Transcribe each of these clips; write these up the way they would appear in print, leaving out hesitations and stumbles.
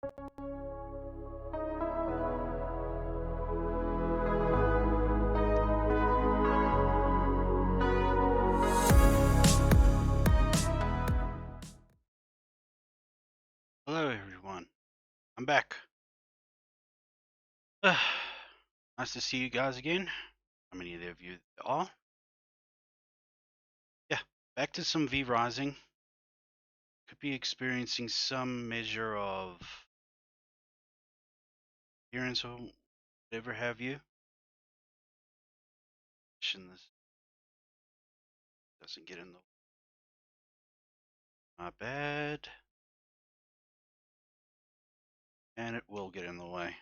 Hello, everyone. I'm back. Nice to see you guys again. How many of you there are? Yeah, back to some V Rising. Could be experiencing some measure of appearance or whatever have you. This doesn't get in the my bad, and it will get in the way.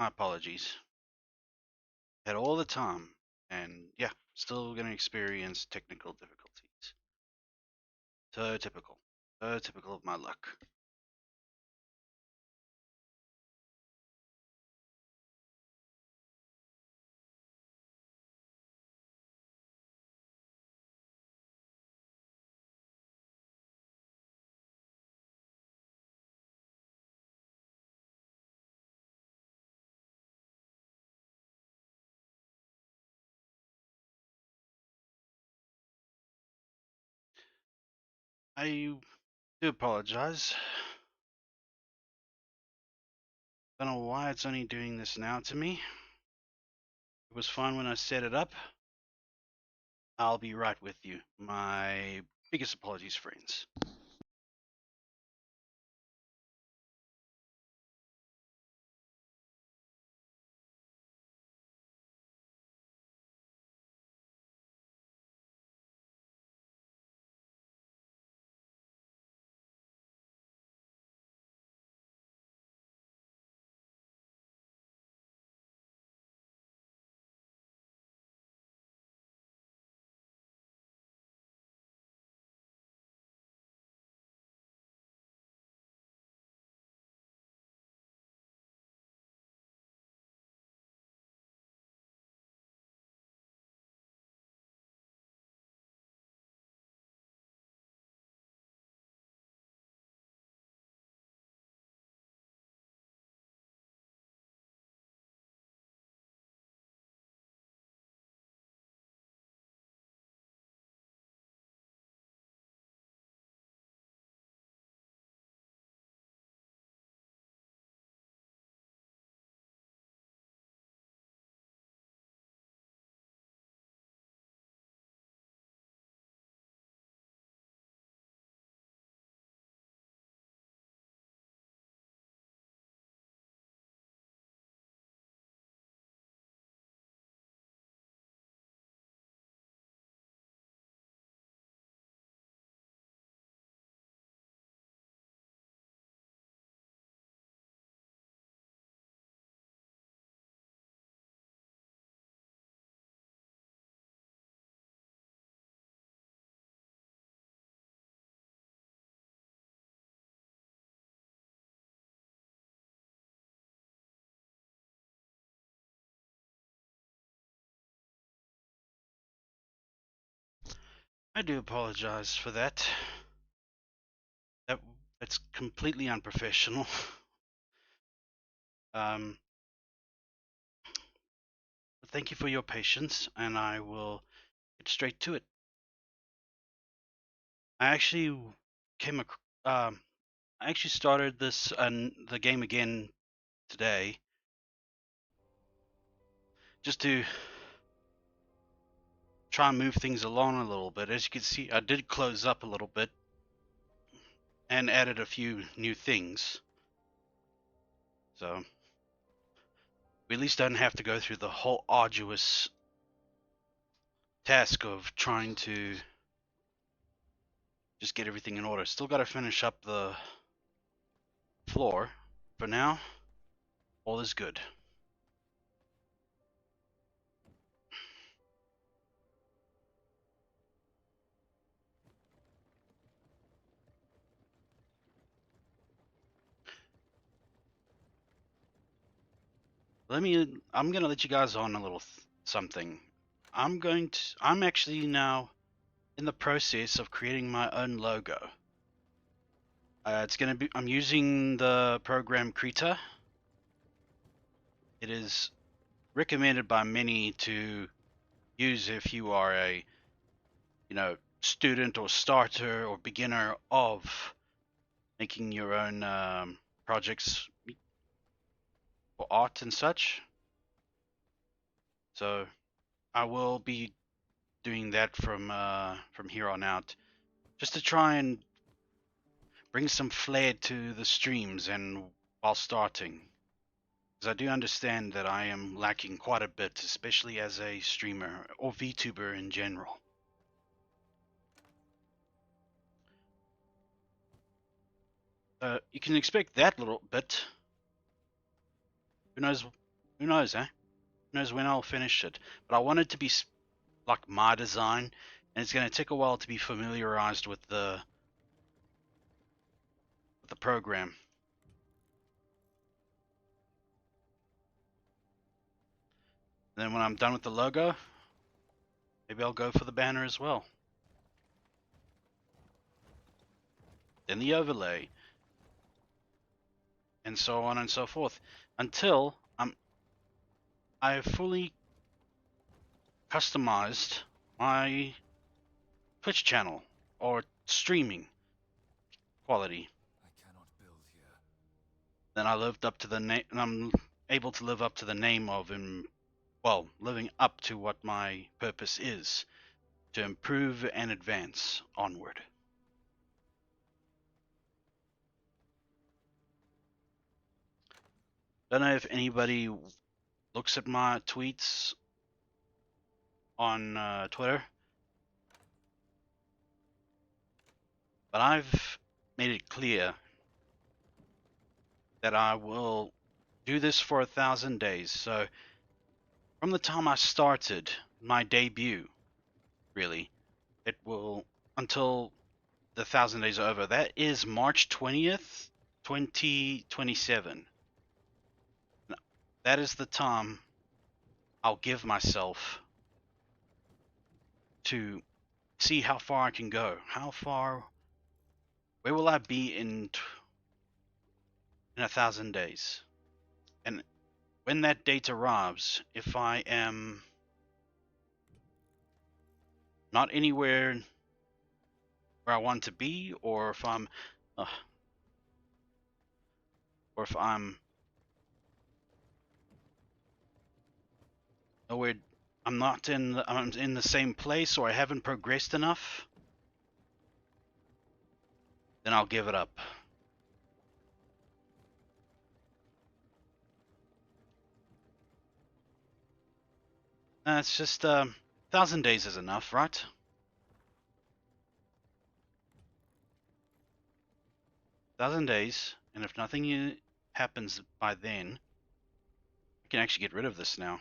My apologies. Had all the time, and yeah, still gonna experience technical difficulties. So typical. So typical of my luck. I do apologize. Don't know why it's only doing this now to me. It was fine when I set it up. I'll be right with you. My biggest apologies, friends. I do apologize for that. That that's completely unprofessional. Um, but thank you for your patience, and I will get straight to it. I actually came ac- I actually started this the game again today, just to try and move things along a little bit. As you can see, I did close up a little bit and added a few new things. So we at least don't have to go through the whole arduous task of trying to just get everything in order. Still got to finish up the floor. For now, all is good. I'm gonna let you guys on a little something. I'm actually now in the process of creating my own logo. It's gonna be. I'm using the program Krita. It is recommended by many to use if you are a, student or starter or beginner of making your own projects for art and such. So I will be doing that from here on out, just to try and bring some flair to the streams and while starting. Because I do understand that I am lacking quite a bit, especially as a streamer or VTuber in general. You can expect that little bit. Who knows? Who knows, eh? Who knows when I'll finish it? But I want it to be like my design, and it's going to take a while to be familiarized with the program. And then when I'm done with the logo, maybe I'll go for the banner as well. Then the overlay, and so on and so forth, until I have fully customized my Twitch channel or streaming quality. I cannot build here. Then I lived up to the name, and I'm able to live up to the name of him. Well, living up to what my purpose is, to improve and advance onward. Don't know if anybody looks at my tweets on Twitter, but I've made it clear that I will do this for 1,000 days. So from the time I started my debut, really, it will until the 1,000 days are over. That is March 20th, 2027. That is the time I'll give myself to see how far I can go. Where will I be in 1,000 days? And when that date arrives, if I am not anywhere where I want to be, or if I'm nowhere, I'm in the same place, or I haven't progressed enough, then I'll give it up. It's just 1,000 days is enough, right? 1,000 days, and if nothing happens by then, I can actually get rid of this now.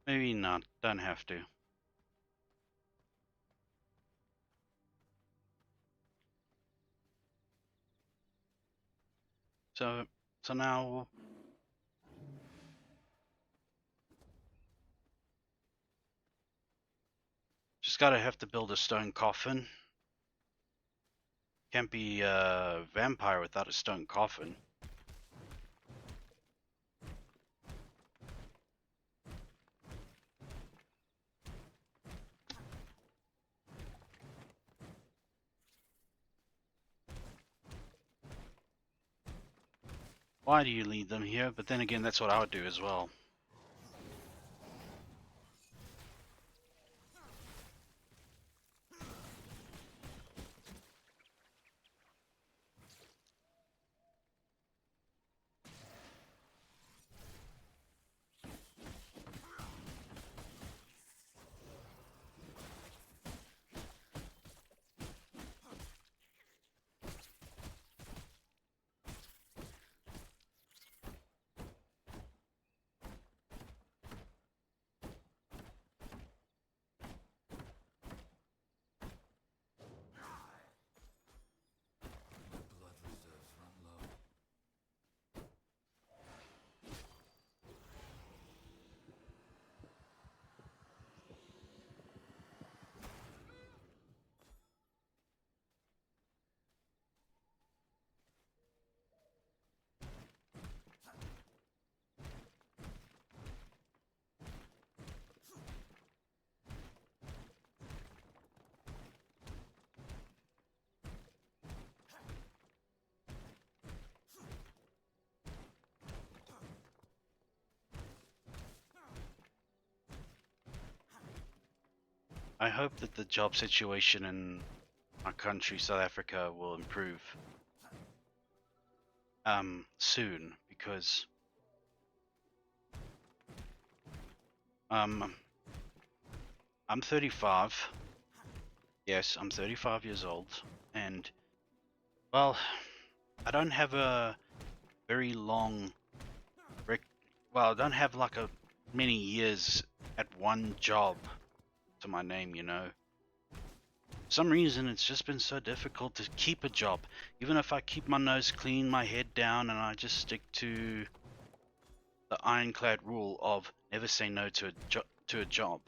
Maybe not. Don't have to. So now just gotta have to build a stone coffin. Can't be a vampire without a stone coffin. Why do you leave them here? But then again, that's what I would do as well. I hope that the job situation in my country, South Africa, will improve soon because um I'm 35. Yes, I'm 35 years old, and well, I don't have a very long rec- well, I don't have like a many years at one job to my name, you know. For some reason it's just been so difficult to keep a job. Even if I keep my nose clean, my head down, and I just stick to the ironclad rule of never say no to a job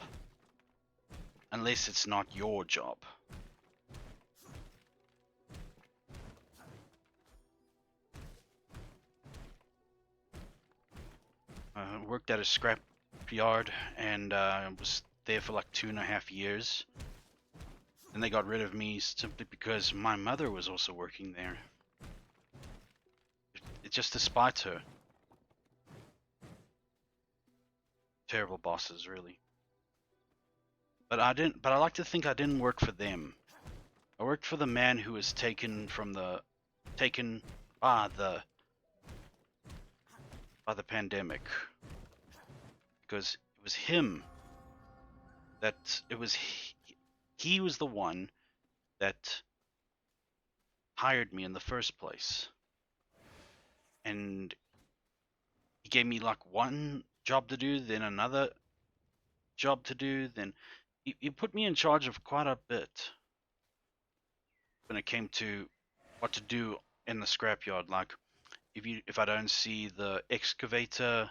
unless it's not your job. I worked at a scrap yard and was there for like 2.5 years. And they got rid of me simply because my mother was also working there. It just despite her. Terrible bosses, really. But I didn't. But I like to think I didn't work for them. I worked for the man who was taken by the pandemic, because it was him that it was he was the one that hired me in the first place, and he gave me like one job to do, then another job to do, then he put me in charge of quite a bit when it came to what to do in the scrapyard. Like if I don't see the excavator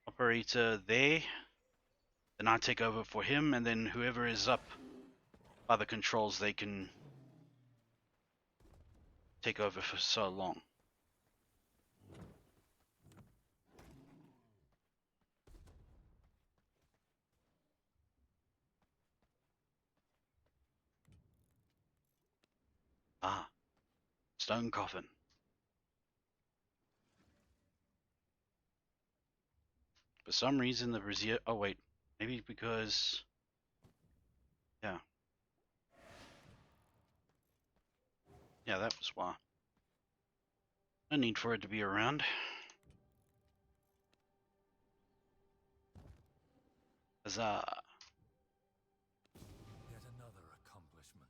operator there, then I take over for him, and then whoever is up by the controls, they can take over for so long. Ah, stone coffin. For some reason, the brazier. Oh wait, maybe because yeah, yeah, that was why. No need for it to be around. Huzzah! Yet another accomplishment.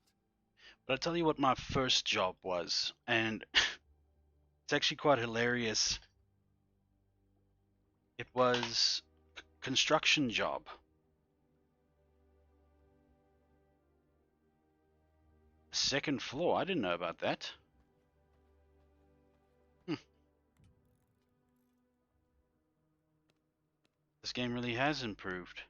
But I'll tell you what my first job was, and it's actually quite hilarious. It was a construction job. Second floor. I didn't know about that. Hmm. This game really has improved.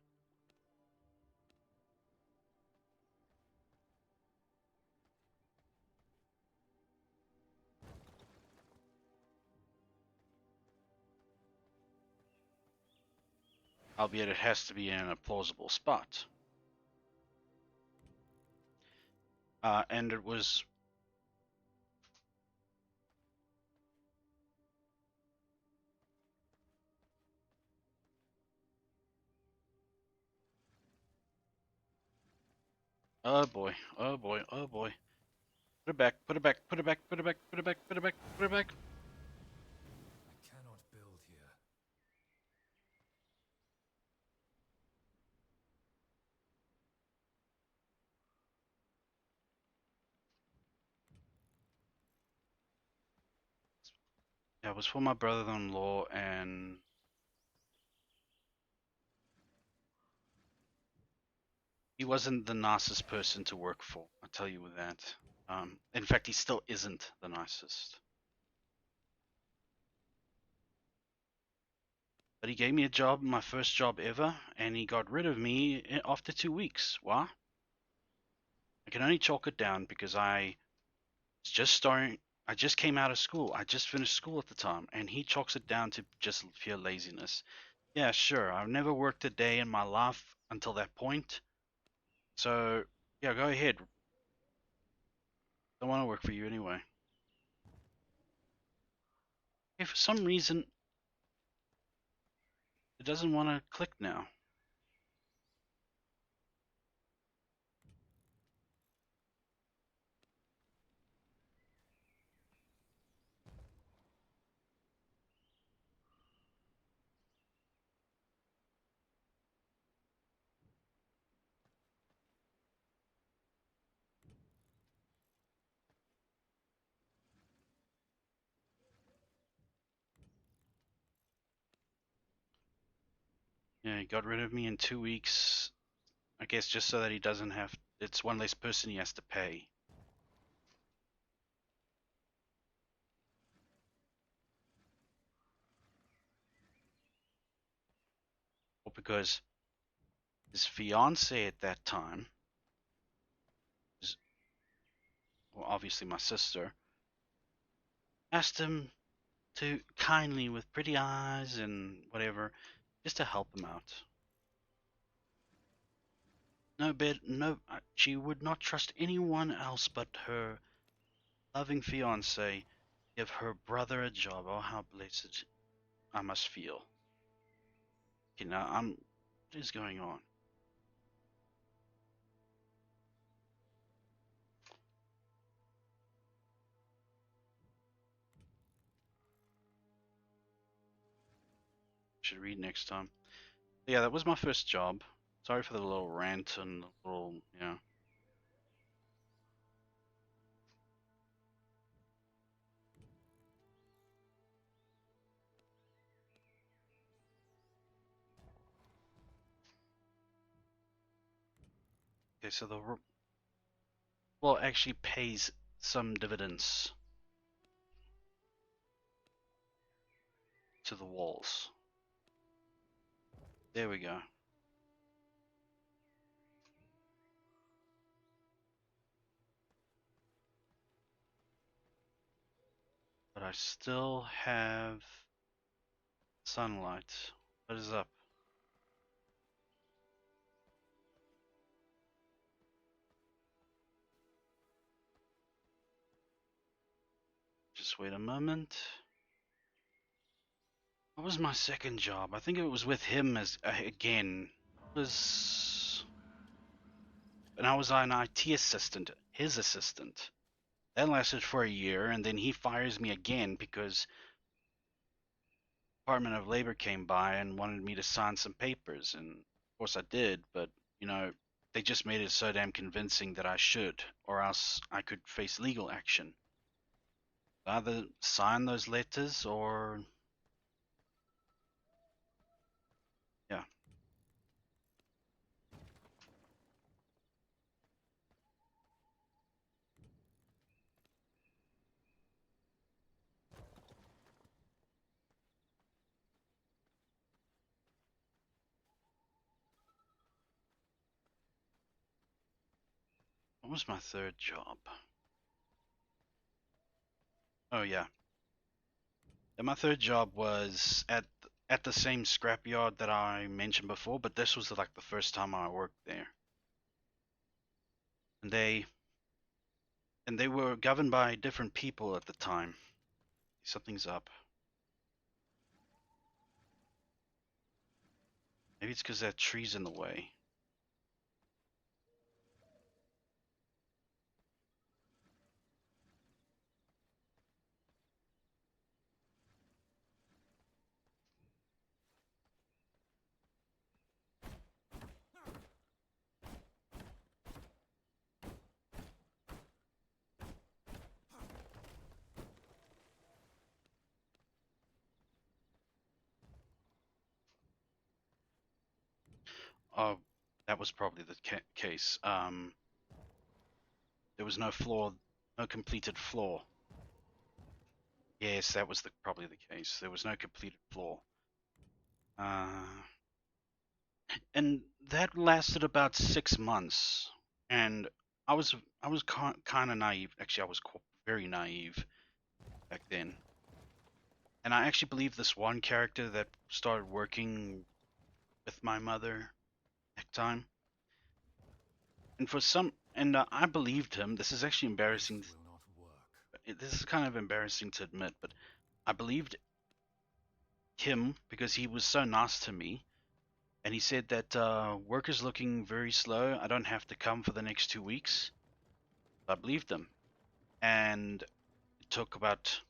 Albeit it has to be in a plausible spot. And it was. Oh boy, oh boy, oh boy. Put it back, put it back, put it back, put it back, put it back, put it back, put it back. I cannot build here. Yeah, it was for my brother-in-law, and he wasn't the nicest person to work for. I tell you that. In fact, he still isn't the nicest. But he gave me a job, my first job ever, and he got rid of me after 2 weeks. Why? I can only chalk it down because I was just starting. I just came out of school. I just finished school at the time, and he chalks it down to just pure laziness. Yeah, sure. I've never worked a day in my life until that point. So, yeah, go ahead. Don't want to work for you anyway. If for some reason it doesn't want to click now. Yeah, he got rid of me in 2 weeks. I guess just so that he doesn't have. It's one less person he has to pay. Or because his fiance at that time, is, well, obviously my sister, asked him to kindly, with pretty eyes and whatever, just to help him out. No bed, no. She would not trust anyone else but her loving fiance. Give her brother a job. Oh, how blessed I must feel. Okay, now What is going on? Should read next time. Yeah, that was my first job. Sorry for the little rant and the little, yeah. Okay, so well, actually pays some dividends to the walls. There we go. But I still have sunlight. What is up? Just wait a moment. What was my second job? I think it was with him as again. It was, and I was an IT assistant, his assistant. That lasted for a year, and then he fires me again because Department of Labor came by and wanted me to sign some papers, and of course I did, but you know, they just made it so damn convincing that I should, or else I could face legal action. Either sign those letters or yeah. What was my third job? Oh yeah. And my third job was at the same scrapyard that I mentioned before, but this was like the first time I worked there. And they were governed by different people at the time. Something's up. Maybe it's because that tree's in the way. Oh, that was probably the case. There was no floor, no completed floor. Yes, that was probably the case. There was no completed floor. Uh, and that lasted about 6 months. And I was I was kind of naive. Actually, I was very naive back then. And I actually believed this one character that started working with my mother next time. And I believed him. This is actually This embarrassing. will not work. This is kind of embarrassing to admit, but I believed him because he was so nice to me. And he said that work is looking very slow. I don't have to come for the next 2 weeks. I believed him. And it took about,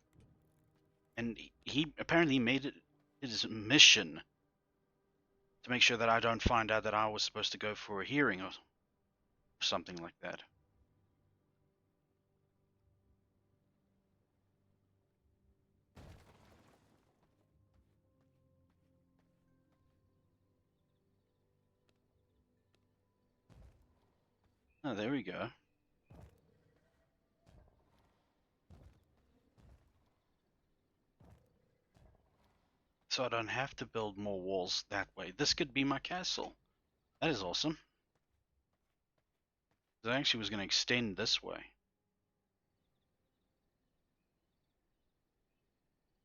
and he apparently made it his mission to make sure that I don't find out that I was supposed to go for a hearing or something like that. Oh, there we go. So I don't have to build more walls that way. This could be my castle. That is awesome. I actually was going to extend this way.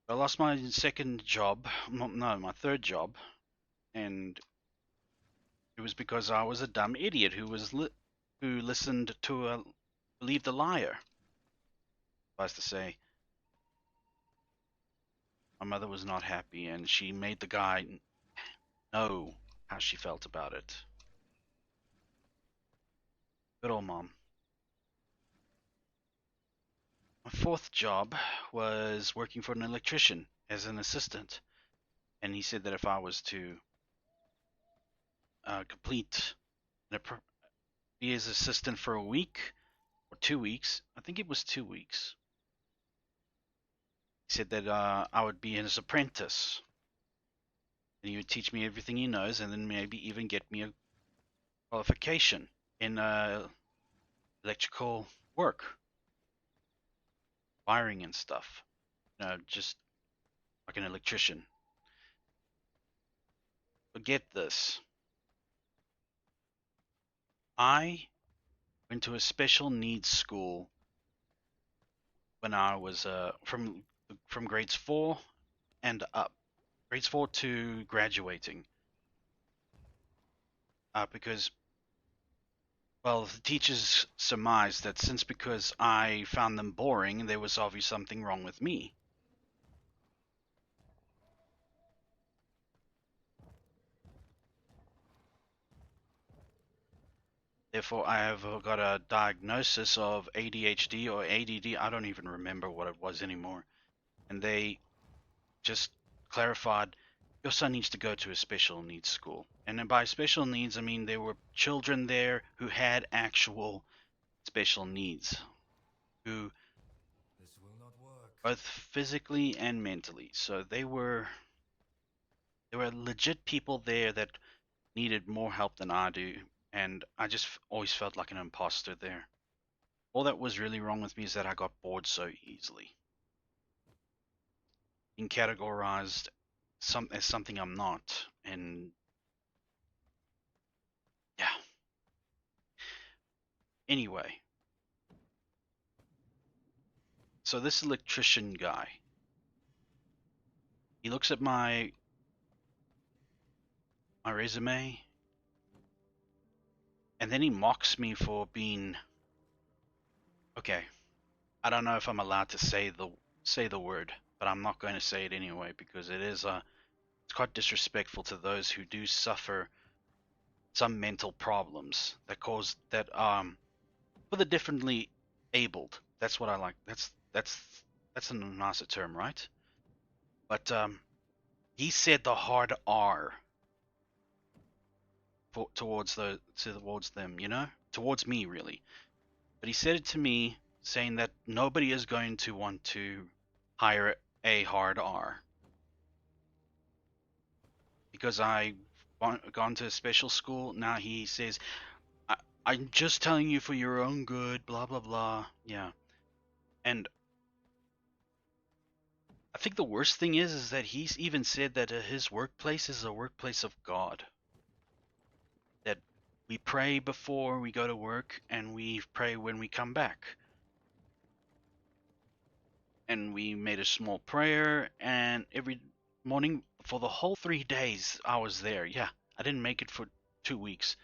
I lost my second job, no, my third job, and it was because I was a dumb idiot who listened to a believed a liar. Suffice to say, my mother was not happy, and she made the guy know how she felt about it. Good old mom. My fourth job was working for an electrician as an assistant, and he said that if I was to complete be his assistant for a week or 2 weeks, I think it was 2 weeks. He said that I would be his apprentice, and he would teach me everything he knows, and then maybe even get me a qualification in electrical work, wiring and stuff. Just like an electrician. But get this, I went to a special needs school when I was from grades 4 and up, grades 4 to graduating, because well, the teachers surmised that since because I found them boring, there was obviously something wrong with me. Therefore, I have got a diagnosis of ADHD or ADD. I don't even remember what it was anymore. And they just clarified your son needs to go to a special needs school. And then by special needs, I mean there were children there who had actual special needs, who This will not work. both physically and mentally. So there were legit people there that needed more help than I do, and I just always felt like an imposter there. All that was really wrong with me is that I got bored so easily, being categorized as something I'm not, and yeah. Anyway, so this electrician guy, he looks at my resume, and then he mocks me for being okay. I don't know if I'm allowed to say the word, but I'm not going to say it anyway because it's quite disrespectful to those who do suffer some mental problems that cause that for the differently abled. That's what I like. That's a nicer term, right? But he said the hard R towards them, towards me really. But he said it to me, saying that nobody is going to want to hire a hard R because I gone to a special school. Now he says, I, I'm just telling you for your own good, blah blah blah. Yeah, and I think the worst thing is that he's even said that his workplace is a workplace of God. That we pray before we go to work and we pray when we come back. And we made a small prayer, and every morning for the whole 3 days I was there. Yeah, I didn't make it for 2 weeks.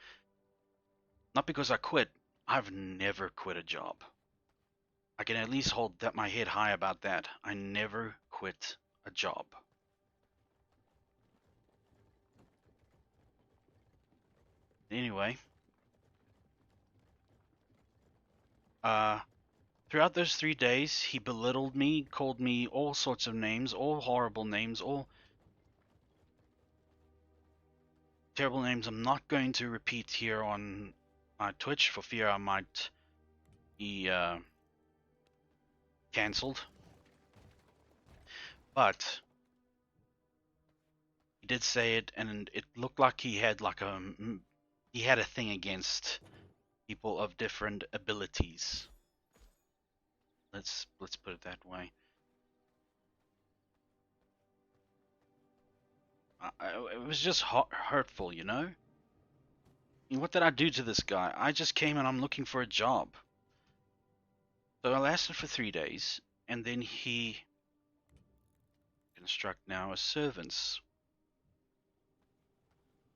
Not because I quit. I've never quit a job. I can at least hold that my head high about that. I never quit a job. Anyway, uh, throughout those 3 days, he belittled me, called me all sorts of names, all horrible names, all terrible names I'm not going to repeat here on my Twitch for fear I might be cancelled. But he did say it, and it looked like he had a thing against people of different abilities. Let's put it that way. It was just hurtful, you know. And what did I do to this guy? I just came and I'm looking for a job. So I lasted for 3 days, and then he construct now a servants.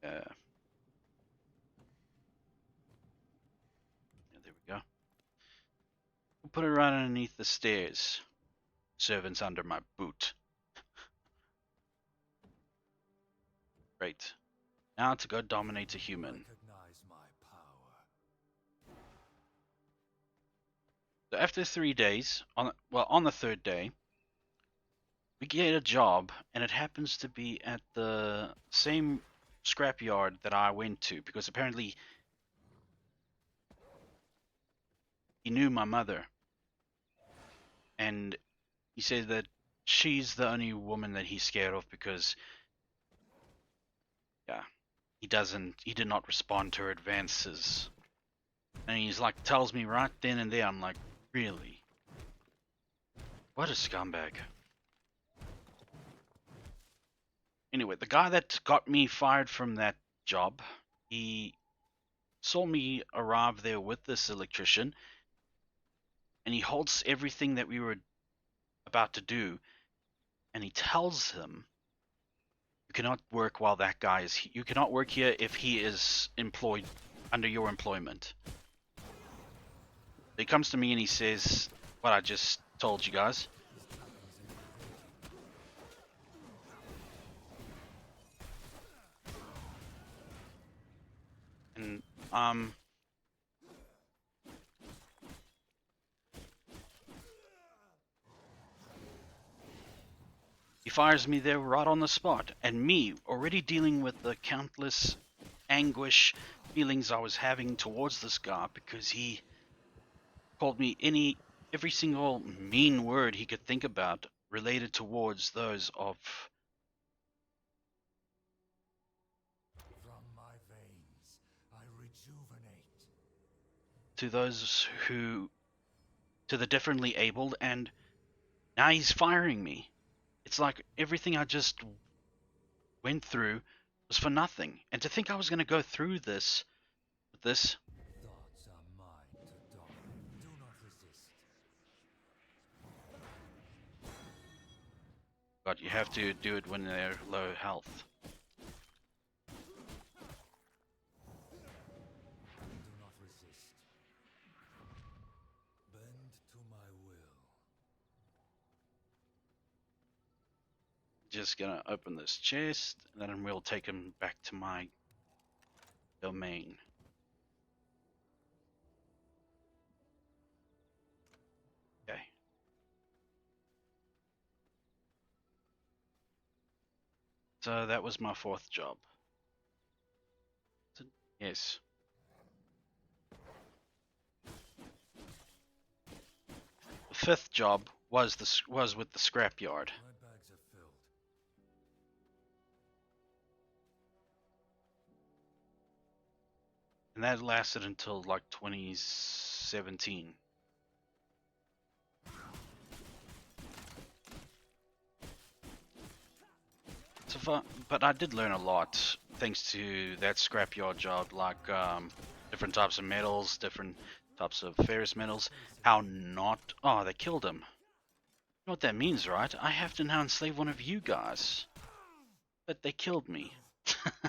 Yeah, there we go. We'll put it right underneath the stairs. Servants under my boot. Great. Now to go dominate a human. Recognize my power. So after 3 days, on the third day, we get a job, and it happens to be at the same scrapyard that I went to because apparently he knew my mother, and he said that she's the only woman that he's scared of because, yeah, he did not respond to her advances, and he's like tells me right then and there. I'm like, really? What a scumbag. Anyway, the guy that got me fired from that job, he saw me arrive there with this electrician, and he halts everything that we were about to do, and he tells him, "You cannot work while that guy is. You cannot work here if he is employed under your employment." He comes to me and he says, "What I just told you guys." And he fires me there right on the spot, and me already dealing with the countless anguish feelings I was having towards this guy because he called me every single mean word he could think about related towards those of From my veins, I rejuvenate. to those who to the differently abled, and now he's firing me. It's like everything I just went through was for nothing. And to think I was going to go through this with this, Thoughts are mine to dominate. Do not resist. God, you have to do it when they're low health. Do not resist. Bend to my will. Just gonna open this chest, and then we'll take him back to my domain. Okay. So that was my fourth job. Yes. The fifth job was with the scrapyard, My bags are filled. and that lasted until like 2017. So far, but I did learn a lot thanks to that scrapyard job, like different types of metals, different types of ferrous metals. How not? Oh, they killed him. You know what that means, right? I have to now enslave one of you guys. But they killed me. This cannot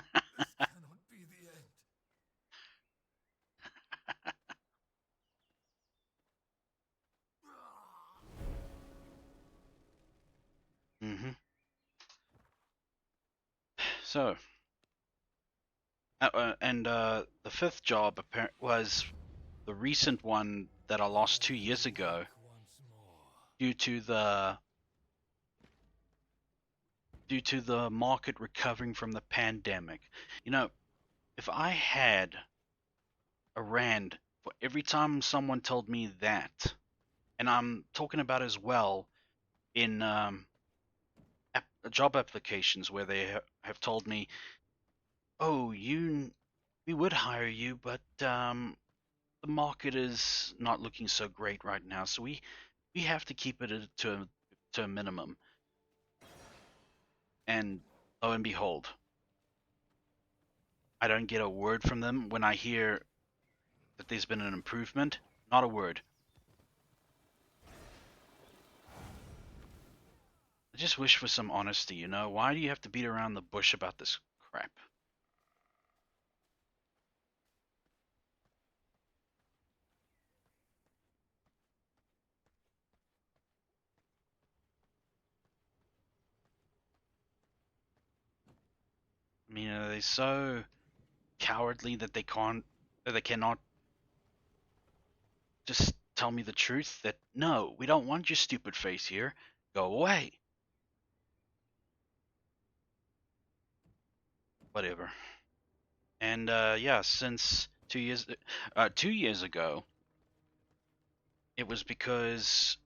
be the end. hmm So, and the fifth job was the recent one that I lost 2 years ago Once more. due to the market recovering from the pandemic. You know, if I had a rand for every time someone told me that, and I'm talking about as well in job applications where they have told me, "Oh, we would hire you, but the market is not looking so great right now, so we have to keep it to a minimum. And lo and behold, I don't get a word from them when I hear that there's been an improvement. Not a word. I just wish for some honesty, you know? Why do you have to beat around the bush about this crap? I mean, are they so cowardly that they cannot just tell me the truth that no, we don't want your stupid face here. Go away. Whatever. And yeah, since 2 years ago, it was because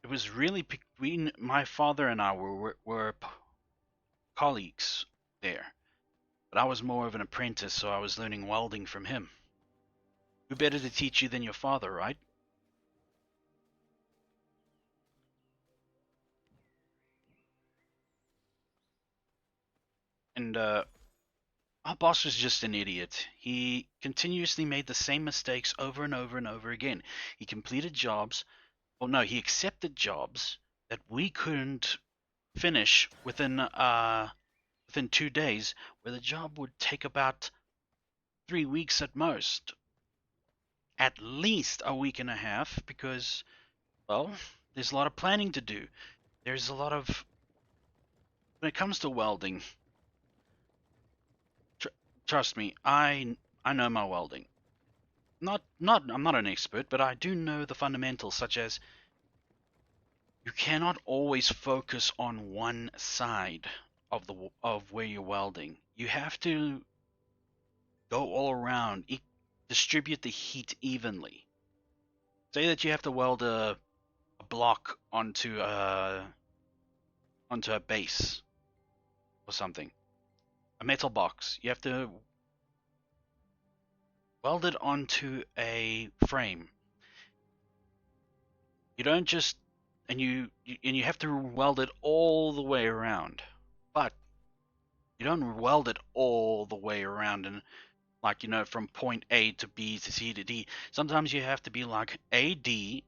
it was really between my father and I were colleagues there, but I was more of an apprentice, so I was learning welding from him. Who better to teach you than your father, right? And our boss was just an idiot. He continuously made the same mistakes over and over and over again. He completed jobs, or no, he accepted jobs that we couldn't finish within 2 days, where the job would take about 3 weeks at most, at least a week and a half, because well, there's a lot of planning to do. There's a lot of when it comes to welding. Tr- Trust me, I know my welding. Not I'm not an expert, but I do know the fundamentals, such as you cannot always focus on one side of where you're welding. You have to go all around, distribute the heat evenly. Say that you have to weld a block onto a base or something, a metal box. You have to weld it onto a frame. You don't just and you have to weld it all the way around. But you don't weld it all the way around and like from point A to B to C to D. Sometimes you have to be like AC,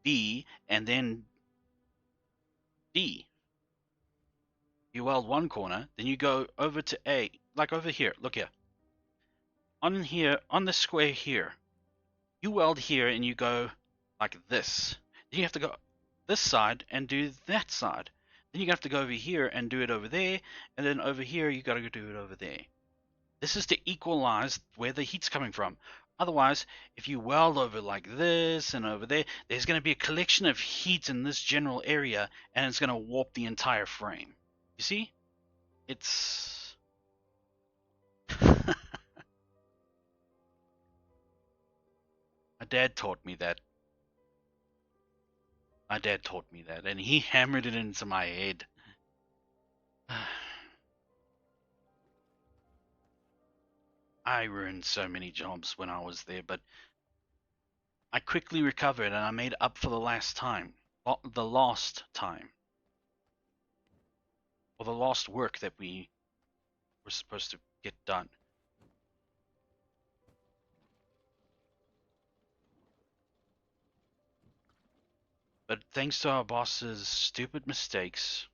B, and then D. You weld one corner, then you go over to A, like over here. Look here, on the square here. You weld here and you go like this. Then you have to go this side and do that side. Then you have to go over here and do it over there, and then over here you got to go do it over there. This is to equalize where the heat's coming from. Otherwise, if you weld over like this and over there, there's going to be a collection of heat in this general area, and it's going to warp the entire frame. You see? It's my dad taught me that. My dad taught me that, and he hammered it into my head. I ruined so many jobs when I was there, but I quickly recovered and I made up for the last time. The lost time. Or the lost work that we were supposed to get done. But thanks to our boss's stupid mistakes,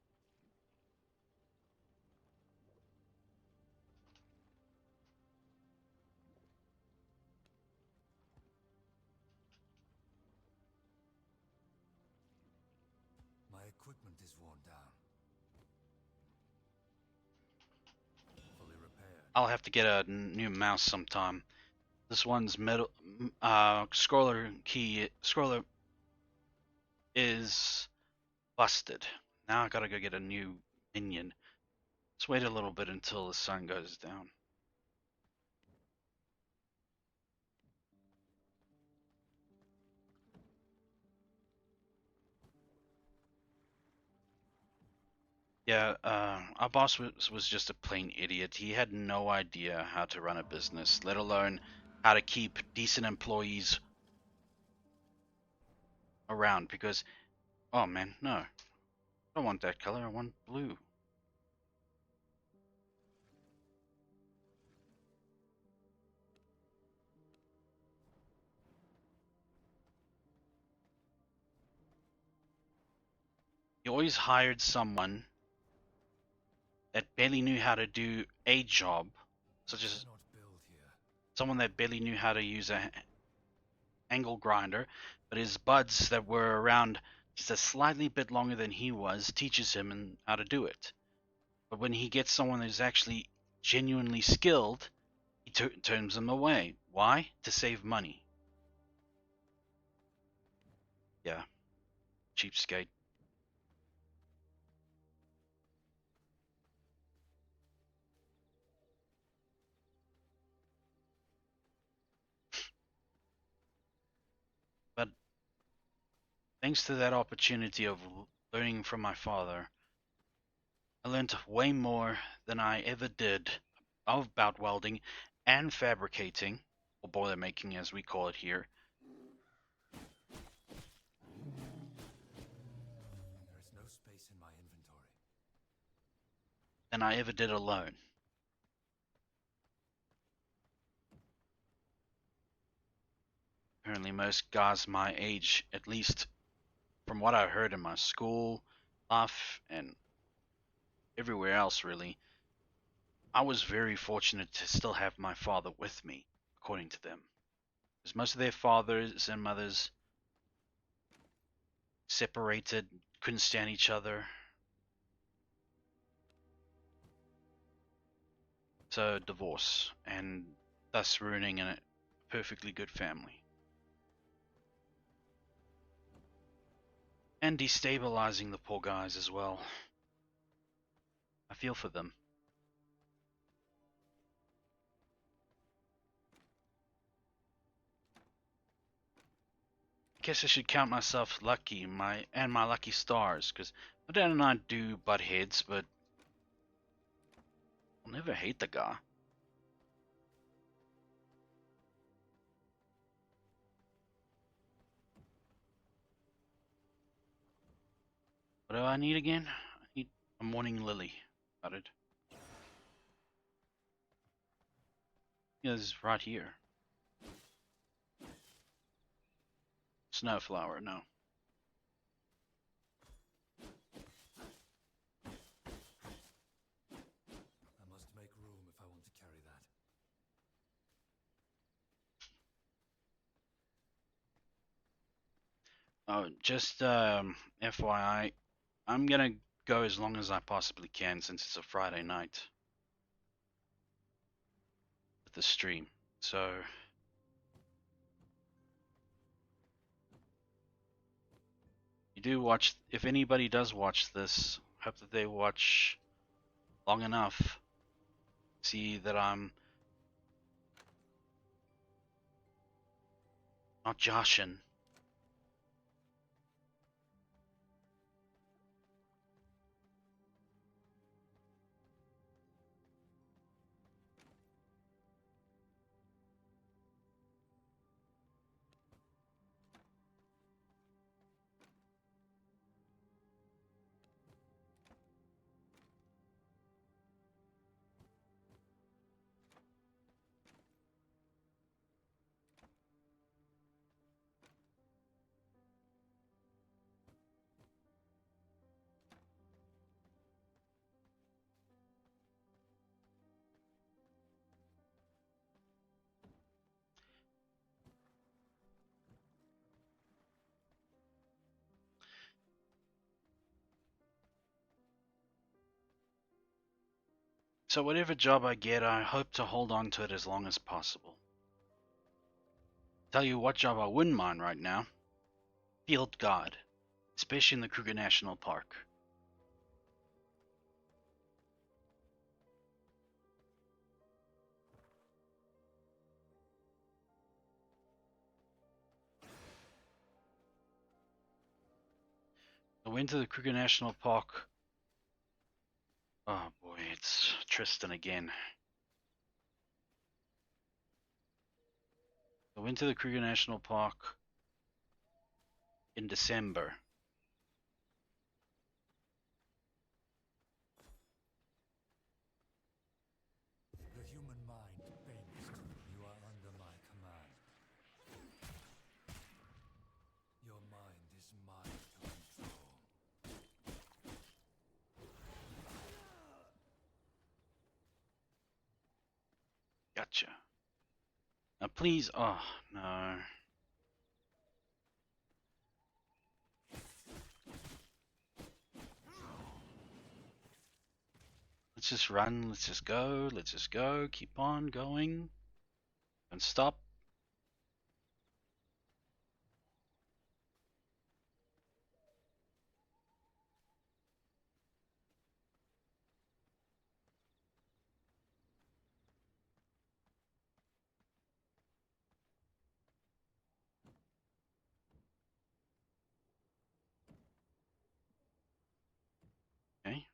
My equipment is worn down. Fully repaired. I'll have to get a new mouse sometime. This one's metal scroller is busted. Now I gotta go get a new minion. Let's wait a little bit until the sun goes down. Yeah, our boss was just a plain idiot. He had no idea how to run a business, let alone how to keep decent employees around because, oh man, no, I don't want that color. I want blue. He always hired someone that barely knew how to do a job, such as Cannot build here. someone that barely knew how to use a angle grinder, but his buds that were around just a slightly bit longer than he was teaches him how to do it. But when he gets someone who's actually genuinely skilled, he turns them away. Why? To save money. Yeah, cheapskate. But thanks to that opportunity of learning from my father, I learned way more than I ever did about welding and fabricating, or boiler making as we call it here, There is no space in my inventory. than I ever did alone. Apparently, most guys my age, at least from what I heard in my school life and everywhere else, really, I was very fortunate to still have my father with me, according to them. Because most of their fathers and mothers separated, couldn't stand each other, so divorce, and thus ruining a perfectly good family. And destabilizing the poor guys as well. I feel for them. I guess I should count myself lucky, my lucky stars, because my dad and I do butt heads, but I'll never hate the guy. What do I need again? I need a morning lily. Got it. Yeah, this is right here. Snowflower, no. I must make room if I want to carry that. Oh, just FYI, I'm gonna go as long as I possibly can since it's a Friday night with the stream. So you do watch. If anybody does watch this, hope that they watch long enough. See that I'm not joshing. So whatever job I get, I hope to hold on to it as long as possible. Tell you what job I wouldn't mind right now: field guard, especially in the Kruger National Park. I went to the Kruger National Park. Oh boy, it's Tristan again. I went to the Kruger National Park in December. The human mind bends. You are under my command. Your mind is mine to control. Gotcha. Now please, oh no. Let's just run, let's just go, keep on going. Don't stop. Okay.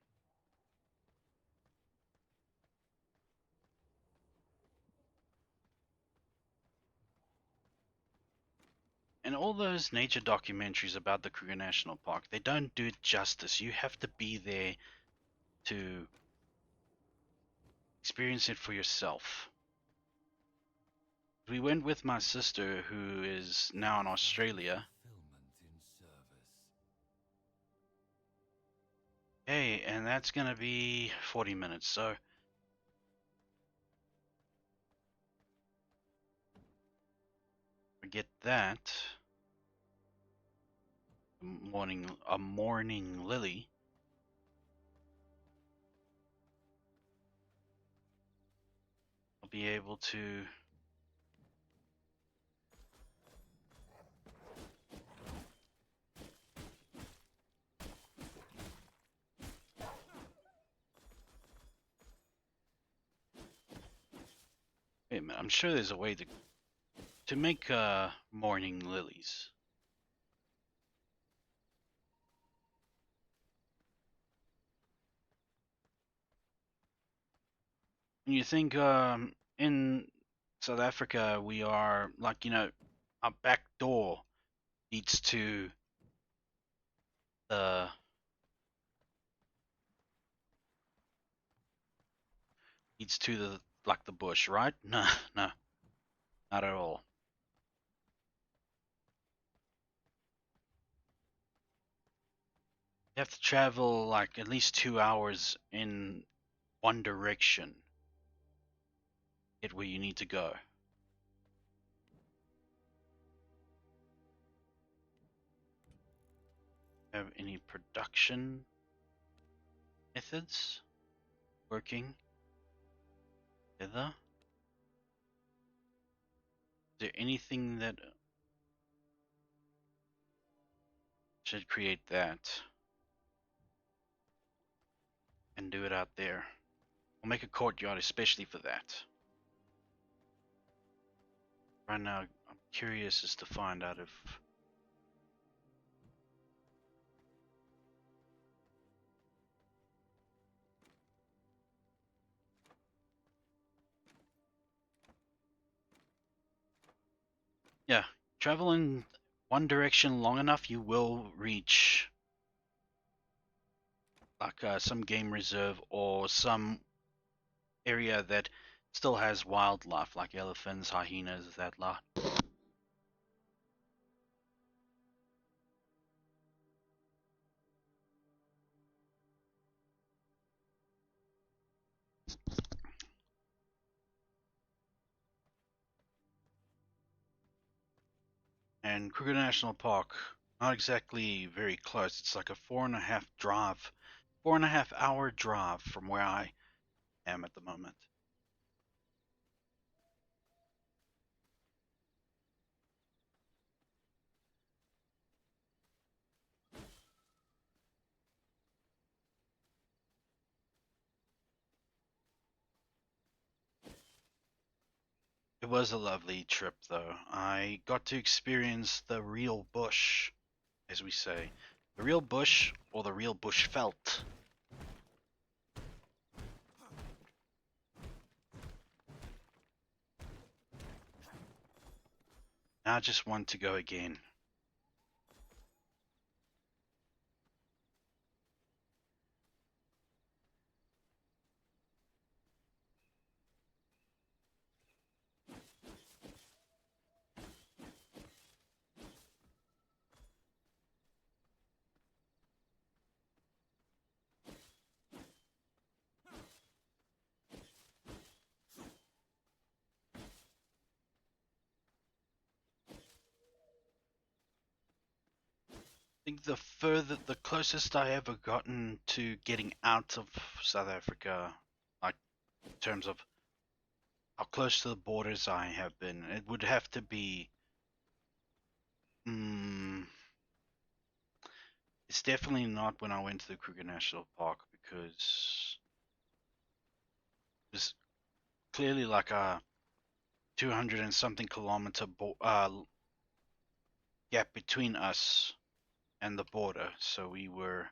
And all those nature documentaries about the Kruger National Park, they don't do it justice. You have to be there to experience it for yourself. We went with my sister, who is now in Australia. Fulfillment in service. Hey, and that's gonna be 40 minutes, so forget that. A morning lily. I'll be able to wait a minute. I'm sure there's a way to make morning lilies. And you think in South Africa we are like, our back door leads to the like the bush, right? No, no, not at all. You have to travel like at least 2 hours in one direction. Get where you need to go. Have any production methods working together? Is there anything that should create that and do it out there? I'll make a courtyard especially for that. Right now, I'm curious as to find out if yeah, travel in one direction long enough, you will reach like some game reserve or some area that still has wildlife like elephants, hyenas, that lot. And Kruger National Park, not exactly very close. It's like a 4.5 hour drive from where I am at the moment. It was a lovely trip, though. I got to experience the real bush, as we say. The real bush, or the real bush felt. I just want to go again. I think the closest I ever gotten to getting out of South Africa, like in terms of how close to the borders I have been, it would have to be. Mm, it's definitely not when I went to the Kruger National Park because it was clearly like a 200 and something kilometer gap between us and the border, so we were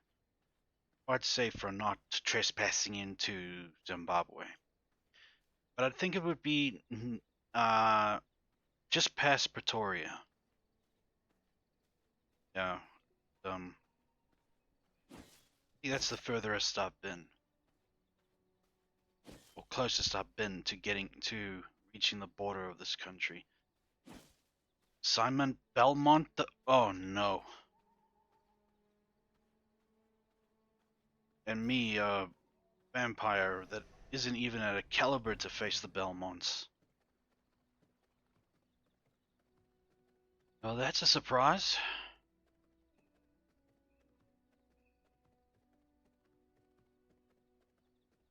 quite safe from not trespassing into Zimbabwe. But I think it would be uh, just past Pretoria. Yeah, um, I think that's the furthest I've been, or closest I've been to getting to reaching the border of this country. Simon Belmont? Oh no. And me, a vampire that isn't even at a caliber to face the Belmonts. Well, that's a surprise.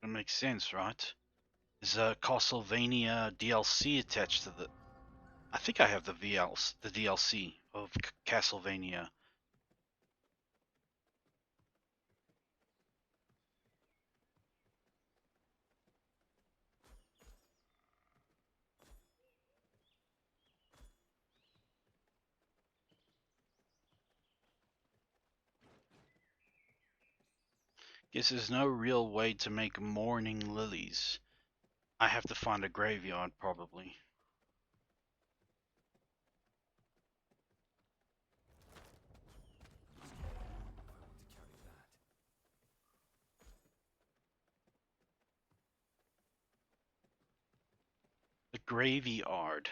It makes sense, right? There's a Castlevania DLC attached to the. I think I have the DLC of Castlevania. Guess there's no real way to make morning lilies. I have to find a graveyard, probably. The graveyard.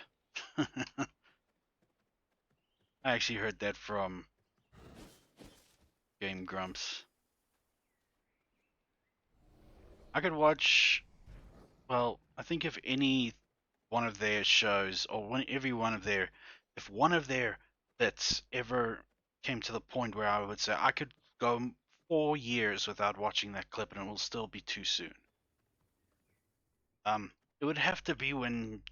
I actually heard that from Game Grumps. I could watch. Well, I think if any one of their shows, or every one of their, if one of their bits ever came to the point where I would say I could go 4 years without watching that clip and it will still be too soon. It would have to be when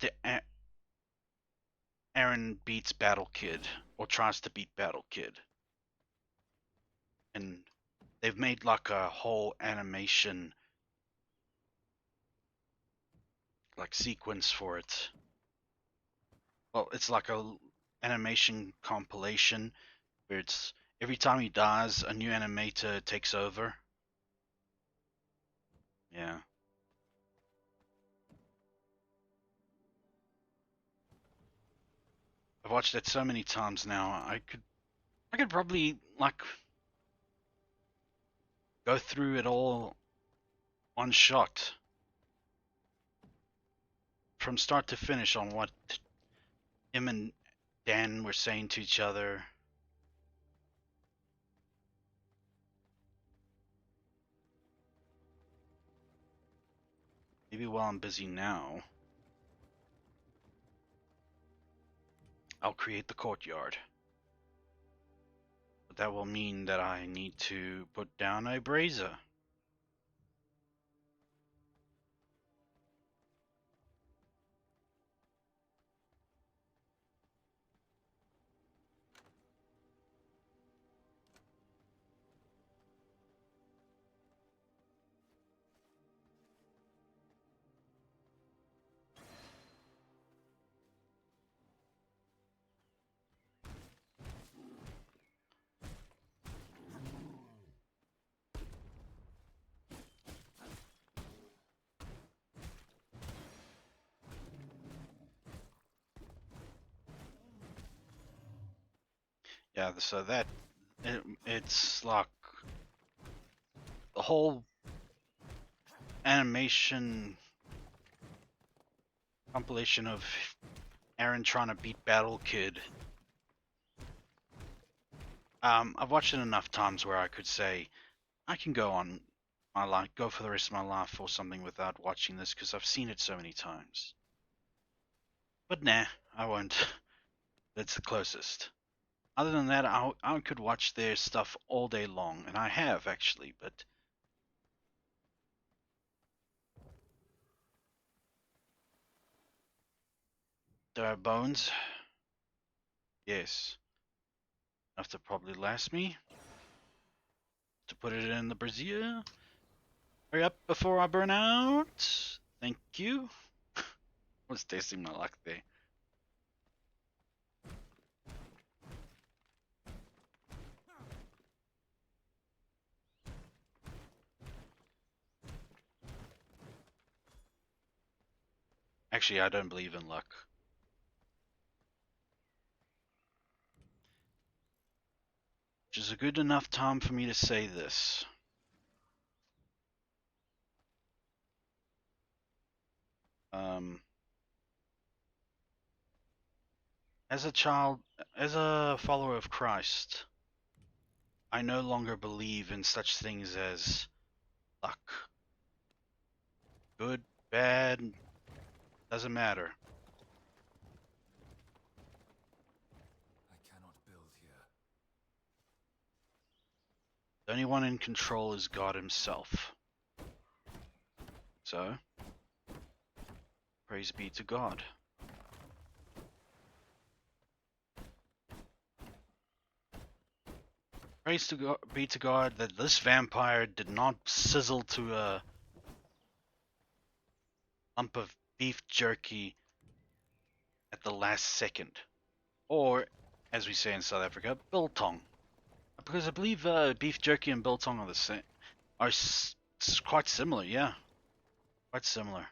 Aaron beats Battle Kid or tries to beat Battle Kid, and they've made like a whole animation like sequence for it. Well, it's like a animation compilation where it's every time he dies, a new animator takes over. Yeah, I've watched it so many times now. I could probably like go through it all one shot from start to finish on what him and Dan were saying to each other. Maybe while I'm busy now, I'll create the courtyard. But that will mean that I need to put down a brazier. Yeah, so it's like the whole animation compilation of Aaron trying to beat Battle Kid. I've watched it enough times where I could say I can go on my life, go for the rest of my life or something without watching this because I've seen it so many times. But nah, I won't. That's the closest. Other than that, I could watch their stuff all day long, and I have actually. But there are bones. Yes, enough to probably last me to put it in the brazier. Hurry up before I burn out. Thank you. Was tasting my luck there. Actually, I don't believe in luck. Which is a good enough time for me to say this. Um, as a child, as a follower of Christ, I no longer believe in such things as luck. Good, bad, doesn't matter. I cannot build here. The only one in control is God Himself. So, praise be to God. Praise to God, be to God that this vampire did not sizzle to a lump of beef jerky at the last second. Or, as we say in South Africa, biltong. Because I believe beef jerky and biltong are the same. Are quite similar, yeah. Quite similar.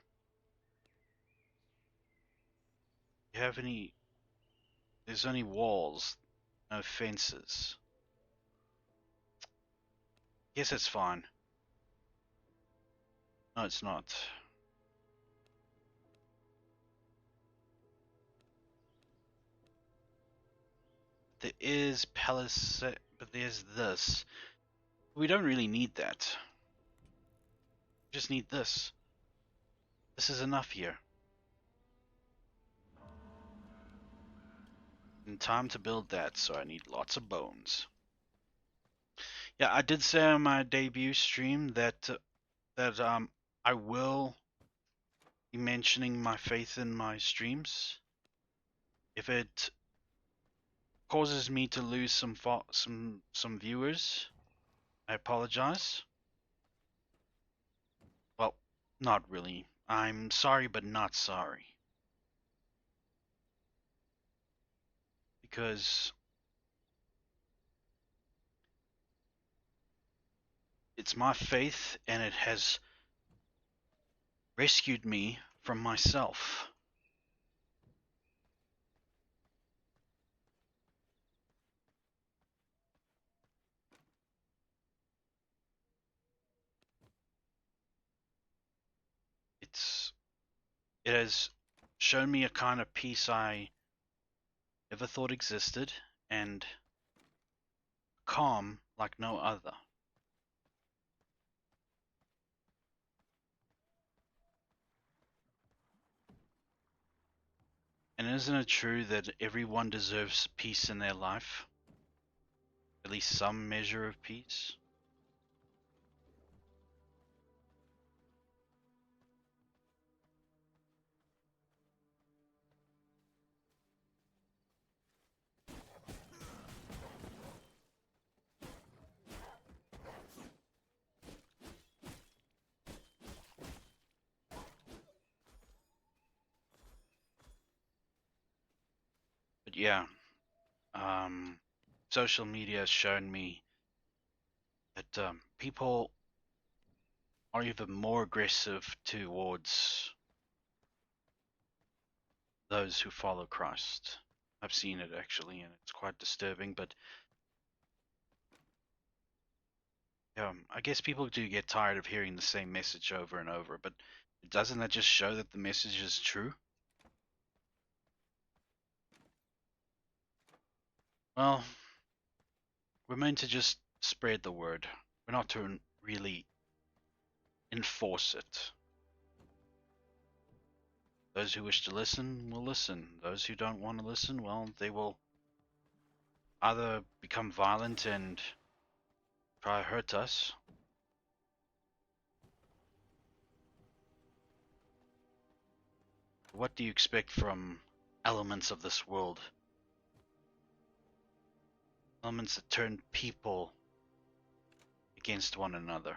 You have any... There's only walls, no fences. Yes, it's fine. No, it's not. There is palisade, but there's this. We don't really need that. We just need this. This is enough here. And time to build that, so I need lots of bones. Yeah, I did say on my debut stream that I will be mentioning my faith in my streams. If it causes me to lose some viewers, I apologize. Well, not really. I'm sorry, but not sorry. Because it's my faith and it has rescued me from myself. It's it has shown me a kind of peace I never thought existed and calm like no other. And isn't it true that everyone deserves peace in their life? At least some measure of peace? But yeah, um, social media has shown me that people are even more aggressive towards those who follow Christ. I've seen it actually, and it's quite disturbing. But I guess people do get tired of hearing the same message over and over. But doesn't that just show that the message is true? Well, we're meant to just spread the word. We're not to really enforce it. Those who wish to listen will listen. Those who don't want to listen, well, they will either become violent and try to hurt us. What do you expect from elements of this world? Elements that turn people against one another.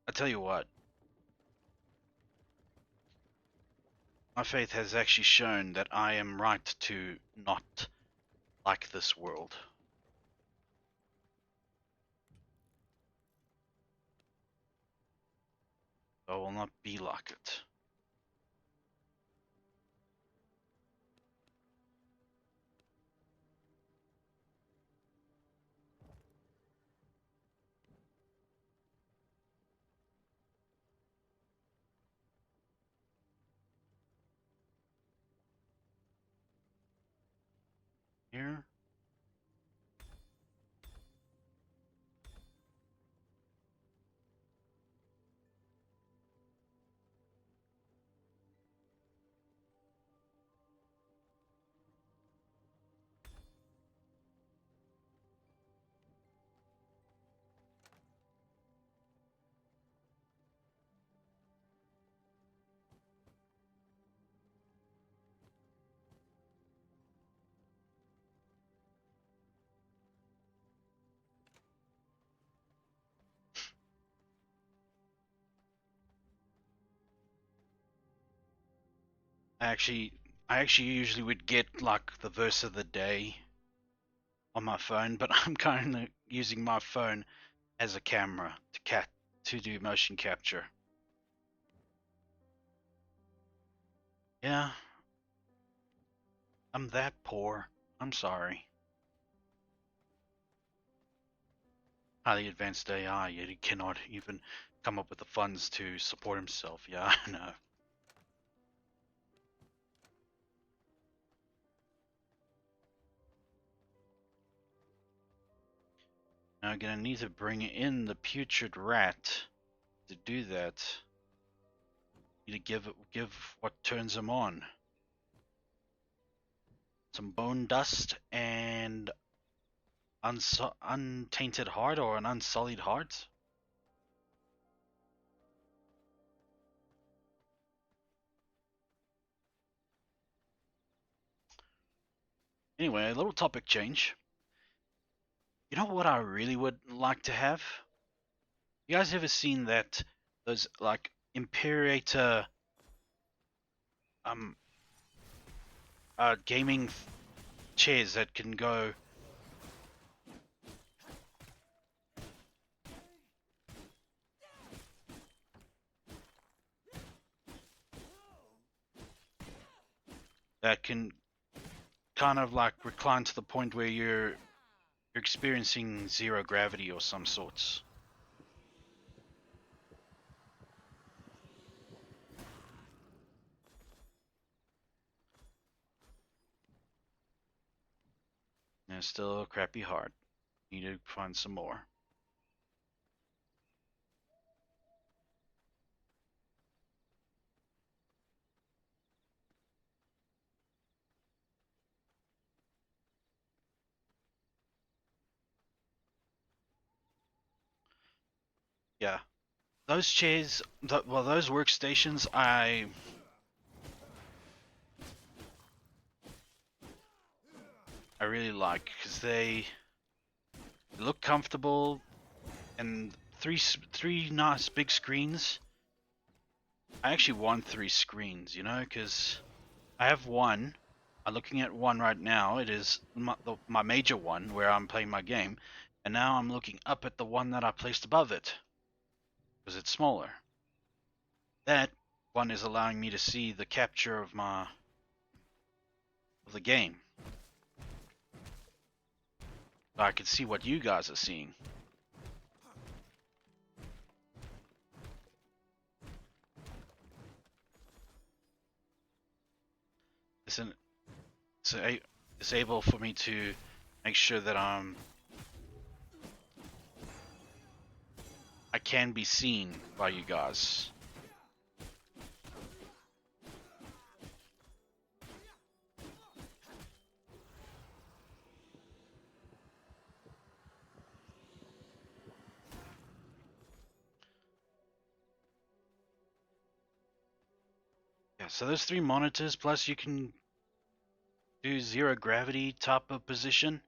I tell you what, my faith has actually shown that I am right to not like this world. I will not be like it. Here, I actually, I actually usually would get like the verse of the day on my phone, but I'm currently using my phone as a camera to do motion capture. Yeah, I'm that poor. I'm sorry. Highly advanced AI, yet he cannot even come up with the funds to support himself. Yeah, I know. Now I'm gonna need to bring in the putrid rat to do that. Need to give what turns him on. Some bone dust and untainted heart or an unsullied heart. Anyway, a little topic change. You know what I really would like to have? You guys ever seen that those like Imperator um gaming chairs that can go that can kind of like recline to the point where you're experiencing zero gravity or some sorts. And it's still a crappy hard. Need to find some more. Yeah, those chairs, well, those workstations, I really like because they look comfortable and three nice big screens. I actually want three screens, you know, because I have one. I'm looking at one right now. It is my major one where I'm playing my game, and now I'm looking up at the one that I placed above it because it's smaller. That one is allowing me to see the capture of my of the game. So I can see what you guys are seeing. Isn't it's able for me to make sure that I can be seen by you guys. Yeah, so there's 3 monitors, plus you can do zero gravity type of position.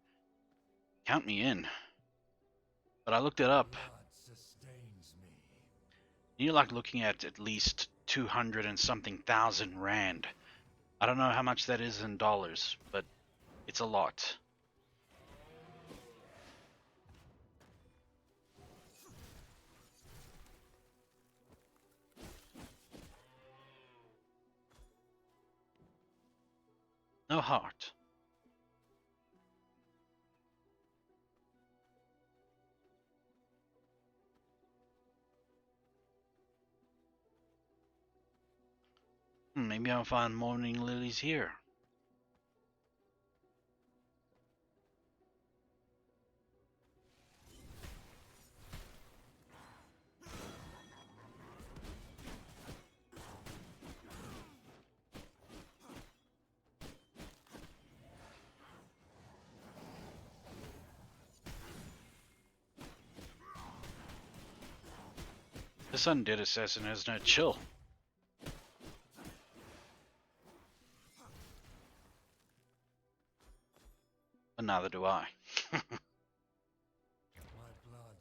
Count me in. But I looked it up. Blood sustains me. You're like looking at least 200 and something thousand rand. I don't know how much that is in dollars, but it's a lot. No heart. Maybe I'll find morning lilies here. This undead assassin has no chill. But neither do I. My blood,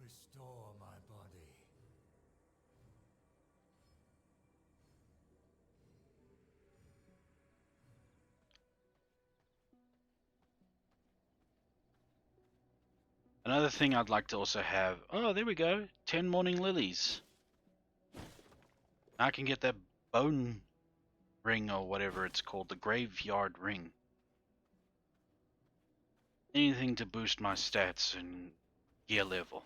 restore my body. Another thing I'd like to also have. Oh, there we go. 10 morning lilies. I can get that bone ring or whatever it's called, the graveyard ring. Anything to boost my stats and gear level.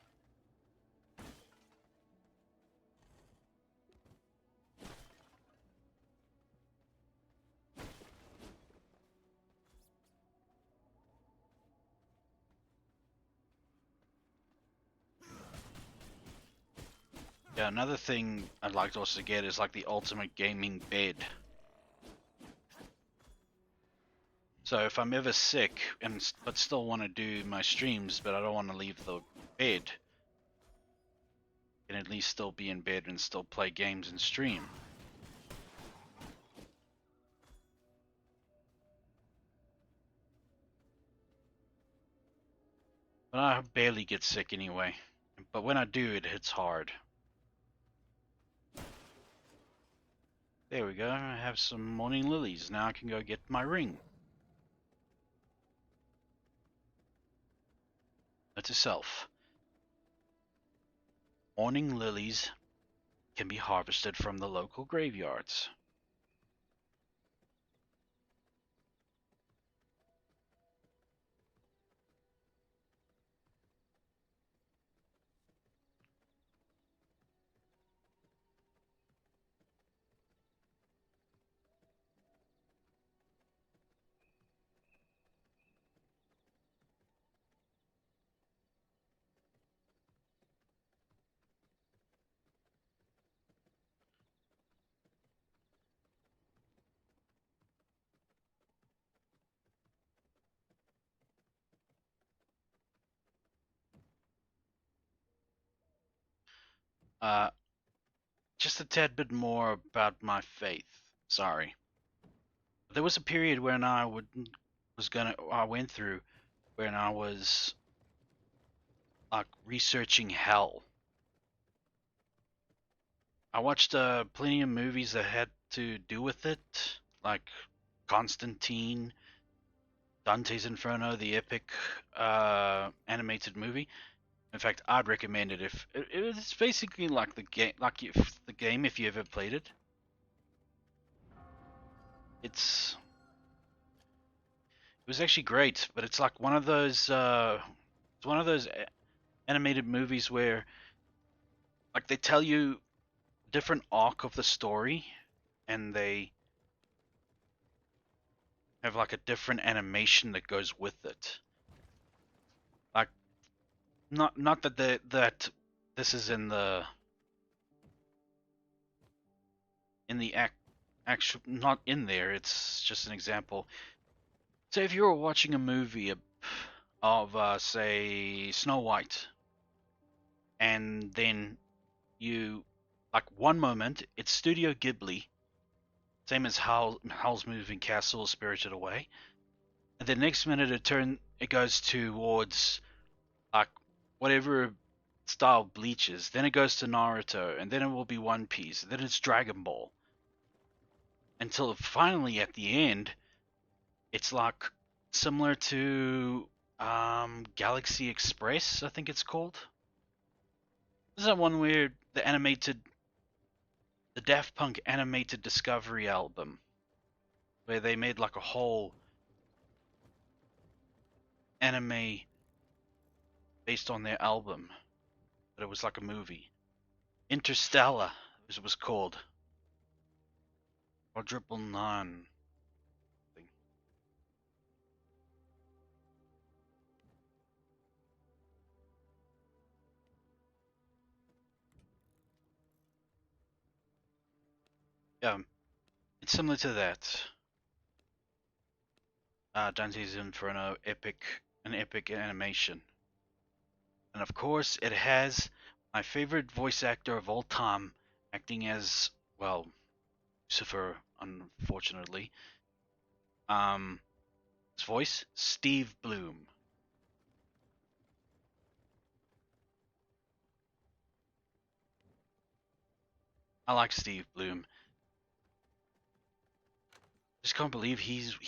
Yeah, another thing I'd like to also get is like the ultimate gaming bed. So if I'm ever sick but still want to do my streams, but I don't want to leave the bed, I can at least still be in bed and still play games and stream. But I barely get sick anyway. But when I do, it hits hard. There we go. I have some morning lilies. Now I can go get my ring. Note to self. Morning lilies can be harvested from the local graveyards. Uh, just a tad bit more about my faith. Sorry. There was a period when I went through when I was like researching hell. I watched plenty of movies that had to do with it, like Constantine, Dante's Inferno, the epic animated movie. In fact, I'd recommend it if it's basically like the game, like if the game if you ever played it. It's It was actually great, but it's like it's one of those animated movies where like they tell you different arc of the story, and they have like a different animation that goes with it. Like not that that this is in the actual not in there. It's just an example. Say if you were watching a movie of say Snow White, and then you like one moment it's Studio Ghibli, same as Howl's Moving Castle, Spirited Away, and the next minute it goes towards like whatever style Bleach is. Then it goes to Naruto, and then it will be One Piece, and then it's Dragon Ball, until finally at the end it's like similar to Galaxy Express, I think it's called. Is that one where the Daft Punk animated Discovery album, where they made like a whole anime based on their album, but it was like a movie. Interstellar, it was called, Quadruple Nine. Thing. Yeah, it's similar to that. Dante's Inferno, an epic animation, and of course it has my favorite voice actor of all time acting as well, Lucifer, unfortunately. Um, his voice, Steve Bloom. I like Steve Bloom. Just can't believe he's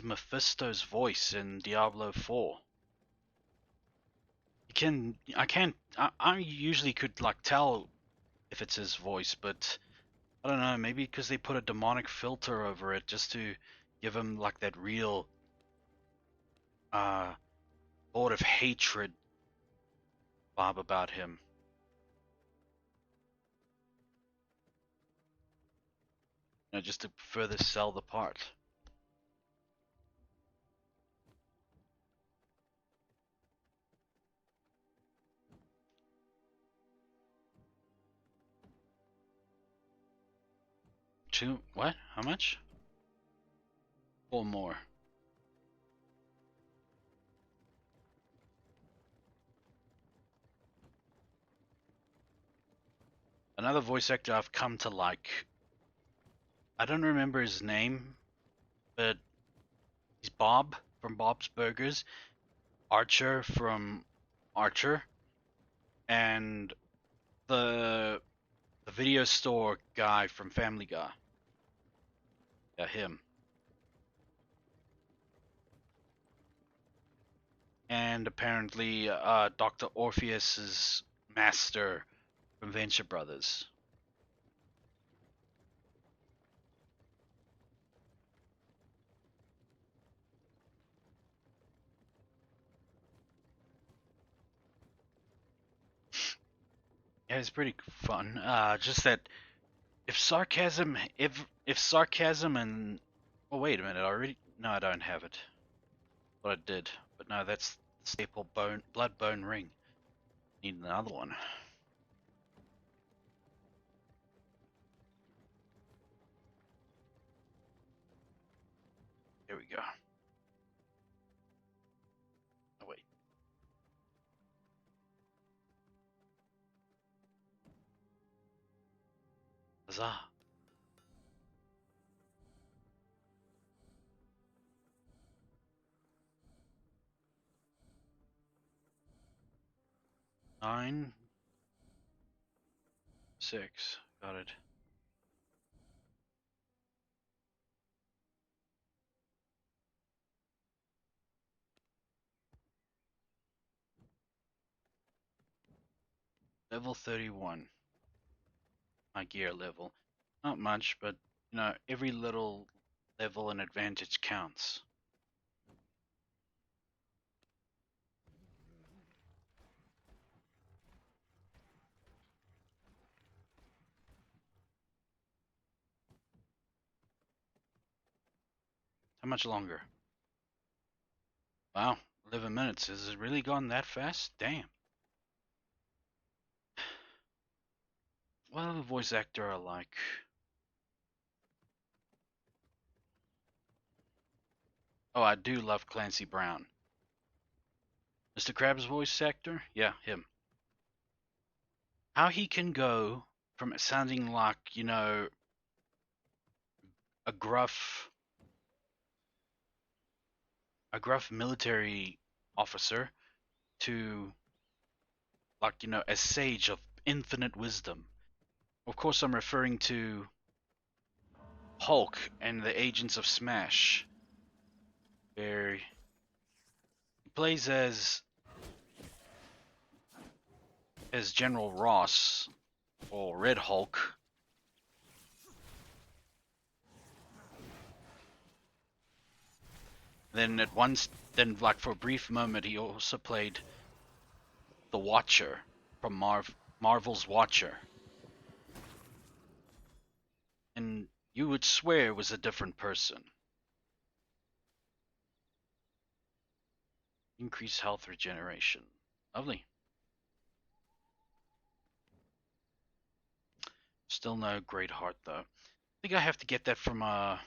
Mephisto's voice in Diablo 4. You can I can't I usually could like tell if it's his voice, but I don't know, maybe because they put a demonic filter over it just to give him like that real uh Lord of Hatred vibe about him. You know, just to further sell the part. Two what? How much? Or more. Another voice actor I've come to like. I don't remember his name, but he's Bob from Bob's Burgers, Archer from Archer, and the the video store guy from Family Guy. Yeah, him. And apparently, Dr. Orpheus's master from Venture Brothers. Yeah, it's pretty fun. Just that if sarcasm and oh wait a minute, I already no, I don't have it. What I did, but no, that's staple blood bone ring. Need another one. Here we go. Oh wait, huzzah! 9-6. Got it. Level 31. My gear level. Not much, but you know, every little level and advantage counts. How much longer? Wow, 11 minutes. Has it really gone that fast? Damn. What other voice actor I like? Oh, I do love Clancy Brown. Mr. Krabs' voice actor? Yeah, him. How he can go from sounding like, a gruff a gruff military officer to like, a sage of infinite wisdom. Of course I'm referring to Hulk and the Agents of Smash, where he plays as General Ross or Red Hulk. Then at once, then like for a brief moment, he also played the Watcher from Marvel's Watcher, and you would swear it was a different person. Increase health regeneration. Lovely. Still no great heart though. I think I have to get that from a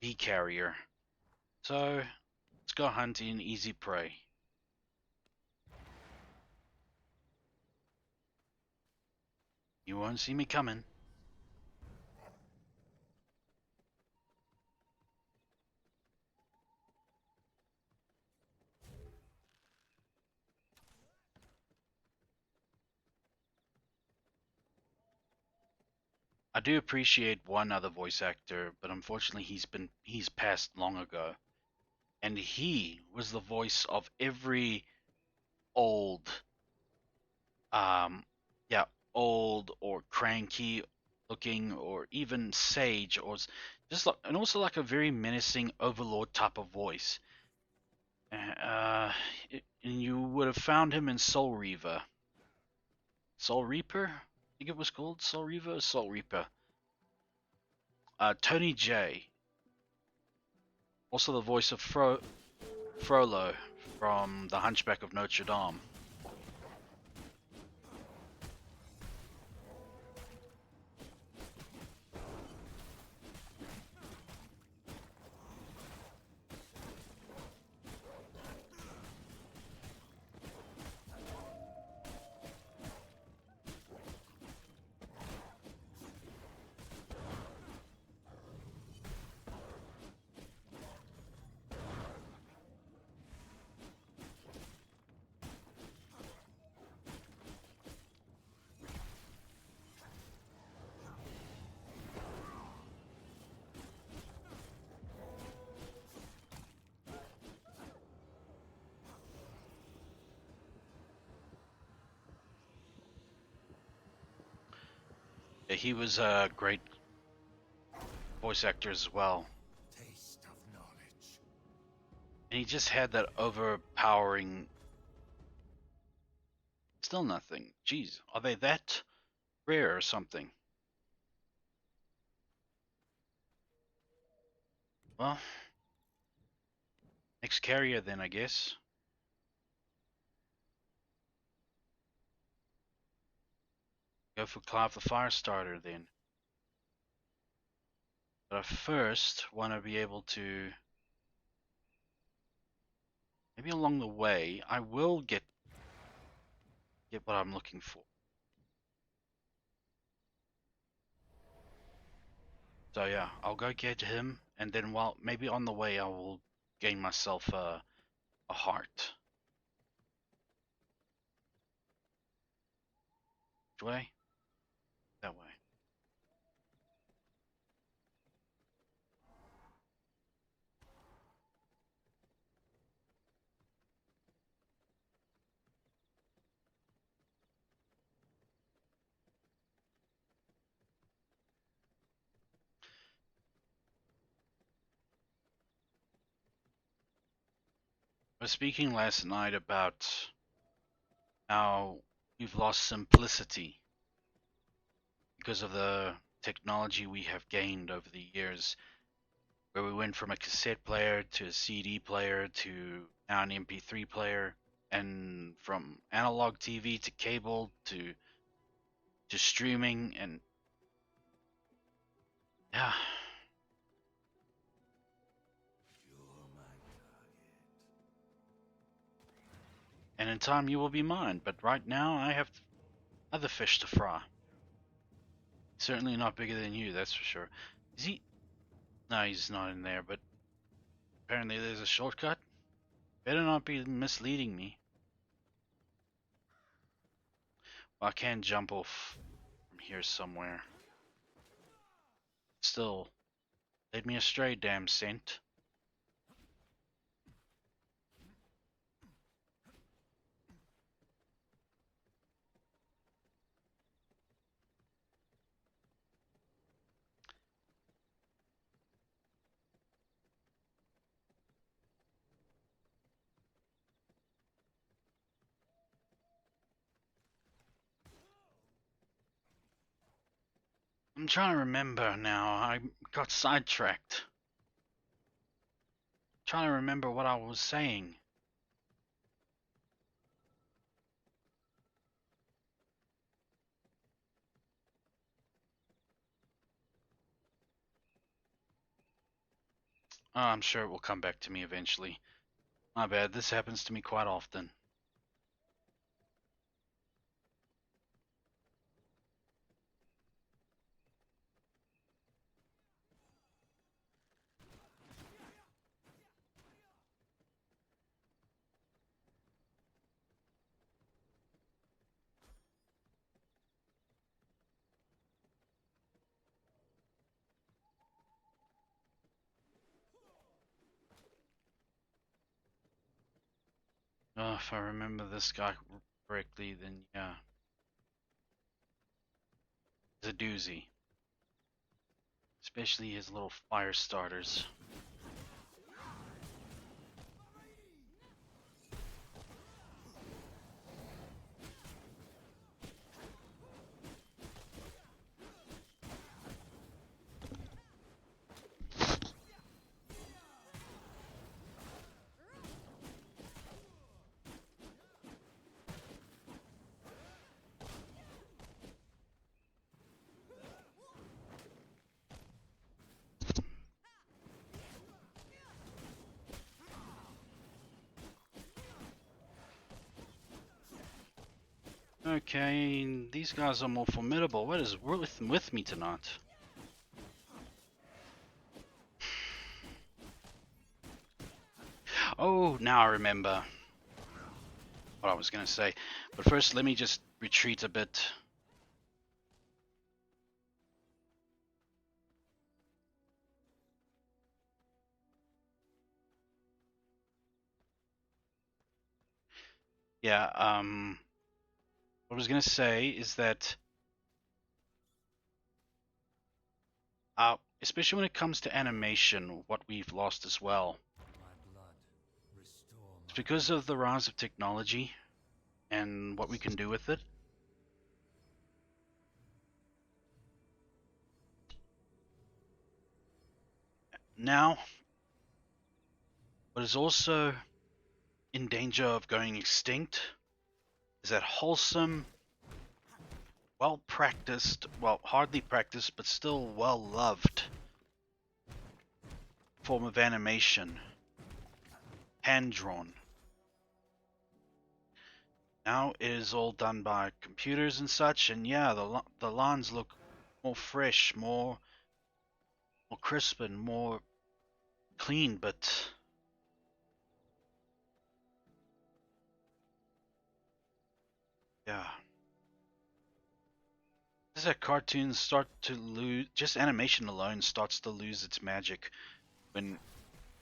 bee carrier. So let's go hunting easy prey. You won't see me coming. I do appreciate one other voice actor, but unfortunately he's passed long ago. And he was the voice of every old um yeah, old or cranky looking or even sage or just like, and also like a very menacing overlord type of voice. Uh, and you would have found him in Soul Reaver. Soul Reaper? I think it was called Soul Reaver or Soul Reaper. Tony J. Also the voice of Frollo from The Hunchback of Notre Dame. Yeah, he was a great voice actor as well. Taste of knowledge. And he just had that overpowering. Still nothing. Jeez, are they that rare or something? Well, next carrier then, I guess. Go for Clive the Firestarter then. But I first want to be able to. Maybe along the way, I will get what I'm looking for. So yeah, I'll go get him, and then while maybe on the way I will gain myself a heart. Which way? That way. I was speaking last night about how we've lost simplicity because of the technology we have gained over the years, where we went from a cassette player to a CD player to now an MP3 player, and from analog TV to cable to streaming, and yeah. And in time you will be mine, but right now I have other fish to fry. Certainly not bigger than you, that's for sure. Is he? No, he's not in there, but apparently there's a shortcut. Better not be misleading me. Well, I can jump off from here somewhere. Still, lead me astray, damn saint. I'm trying to remember now. I got sidetracked. Trying to remember what I was saying. Oh, I'm sure it will come back to me eventually. My bad, this happens to me quite often. Oh, if I remember this guy correctly, then yeah. It's a doozy. Especially his little fire starters. Okay, these guys are more formidable. What is with me tonight? Oh, now I remember what I was gonna say. But first, let me just retreat a bit. Yeah, what I was gonna say is that, especially when it comes to animation, what we've lost as well. My blood, restore It's my because blood. of the rise of technology and what we can do with it. Now, what is also in danger of going extinct is that wholesome, well practiced, well, hardly practiced, but still well loved form of animation, hand drawn. Now it is all done by computers and such, and yeah, the lines look more fresh, more crisp, and more clean, but yeah. As that cartoons start to lose, just animation alone starts to lose its magic when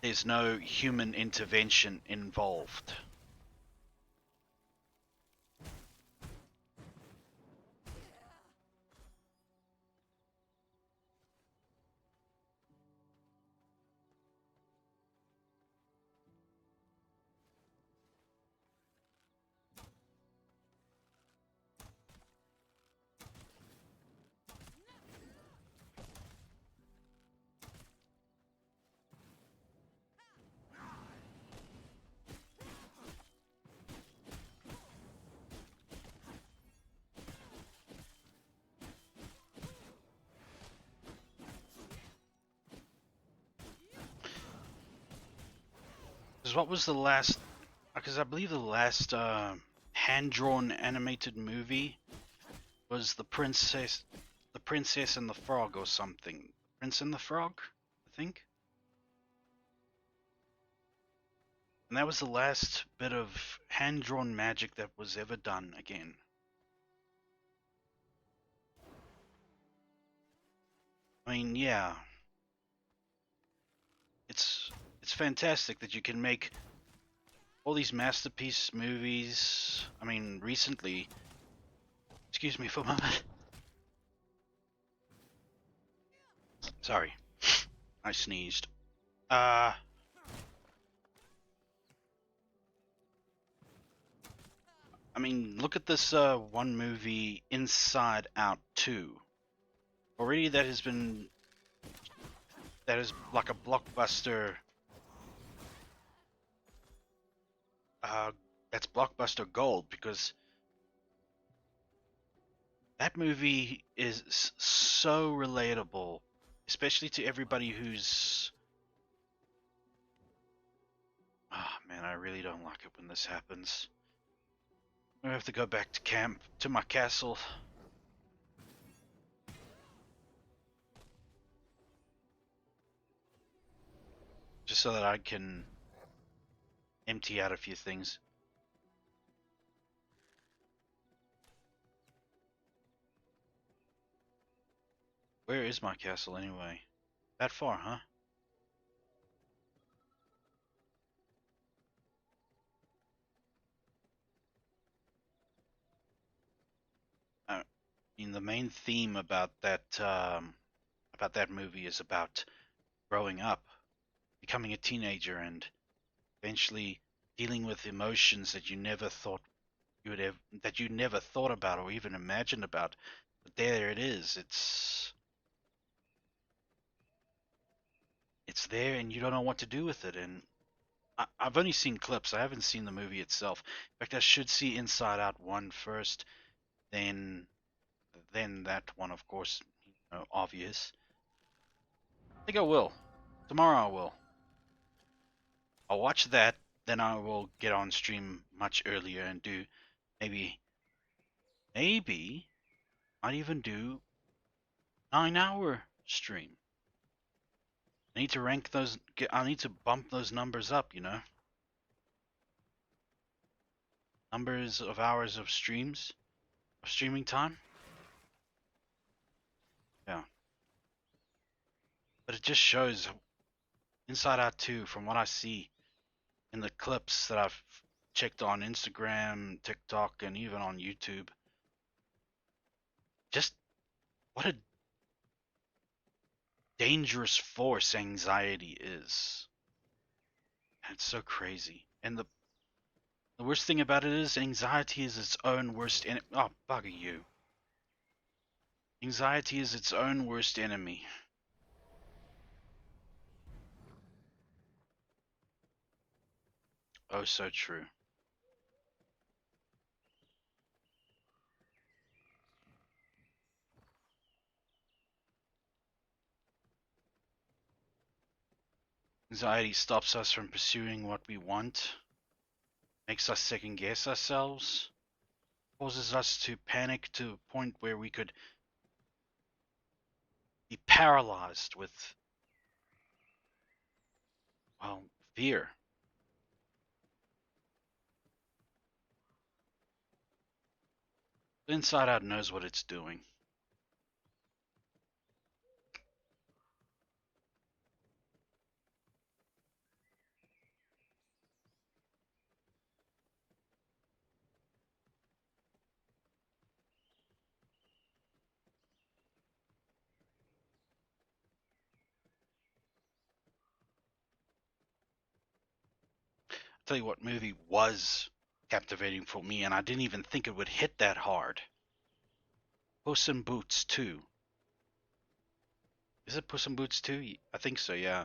there's no human intervention involved. what was the last? Because I believe the last hand-drawn animated movie was the Princess and the Frog, or something. Prince and the Frog, I think. And that was the last bit of hand-drawn magic that was ever done again. I mean, yeah, it's it's fantastic that you can make all these masterpiece movies. I mean, recently, excuse me for a moment. Sorry, I sneezed. Uh, I mean, look at this one movie, Inside Out 2. Already that is like a blockbuster. Uh, that's blockbuster gold because that movie is so relatable, especially to everybody who's. Ah, man, I really don't like it when this happens. I have to go back to camp, to my castle. Just so that I can empty out a few things. Where is my castle anyway? That far, huh? I mean, the main theme about that movie is about growing up, becoming a teenager, and eventually dealing with emotions that you never thought you would have, that you never thought about or even imagined about. But there it is. It's there, and you don't know what to do with it. And I've only seen clips. I haven't seen the movie itself. In fact, I should see Inside Out 1 first, then that one, of course, obvious. I think I will. Tomorrow I will. I'll watch that, then I will get on stream much earlier and do maybe maybe I'd even do 9 hour stream. I need to rank those. I need to bump those numbers up. Numbers of hours of streaming time. Yeah, but it just shows Inside Out 2 from what I see in the clips that I've checked on Instagram, TikTok, and even on YouTube. Just what a dangerous force anxiety is. It's so crazy. And the worst thing about it is anxiety is its own worst enemy. Oh, bugger you. Anxiety is its own worst enemy. Oh, so true. Anxiety stops us from pursuing what we want, makes us second guess ourselves, causes us to panic to a point where we could be paralyzed with, well, fear. Inside Out knows what it's doing. I'll tell you what movie was captivating for me, and I didn't even think it would hit that hard. Puss in Boots 2. Is it Puss in Boots 2? I think so, yeah.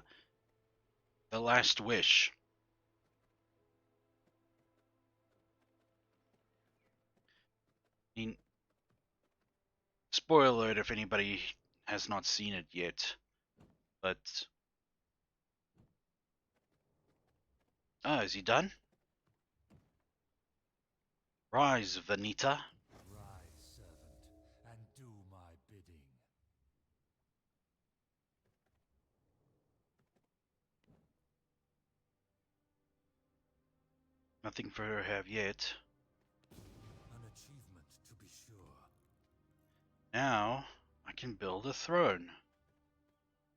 The Last Wish. I mean, spoiler alert if anybody has not seen it yet, but Oh, is he done? Rise, Vanita. Rise, servant, and do my bidding. Nothing for her to have yet. An achievement, to be sure. Now, I can build a throne.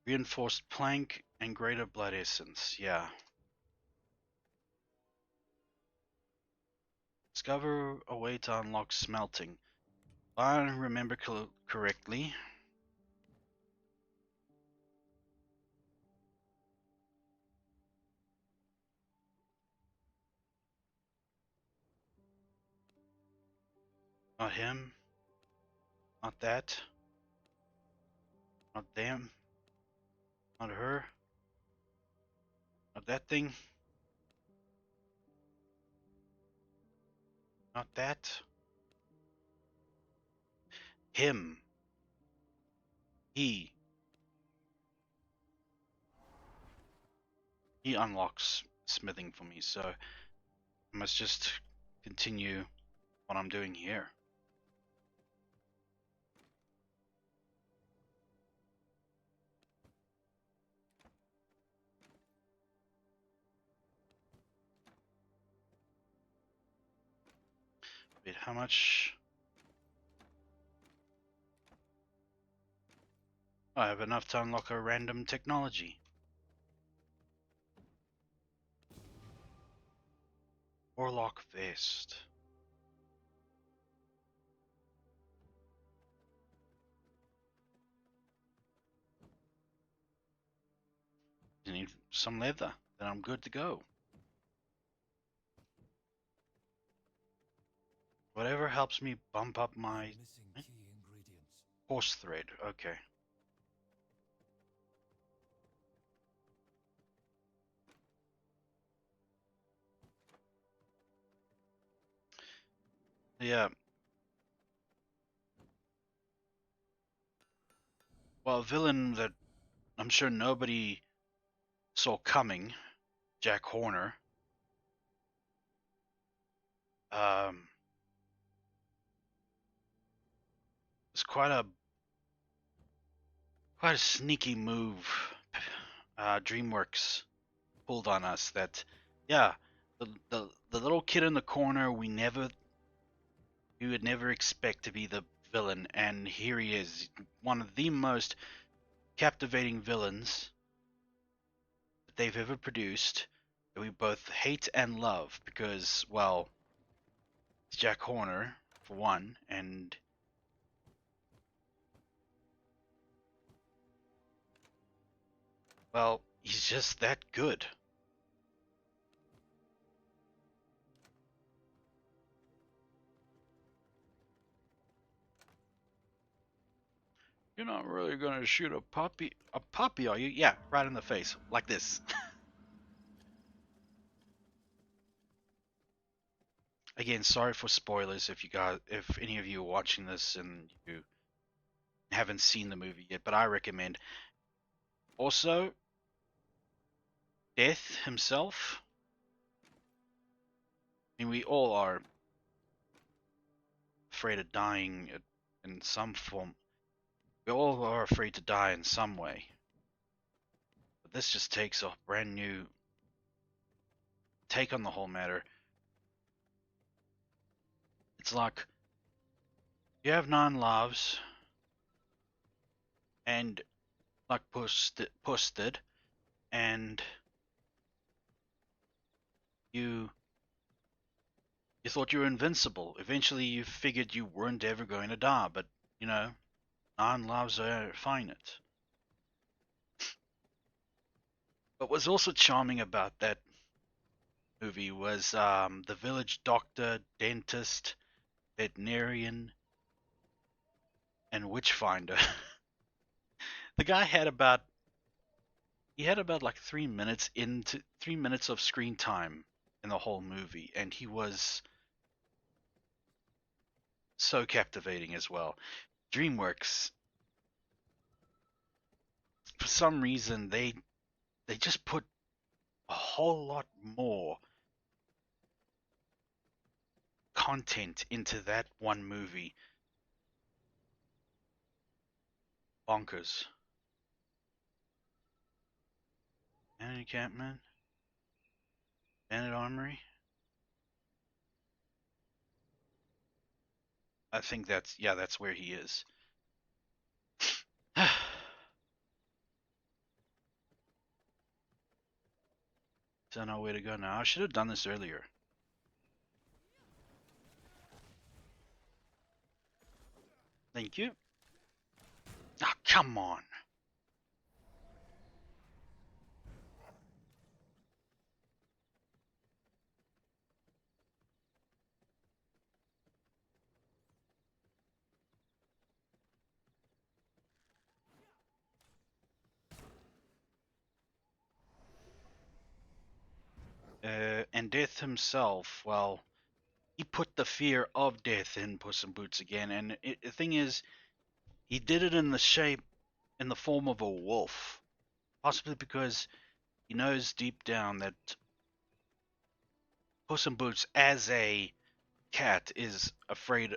Reinforced plank and greater blood essence. Yeah. Discover a way to unlock smelting. If I remember correctly. Not him. Not that. Not them. Not her. Not that thing. Not that. Him. He. He unlocks smithing for me, so I must just continue what I'm doing here. Wait, how much? I have enough to unlock a random technology. Warlock vest. I need some leather, then I'm good to go. Whatever helps me bump up my Missing key ingredients. horse thread. Okay. Yeah. Well, a villain that I'm sure nobody saw coming, Jack Horner. Um, it's quite a sneaky move. DreamWorks pulled on us. That, yeah, the little kid in the corner we would never expect to be the villain, and here he is, one of the most captivating villains that they've ever produced. That we both hate and love because, well, it's Jack Horner for one, and well, he's just that good. You're not really gonna shoot a puppy, are you? Yeah, right in the face, like this. Again, sorry for spoilers if any of you are watching this and you haven't seen the movie yet, but I recommend. Also, Death himself. I mean, we all are afraid of dying in some form. We all are afraid to die in some way. But this just takes a brand new take on the whole matter. It's like you have 9 lives, and like Puss did, and you you thought you were invincible. Eventually, you figured you weren't ever going to die, but you know, 9 lives are finite. What was also charming about that movie was the village doctor, dentist, veterinarian, and witchfinder. The guy had about like 3 minutes of screen time in the whole movie, and he was so captivating as well. DreamWorks, for some reason, they just put a whole lot more content into that one movie. Bonkers. Andy Catman? Bandit Armory? I think that's where he is. Don't know where to go now. I should have done this earlier. Thank you. Ah, come on. And Death himself, well, he put the fear of death in Puss in Boots again. And the thing is, he did it in the form of a wolf. Possibly because he knows deep down that Puss in Boots, as a cat, is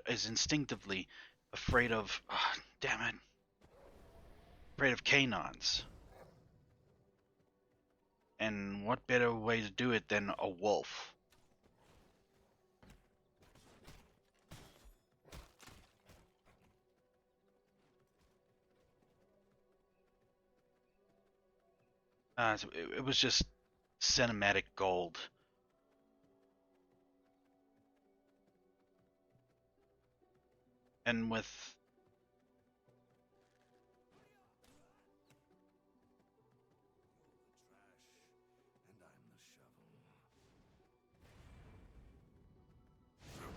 instinctively afraid of, damn it, afraid of canines. And what better way to do it than a wolf? It was just cinematic gold. And with And I'm the shovel.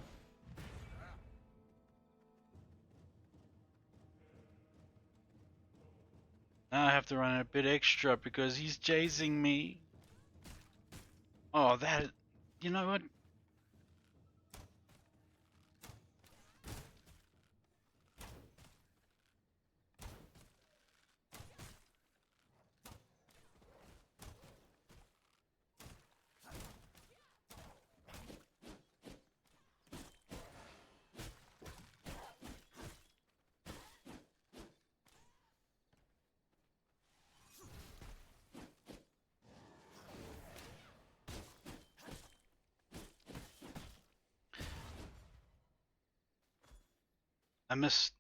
now I have to run a bit extra because he's chasing me. Oh, you know what?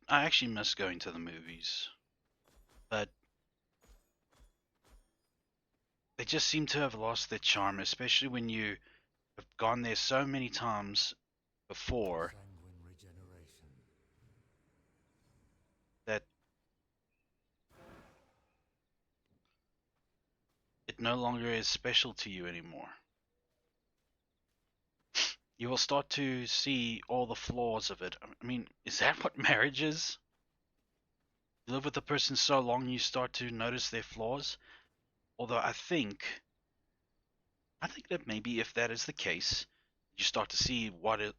I actually miss going to the movies, but they just seem to have lost their charm, especially when you have gone there so many times before Sanguine regeneration. that it no longer is special to you anymore. You will start to see all the flaws of it. I mean, is that what marriage is? You live with a person so long you start to notice their flaws? Although I think that maybe if that is the case, you start to see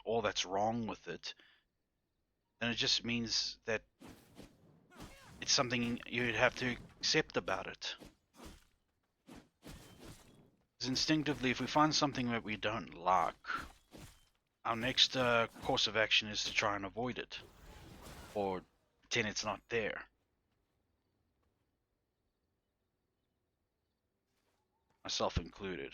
all that's wrong with it, then it just means that it's something you'd have to accept about it. Because instinctively, if we find something that we don't like, our next course of action is to try and avoid it, or pretend it's not there, myself included.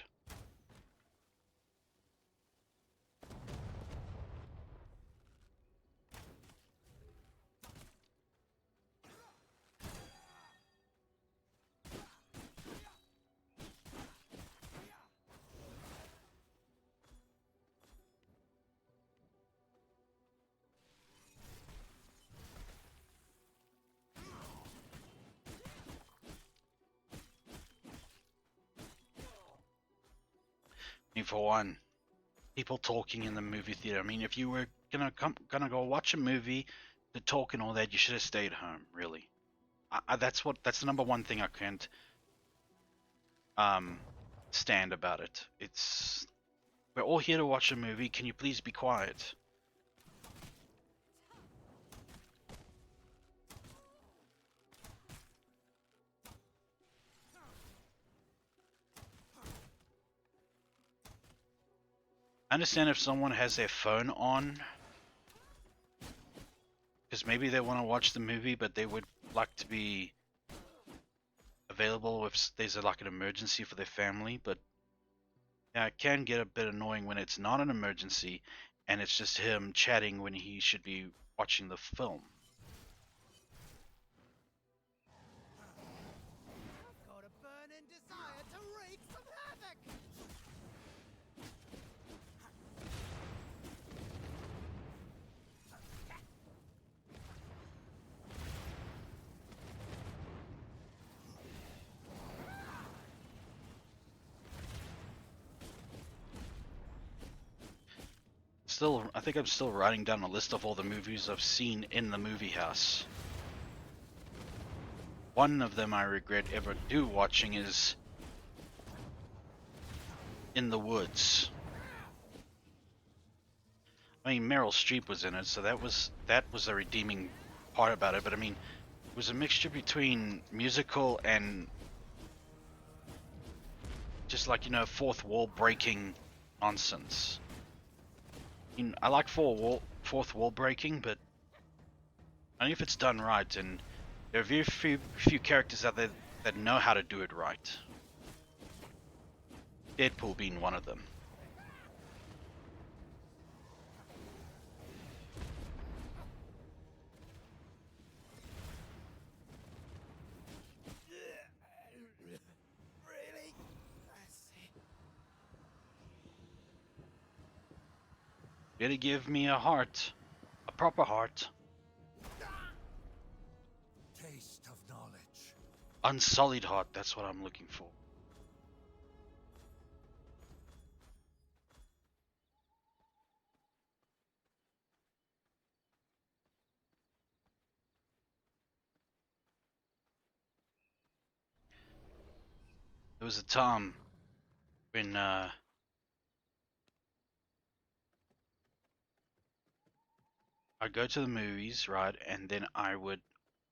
I mean, for one, people talking in the movie theater. I mean, if you were gonna go watch a movie, the talk and all that, you should have stayed home. Really, that's the number one thing I can't um stand about it. It's we're all here to watch a movie. Can you please be quiet? I understand if someone has their phone on, because maybe they want to watch the movie, but they would like to be available if there's like an emergency for their family. But yeah, it can get a bit annoying when it's not an emergency and it's just him chatting when he should be watching the film. Got a burning desire to wreak some havoc! Still, I think I'm still writing down a list of all the movies I've seen in the movie house. One of them I regret ever do watching is In the Woods. I mean, Meryl Streep was in it, so that was a redeeming part about it. But I mean, it was a mixture between musical and just like fourth wall breaking nonsense. I mean, I like fourth wall breaking, but only if it's done right. And there are very few characters out there that know how to do it right. Deadpool being one of them. Really? I see. Better give me a heart, a proper heart, Taste of knowledge. unsullied heart. That's what I'm looking for. There was a time when I'd go to the movies, right, and then I would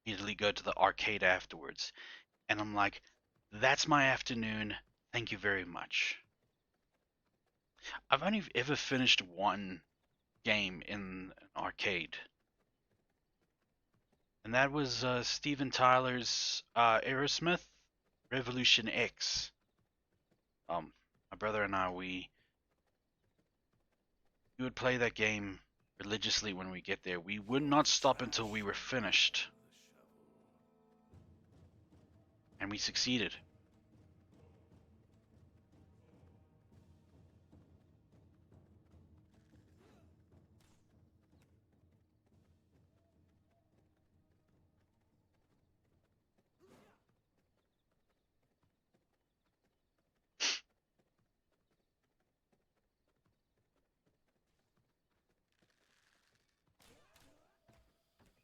immediately go to the arcade afterwards. And I'm like, that's my afternoon. Thank you very much. I've only ever finished one game in an arcade, and that was Steven Tyler's Aerosmith Revolution X. My brother and I, we would play that game religiously when we get there. We would not stop until we were finished, and we succeeded.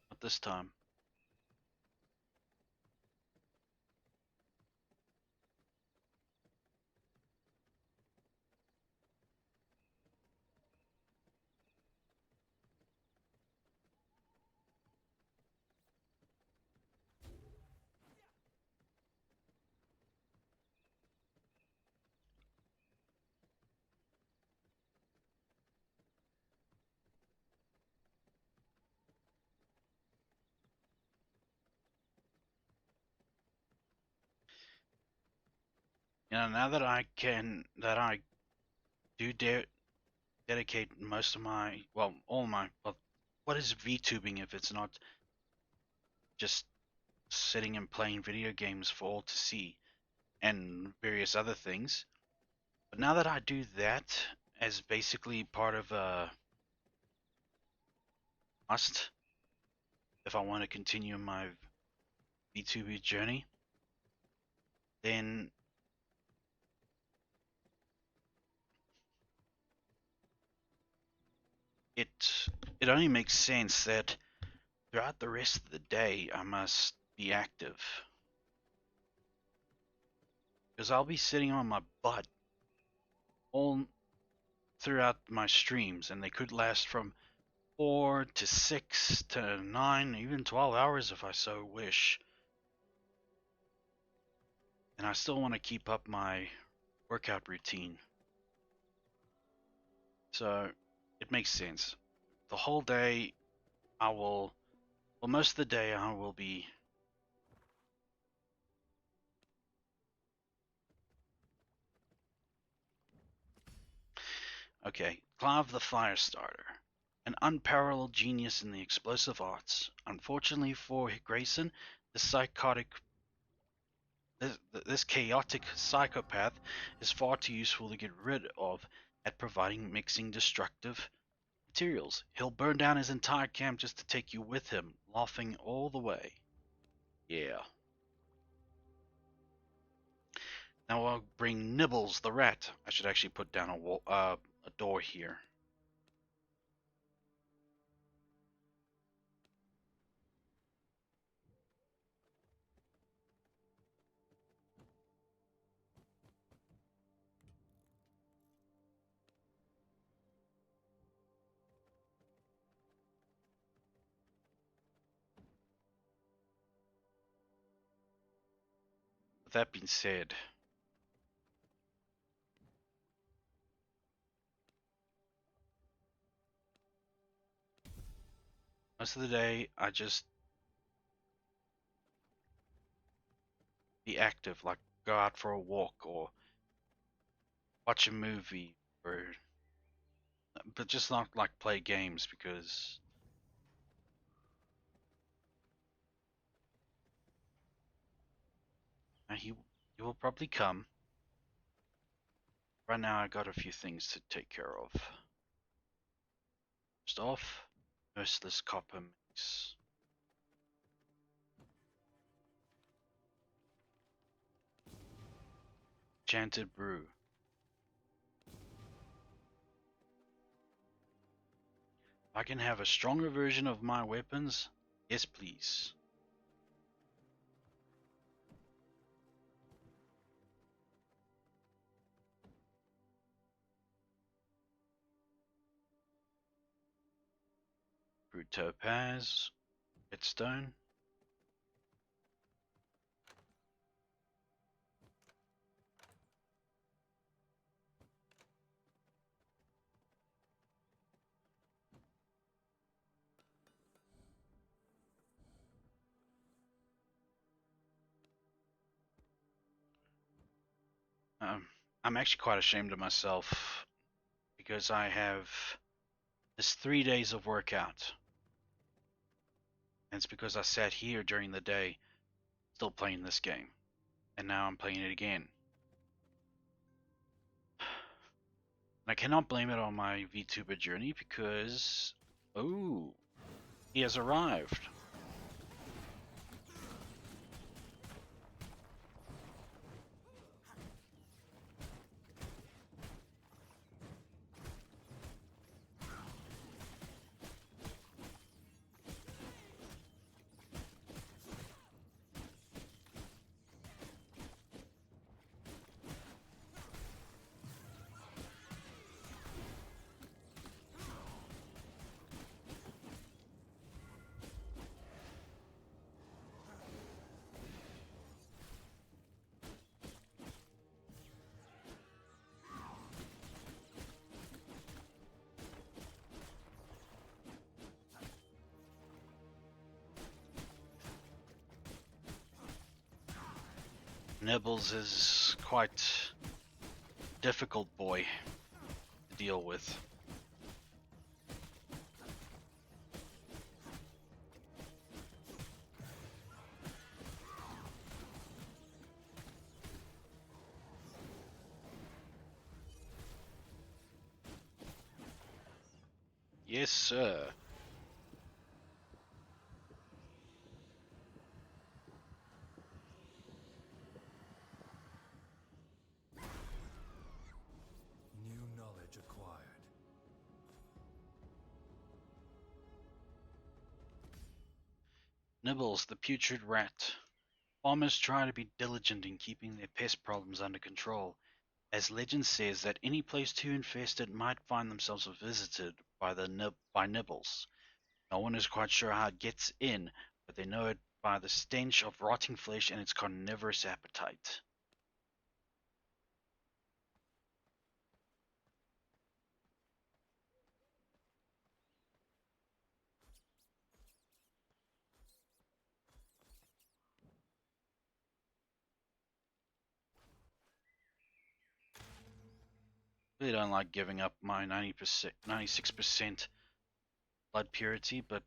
Not this time. Now that I do dedicate most of my, well, all my, well, what is VTubing if it's not just sitting and playing video games for all to see and various other things? But now that I do that as basically part of a must if I want to continue my VTuber journey, then it it only makes sense that throughout the rest of the day I must be active because I'll be sitting on my butt all throughout my streams, and they could last from 4 to 6 to 9, even 12 hours if I so wish. And I still want to keep up my workout routine. So it makes sense. The whole day, I will, well, most of the day, I will be. Okay, Clive the Firestarter. An unparalleled genius in the explosive arts. Unfortunately for Grayson, the psychotic this chaotic psychopath is far too useful to get rid of at providing mixing destructive materials. He'll burn down his entire camp just to take you with him, laughing all the way. Yeah. Now I'll bring Nibbles the rat. I should actually put down a door here. With that being said, most of the day I just be active, like go out for a walk or watch a movie, or but just not like play games because he will probably come. Right now I got a few things to take care of. First off, merciless copper mix. Enchanted brew. I can have a stronger version of my weapons? Yes, please. Brewed topaz, redstone. Um, I'm actually quite ashamed of myself because I have this 3 days of workout. And it's because I sat here during the day still playing this game. And now I'm playing it again. And I cannot blame it on my VTuber journey because, oh, he has arrived. Nibbles is quite difficult boy to deal with. Yes, sir. New knowledge acquired. Nibbles, the putrid rat. Farmers try to be diligent in keeping their pest problems under control, as legend says that any place too infested might find themselves visited by Nibbles. No one is quite sure how it gets in, but they know it by the stench of rotting flesh and its carnivorous appetite. Really don't like giving up my 90%, 96% blood purity, but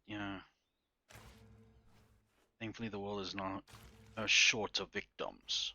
thankfully the world is not short of victims.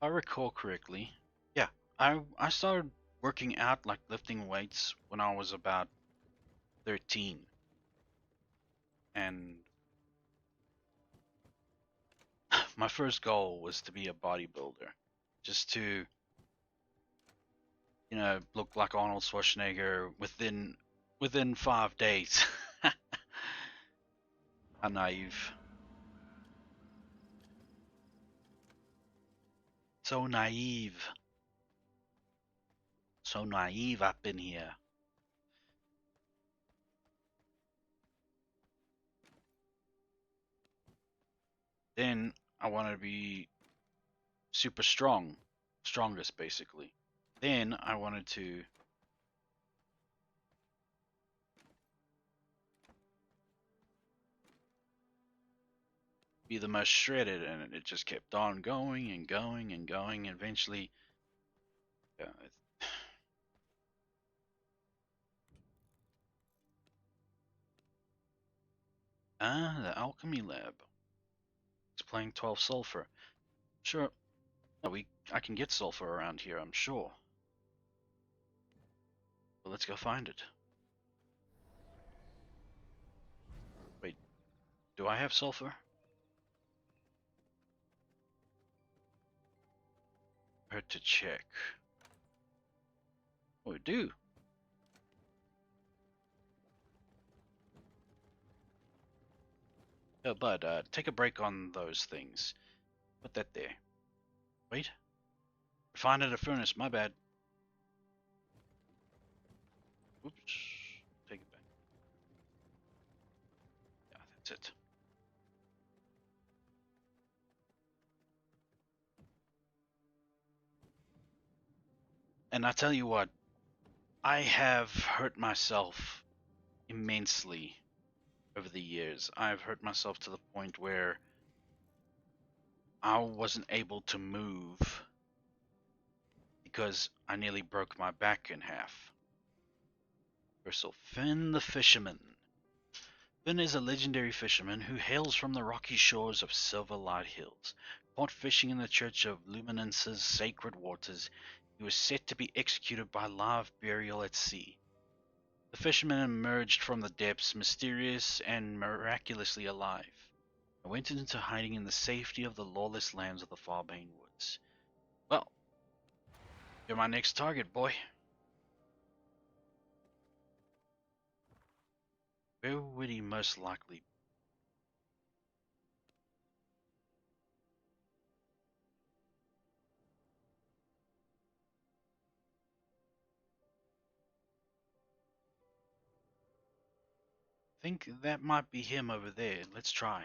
If I recall correctly, yeah, I started working out, like lifting weights, when I was about 13, and my first goal was to be a bodybuilder, just to look like Arnold Schwarzenegger within 5 days. How naive. So naive. So naive up in here. Then I wanted to be super strong. Strongest, basically. Then I wanted to be the most shredded, and it just kept on going and going and going. Eventually, yeah, the alchemy lab. It's playing 12 sulfur. Sure, I can get sulfur around here, I'm sure. But let's go find it. Wait, do I have sulfur? Hurt to check. Oh, we do. Oh, bud, take a break on those things. Put that there. Wait. Refined at a furnace, my bad. Oops. Take it back. Yeah, that's it. And I tell you what, I have hurt myself immensely over the years. I've hurt myself to the point where I wasn't able to move because I nearly broke my back in half. So Finn the fisherman. Finn is a legendary fisherman who hails from the rocky shores of Silverlight Hills. Caught fishing in the Church of Luminance's sacred waters, he was set to be executed by live burial at sea. The fisherman emerged from the depths mysterious and miraculously alive, and went into hiding in the safety of the lawless lands of the Farbane Woods. Well, you're my next target, boy. Where would he most likely be? Think that might be him over there. Let's try.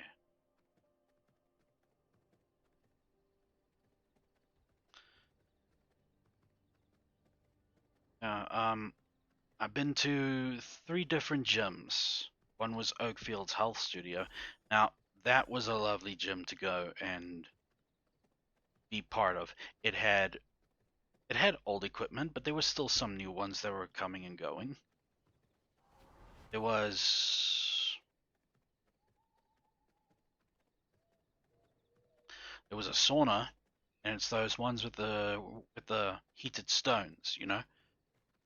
Uh, um, I've been to 3 different gyms. One was Oakfield's Health Studio. Now, that was a lovely gym to go and be part of. It had it had old equipment, but there was still some new ones that were coming and going. There was there was a sauna, and it's those ones with the heated stones,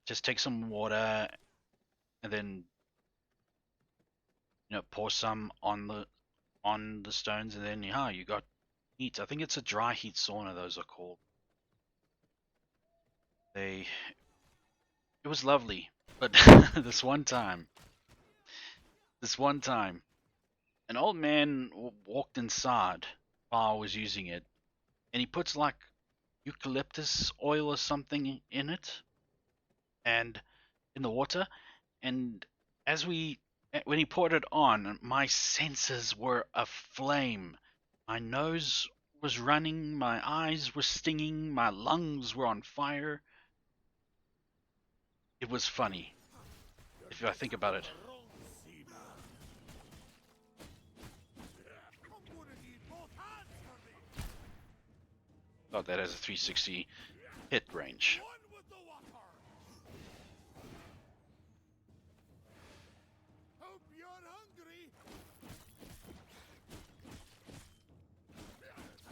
Just take some water and then pour some on the stones, and then yeah, you got heat. I think it's a dry heat sauna. Those are called. They It was lovely, but this one time, an old man walked inside. while I was using it, and he puts like eucalyptus oil or something in it and in the water, and as we when he poured it on, my senses were aflame. My nose was running, my eyes were stinging, my lungs were on fire. It was funny if I think about it. Oh, that has a 360 hit range. Hope you're hungry.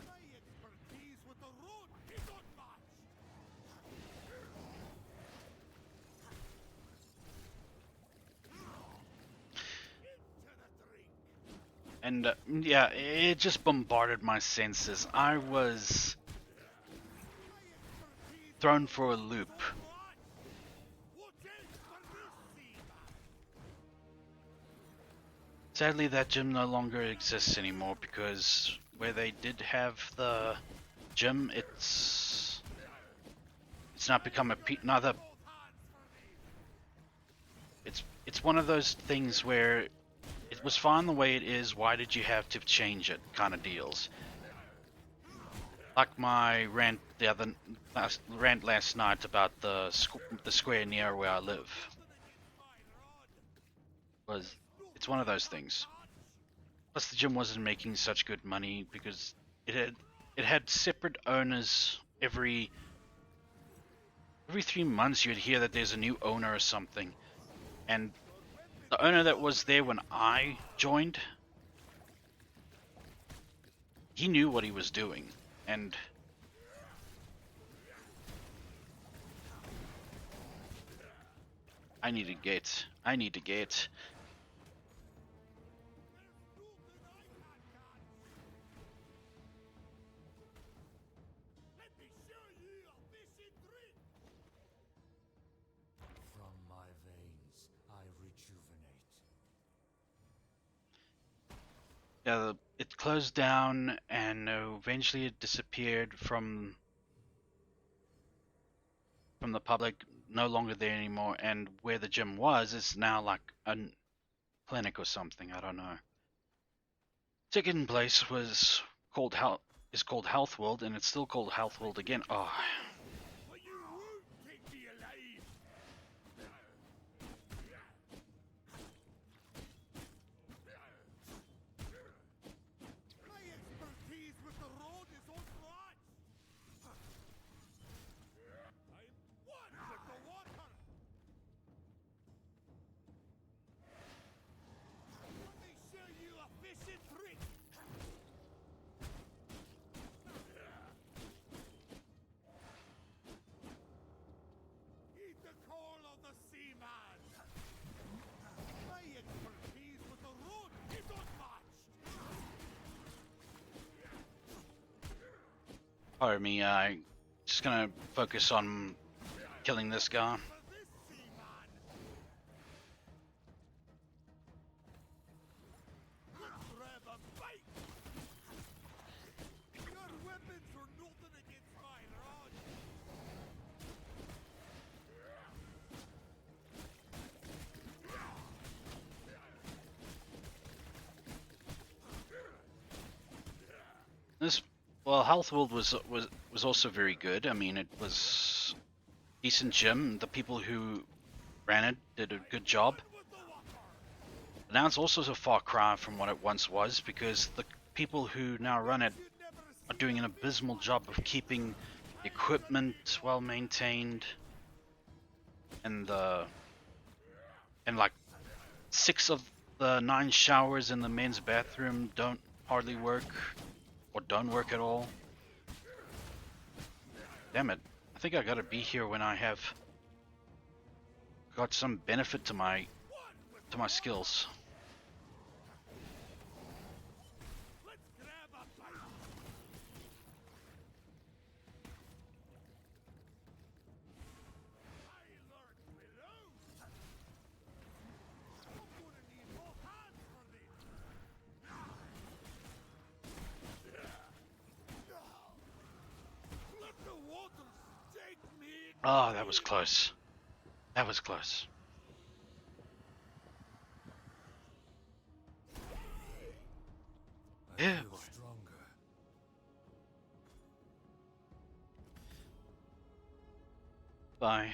My expertise with the road is unmatched. Into the drink. And yeah, it just bombarded my senses. I was My expertise thrown for a loop. unmatched. What else for this seaman? Sadly, that gym no longer exists anymore because where they did have the gym, it's not become another. It's one of those things where it was fine the way it is. Why did you have to change it? Kind of deals. Like my rant last night about the square near where I live was. It's one of those things. Plus, the gym wasn't making such good money because it had it had separate owners every 3 months. You'd hear that there's a new owner or something, and the owner that was there when I joined, he knew what he was doing, and I need to get. Let me show you a fishy drink. From my veins, I rejuvenate. Yeah, it closed down, and eventually it disappeared from the public. No longer there anymore, and where the gym was is now like a clinic or something. I don't know. Second place was called Health is called Health World, and it's still called Health World again. Oh, But you won't take me alive. My expertise with the road is unmatched. I'm one with the water. Let me show you a fishy trick. Eat the call of the seaman. My expertise with the road is unmatched. pardon me. I just gonna focus on killing this guy. For this seaman. Let's grab a bite. Your weapons are nothing against my rod. This well, Health World was also very good. I mean, it was decent gym. The people who ran it did a good job. With the water. But now it's also a far cry from what it once was because the people who now run it You'd never are see doing a an fish abysmal like job of this. keeping the equipment well maintained, and like 6 of the 9 showers in the men's bathroom don't hardly work or don't work at all. Damn it. I think I gotta be here when I have got some benefit to my skills. Let's grab a bite. I learned below. I'm gonna need more hands for this. Oh, that was close. That was close. I Yeah, feel boy. stronger. Bye.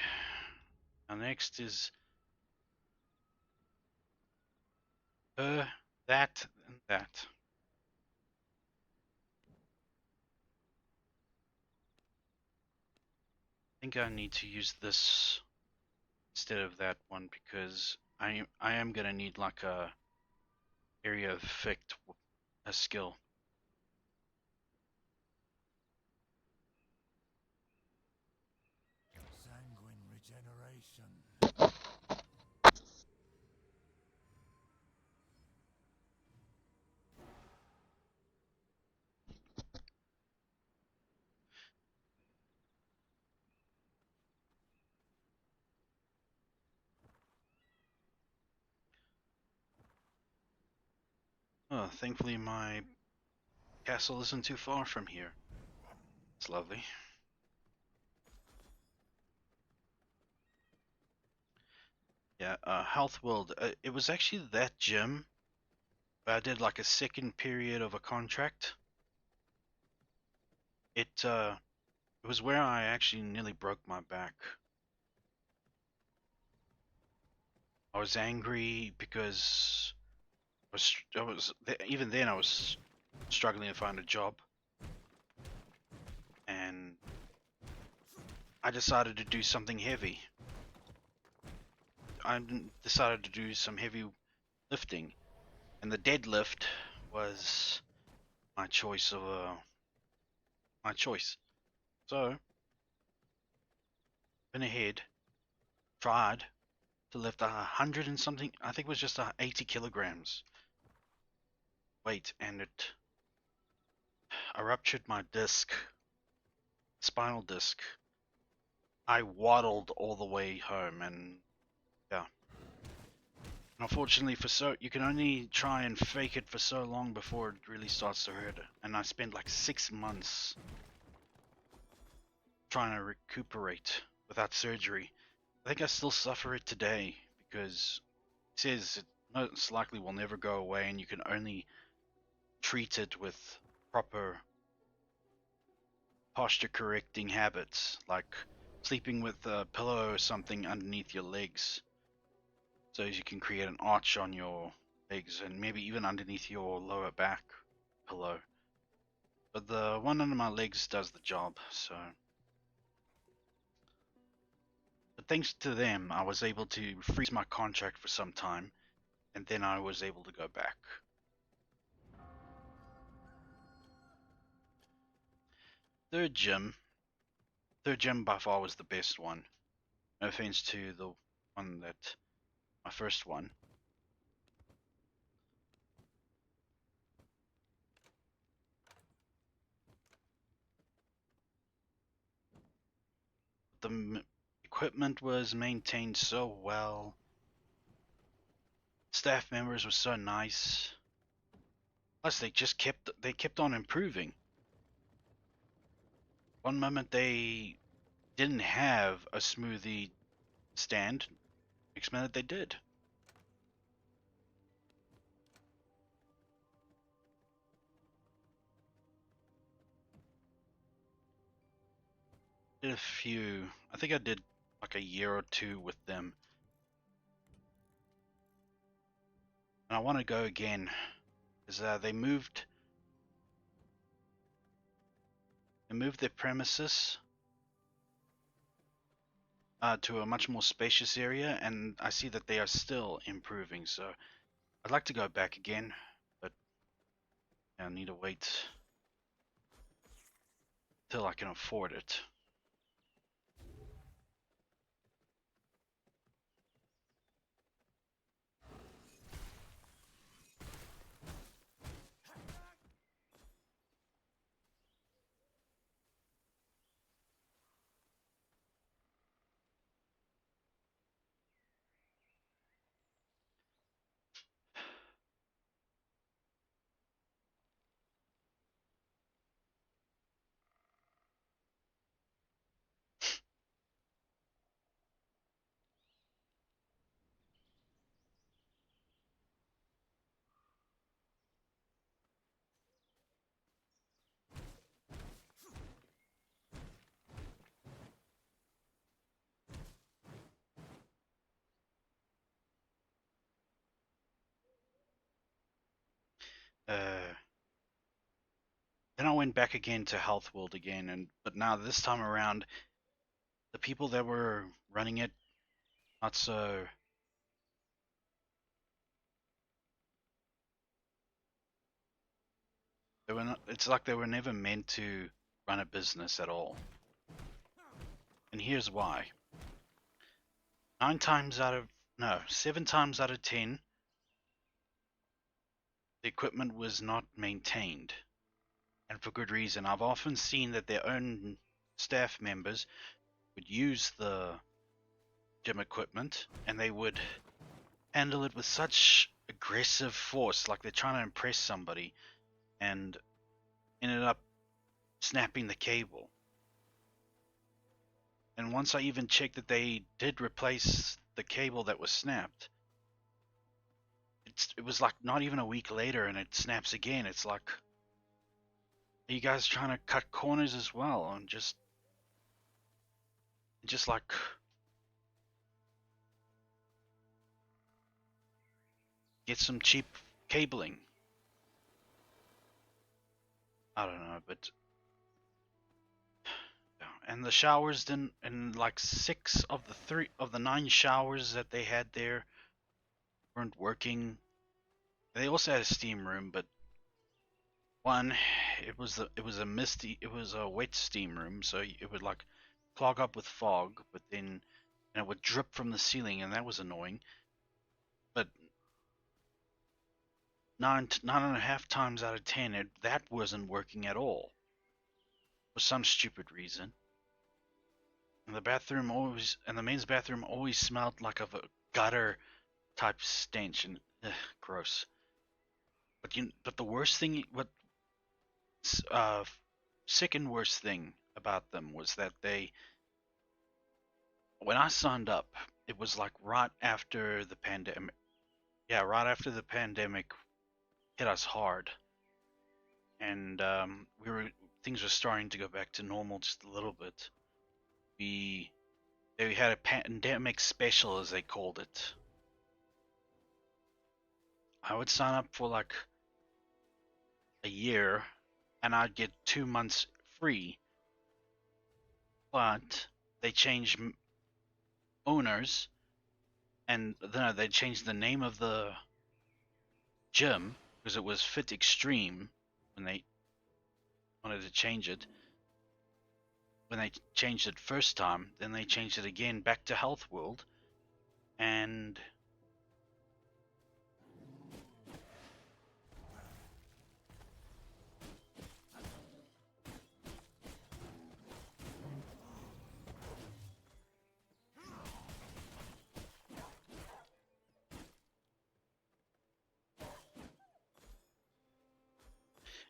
Now next is that, and that. I think I need to use this instead of that one because I am gonna need like a area of effect a skill. Sanguine regeneration. Oh, thankfully my castle isn't too far from here. It's lovely. Yeah, Health World. It was actually that gym. But I did like a second period of a contract. It was where I actually nearly broke my back. I was angry because even then I was struggling to find a job, and I decided to do something heavy. I decided to do some heavy lifting, and the deadlift was my choice of my choice. So went ahead, tried to lift 100 and something. I think it was just 80 kilograms weight, and I ruptured my disc, spinal disc. I waddled all the way home, and yeah. Unfortunately, you can only try and fake it for so long before it really starts to hurt. And I spent like 6 months trying to recuperate without surgery. I think I still suffer it today because it says it most likely will never go away, and you can only treat it with proper posture correcting habits, like sleeping with a pillow or something underneath your legs, so as you can create an arch on your legs and maybe even underneath your lower back pillow. But the one under my legs does the job, so. But thanks to them, I was able to freeze my contract for some time, and then I was able to go back. Third gym, third gym by far was the best one. No offense to the one that my first one. The equipment was maintained so well. Staff members were so nice. Plus, they kept on improving. One moment they didn't have a smoothie stand. Next minute they did. Did a few. I think I did like a year or two with them, and I want to go again because they moved their premises to a much more spacious area, and I see that they are still improving. So I'd like to go back again, but I need to wait till I can afford it. then I went back again to Health World again, and but now this time around, the people that were running it, not so. They were not, it's like they were never meant to run a business at all. And here's why. 7 times out of 10, the equipment was not maintained. And for good reason. I've often seen that their own staff members would use the gym equipment and they would handle it with such aggressive force, like they're trying to impress somebody, and ended up snapping the cable. And once I even checked that they did replace the cable that was snapped, it was like not even a week later and it snaps again. It's like, are you guys trying to cut corners as well? And just like, get some cheap cabling. I don't know, but yeah. And the showers didn't, and like 6 of the 9 showers that they had there weren't working. They also had a steam room, but one, it was a wet steam room, so it would like clog up with fog, but then and it would drip from the ceiling, and that was annoying. But 9.5 times out of 10, that wasn't working at all for some stupid reason. And the men's bathroom always smelled like of a gutter type stench, and gross. But the worst thing, what uh, second worst thing about them was that when I signed up, it was like right after the pandemic. Yeah, right after the pandemic hit us hard, and things were starting to go back to normal just a little bit. We They had a pandemic special, as they called it. I would sign up for like a year, and I'd get 2 months free. But they changed owners, and then they changed the name of the gym because it was Fit Extreme when they wanted to change it. When they changed it first time, then they changed it again back to Health World, and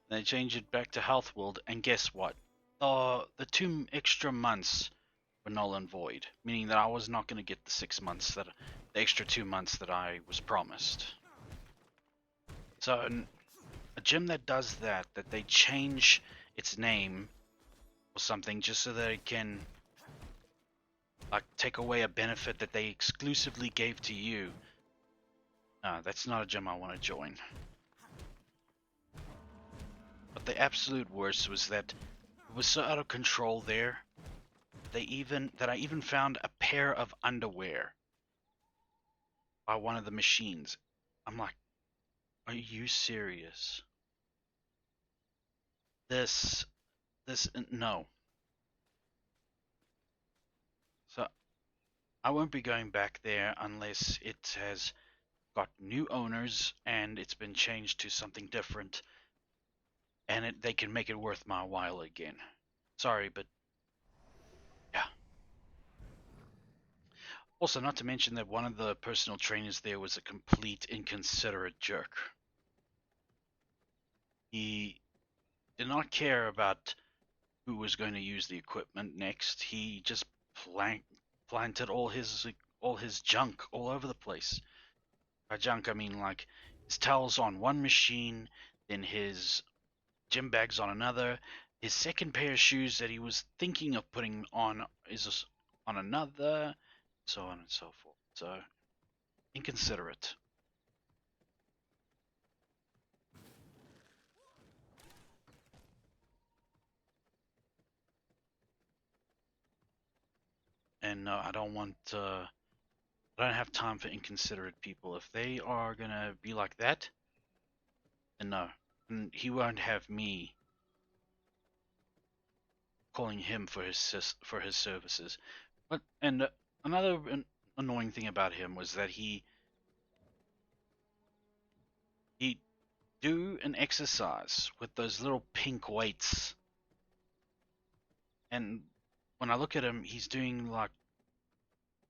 they changed it back to Health World. And guess what? The 2 extra months were null and void, meaning that I was not going to get the extra 2 months that I was promised. So a gym that does that they change its name or something just so that it can like take away a benefit that they exclusively gave to you. No, that's not a gym I want to join. But the absolute worst was that it was so out of control there. I even found a pair of underwear by one of the machines. I'm like, are you serious? This, no. So I won't be going back there unless it has got new owners and it's been changed to something different, and they can make it worth my while again. Sorry, but yeah. Also, not to mention that one of the personal trainers there was a complete inconsiderate jerk. He did not care about who was going to use the equipment next. He just planted all his junk all over the place. By junk, I mean like his towels on one machine, then his gym bags on another. His second pair of shoes that he was thinking of putting on is on another, so on and so forth. So inconsiderate. And no, I don't want. I don't have time for inconsiderate people. If they are gonna be like that, then no. And he won't have me calling him for his services. But and another annoying thing about him was that he do an exercise with those little pink weights, and when I look at him, he's doing like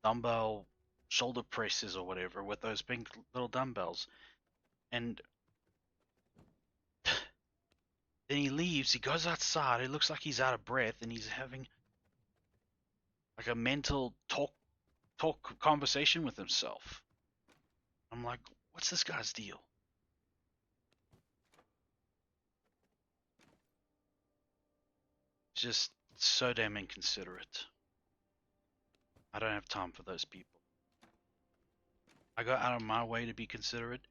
dumbbell shoulder presses or whatever with those pink little dumbbells, and then he leaves. He goes outside. It looks like he's out of breath, and he's having like a mental talk conversation with himself. I'm like, what's this guy's deal? Just so damn inconsiderate. I don't have time for those people. I go out of my way to be considerate,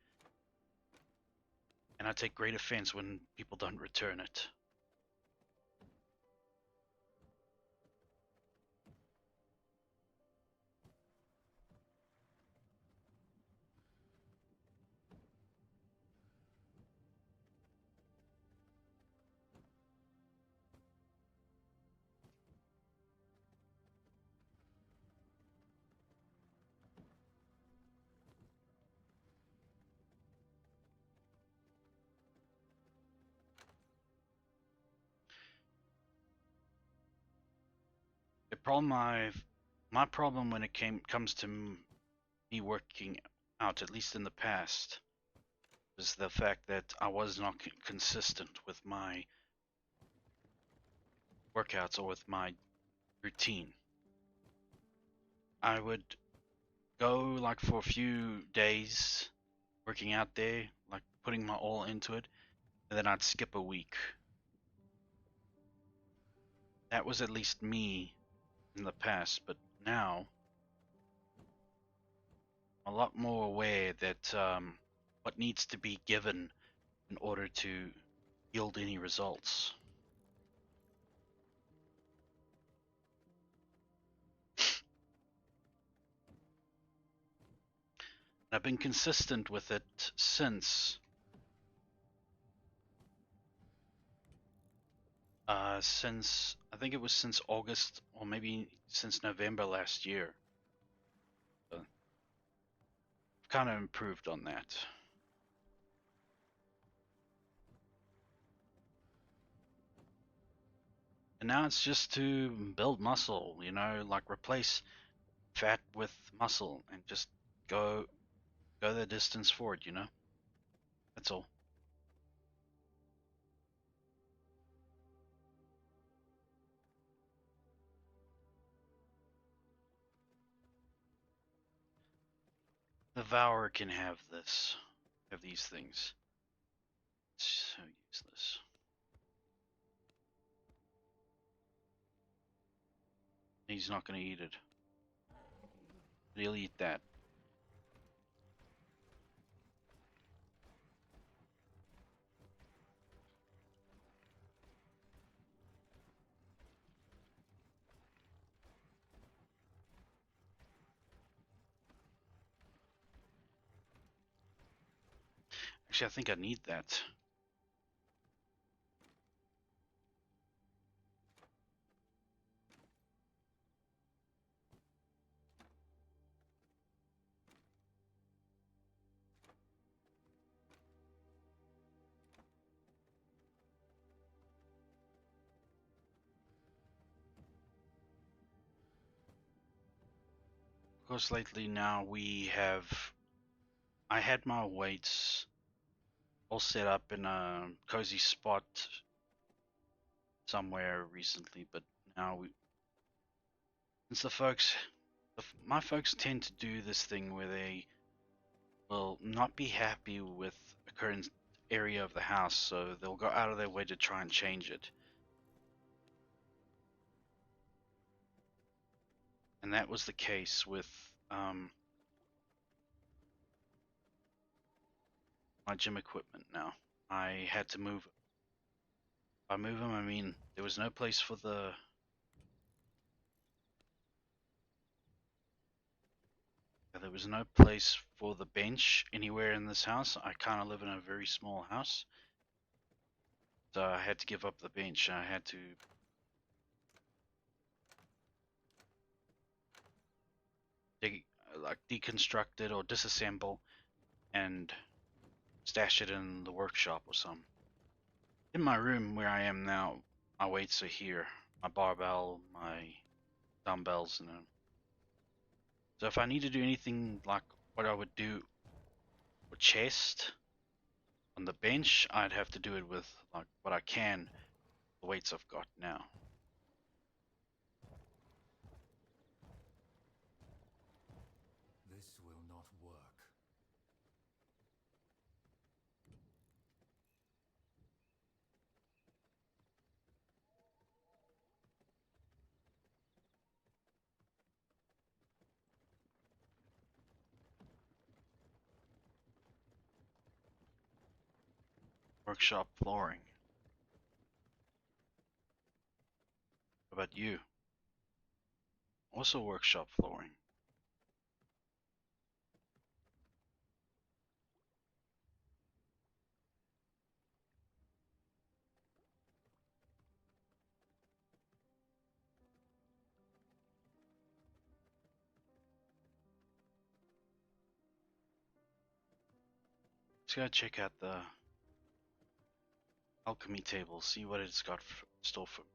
and I take great offense when people don't return it. The problem my problem when it comes to me working out, at least in the past, was the fact that I was not consistent with my workouts or with my routine. I would go like for a few days working out there, like putting my all into it, and then I'd skip a week. That was at least me in the past, but now I'm a lot more aware that what needs to be given in order to yield any results. I've been consistent with it since I think it was since August or maybe since November last year. So I've kind of improved on that. And now it's just to build muscle, like replace fat with muscle and just go go the distance for it. That's all. The Devourer can have these things. It's so useless. He's not gonna eat it. He'll eat that. Actually, I think I need that. Of course, lately now I had my weights all set up in a cozy spot somewhere recently, but now since my folks tend to do this thing where they will not be happy with a current area of the house, so they'll go out of their way to try and change it. And that was the case with my gym equipment now. I had to move. By move them, I mean there was no place for There was no place for the bench anywhere in this house. I kind of live in a very small house, so I had to give up the bench. I had to deconstruct it or disassemble and stash it in the workshop or something. In my room where I am now, my weights are here. My barbell, my dumbbells, and so if I need to do anything like what I would do with chest on the bench, I'd have to do it with like what I can, the weights I've got now. This will not work. Workshop flooring. How about you? Also workshop flooring. Just gotta check out the alchemy table, see what it's got in store for me.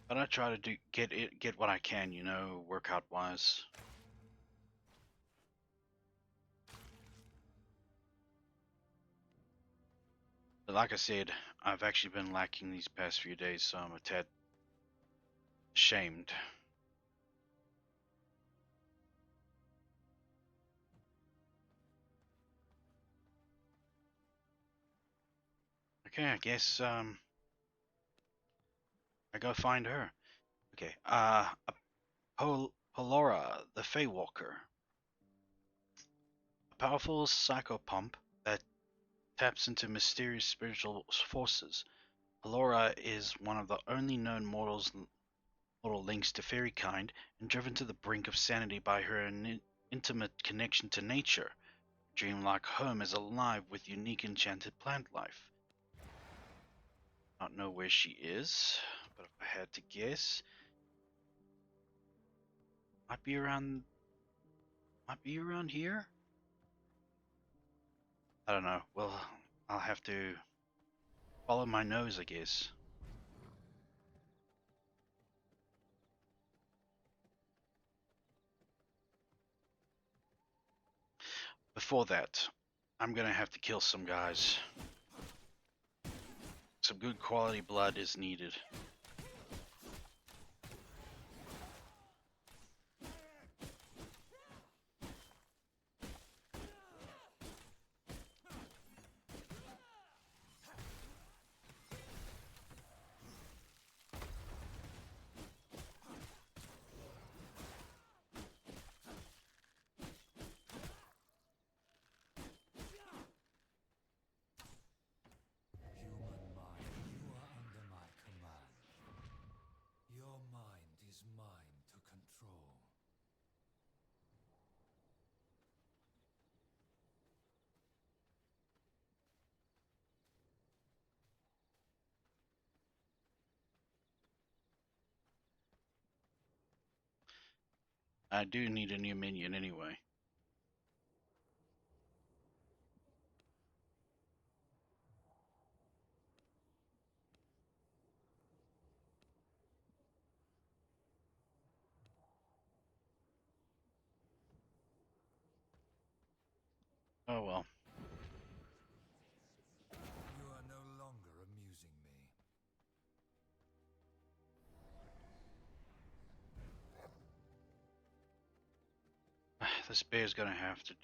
But I try to get what I can, workout wise. But like I said, I've actually been lacking these past few days, so I'm a tad ashamed. Okay, I guess I go find her. Okay, Polora, the Feywalker, a powerful psychopomp that taps into mysterious spiritual forces. Polora is one of the only known mortal links to fairy kind, and driven to the brink of sanity by her intimate connection to nature. Dreamlike home is alive with unique enchanted plant life. Not know where she is, but if I had to guess, might be around here. I don't know. Well, I'll have to follow my nose, I guess. Before that, I'm gonna have to kill some guys. Some good quality blood is needed. Human mind, you are under my command. Your mind is mine to control. I do need a new minion anyway. Oh well. You are no longer amusing me. This bear's gonna have to do.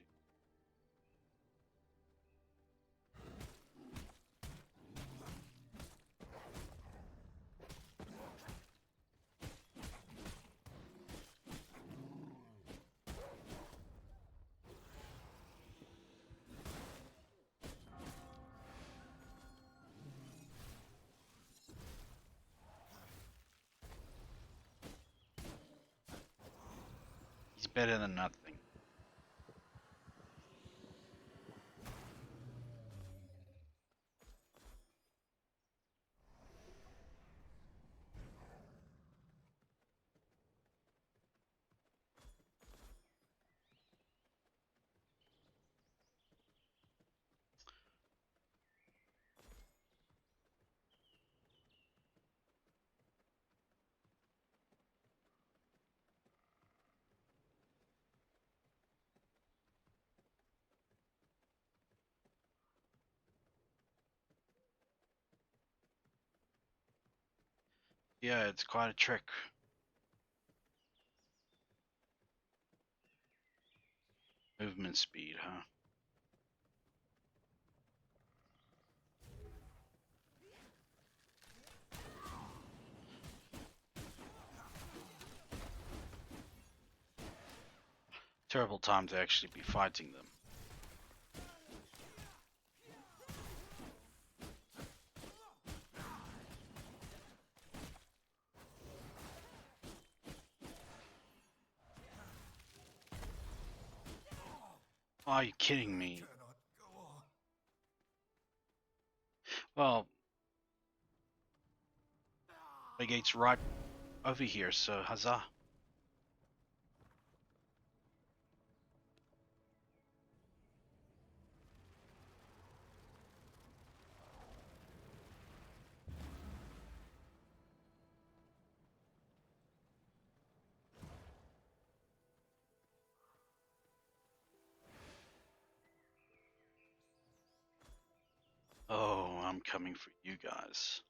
He's better than nothing. Yeah, it's quite a trick. Movement speed, huh? Terrible time to actually be fighting them. Are you kidding me? Cannot go on. Well, the gate's right over here, so huzzah. Oh, I'm coming for you guys.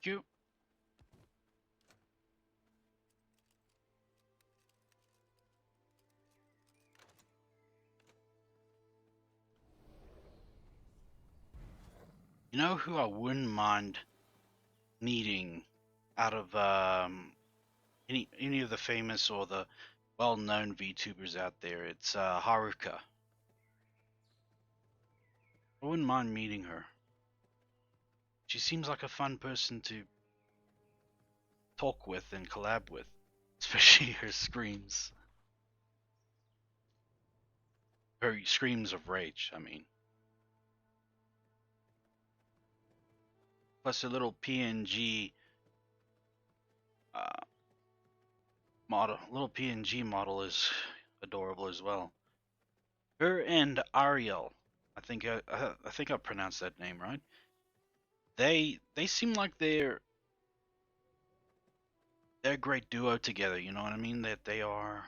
You. You know who I wouldn't mind meeting out of any of the famous or the well-known VTubers out there? It's Haruka. I wouldn't mind meeting her. She seems like a fun person to talk with and collab with, especially her screams. Her screams of rage, I mean. Plus, her little PNG uh, little PNG model is adorable as well. Her and Ariel, I think I pronounced that name right. They seem like they're a great duo together. You know what I mean? That they are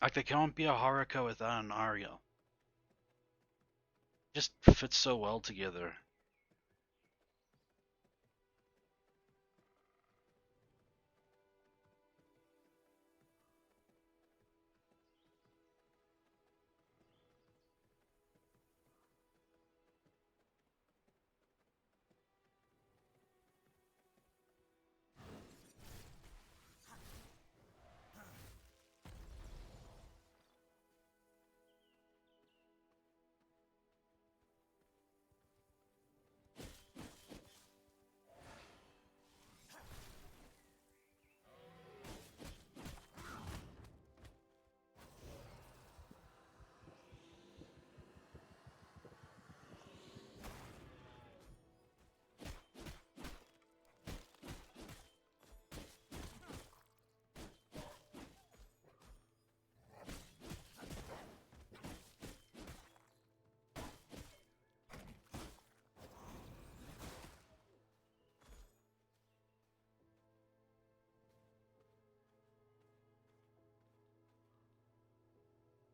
like they can't be a Haruka without an Ariel. Just fits so well together.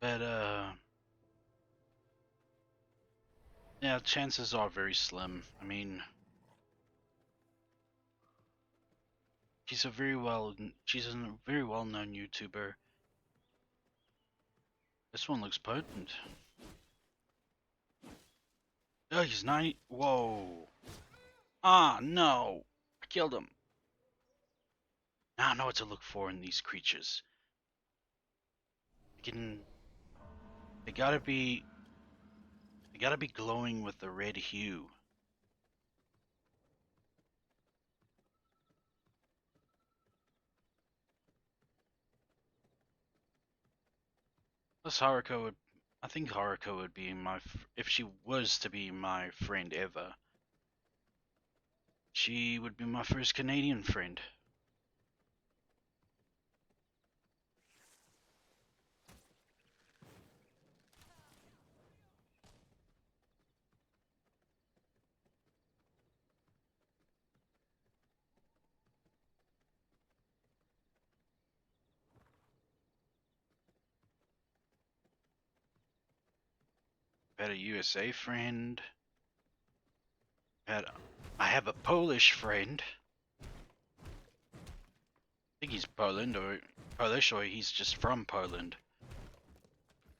But yeah, chances are very slim. I mean, she's a very well known YouTuber. This one looks potent. Oh, he's 90. Whoa. Ah, no. I killed him. Now I know what to look for in these creatures. They can. They gotta be. They gotta be glowing with a red hue. Plus Haruko would. I think Haruko would be if she was to be my friend ever. She would be my first Canadian friend. Had a USA friend. Had I have a Polish friend. I think he's Poland or Polish, or he's just from Poland.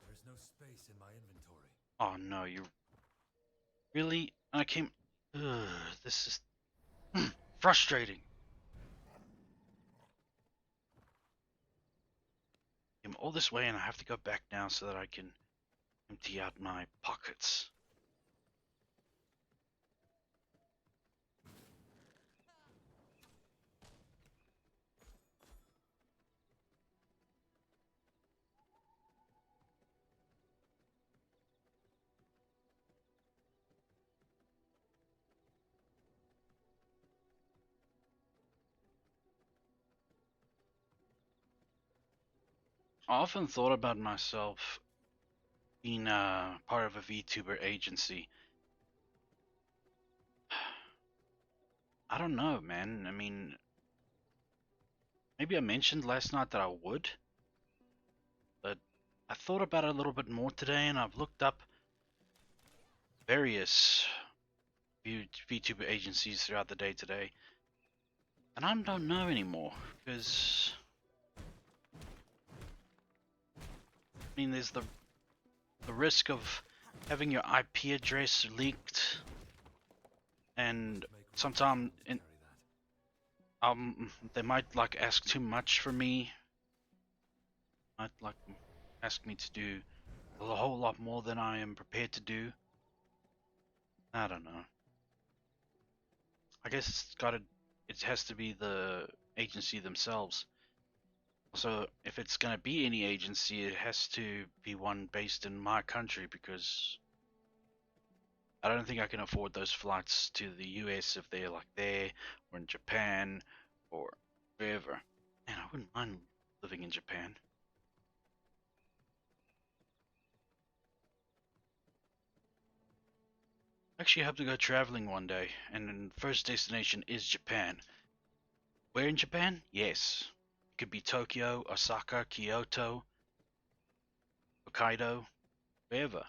There's no space in my inventory. Oh no, you really? I came. Ugh, this is frustrating. Came all this way and I have to go back now so that I can empty out my pockets. I often thought about myself being part of a VTuber agency. I don't know, man. I mean, maybe I mentioned last night that I would, but I thought about it a little bit more today and I've looked up various VTuber agencies throughout the day today. And I don't know anymore because I mean there's the risk of having your IP address leaked and Make room sometimes to carry that. they might like ask too much for me. Might like ask me to do a whole lot more than I am prepared to do. I don't know. I guess it has to be the agency themselves. So if it's gonna be any agency, it has to be one based in my country because I don't think I can afford those flights to the US if they're like there or in Japan or wherever. Man, I wouldn't mind living in Japan. Actually, I hope to go traveling one day, and the first destination is Japan. Where in Japan? Yes. It could be Tokyo, Osaka, Kyoto, Hokkaido, wherever.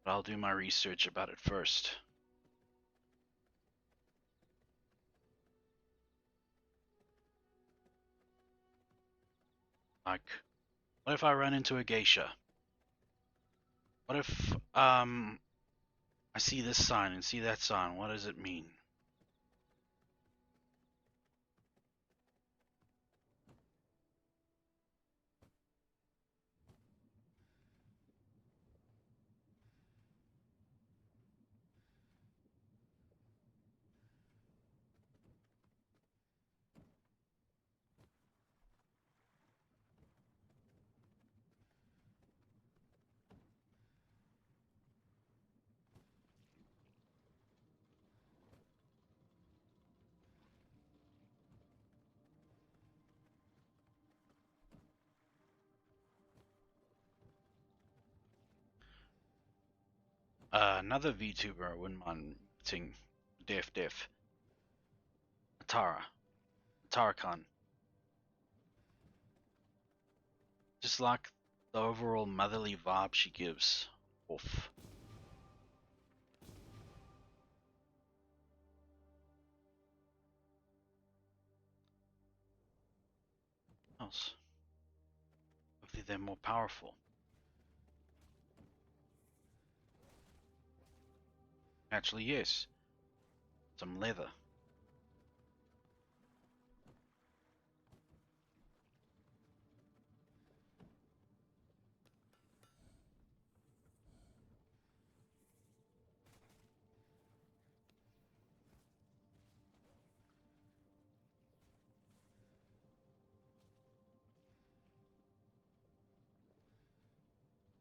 But I'll do my research about it first. Like, what if I run into a geisha? What if I see this sign and see that sign? What does it mean? Another VTuber I wouldn't mind meeting. Def. Atara. Atara-Khan. just like the overall motherly vibe she gives off. Else. Hopefully they're more powerful. Actually, yes. Some leather.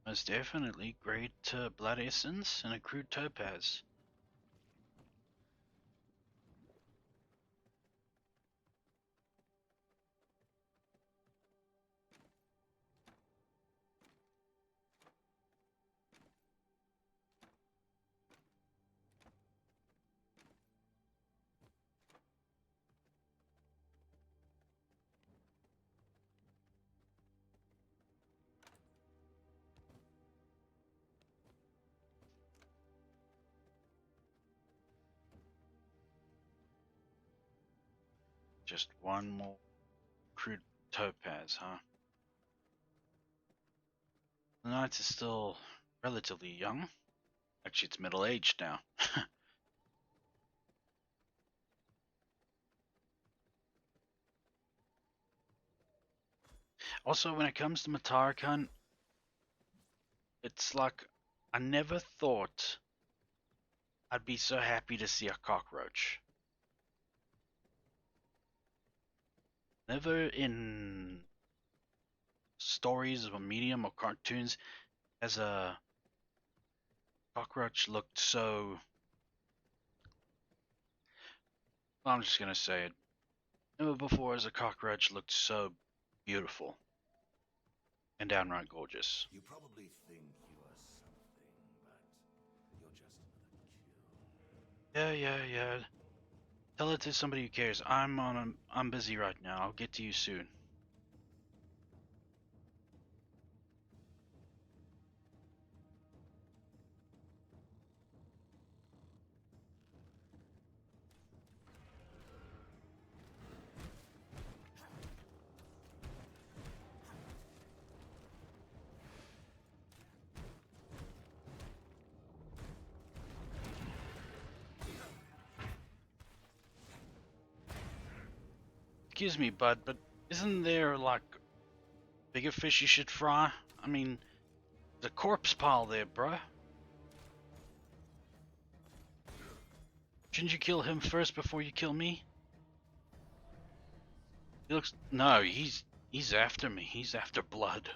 Most definitely great blood essence and a crude topaz. Just one more crude topaz, huh? The knight is still relatively young. Actually, it's middle aged now. Also, when it comes to Matarkan, it's like I never thought I'd be so happy to see a cockroach. Never in stories or medium or cartoons has a cockroach looked so. Well, I'm just gonna say it. Never before has a cockroach looked so beautiful and downright gorgeous. You probably think you are something, but you're just another kill. Yeah. Tell it to somebody who cares. I'm busy right now. I'll get to you soon. Excuse me, bud, but isn't there like bigger fish you should fry? I mean, the corpse pile there, bruh. Shouldn't you kill him first before you kill me? He looks. No, he's after me. He's after blood.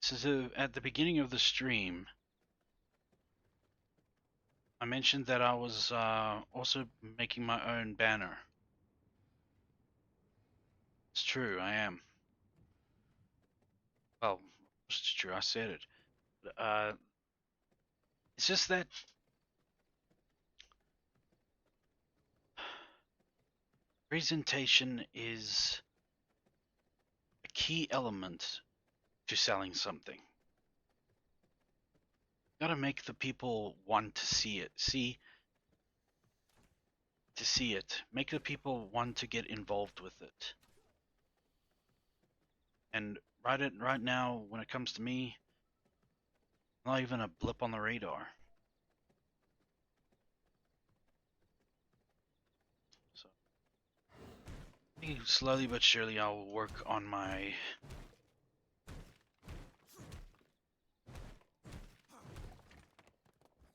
So at the beginning of the stream, I mentioned that I was also making my own banner. It's true, I am. Well, it's true, I said it. It's just that presentation is a key element to selling something. You gotta make the people want to see it. See it. Make the people want to get involved with it. And right now, when it comes to me, not even a blip on the radar. So I think slowly but surely I'll work on my.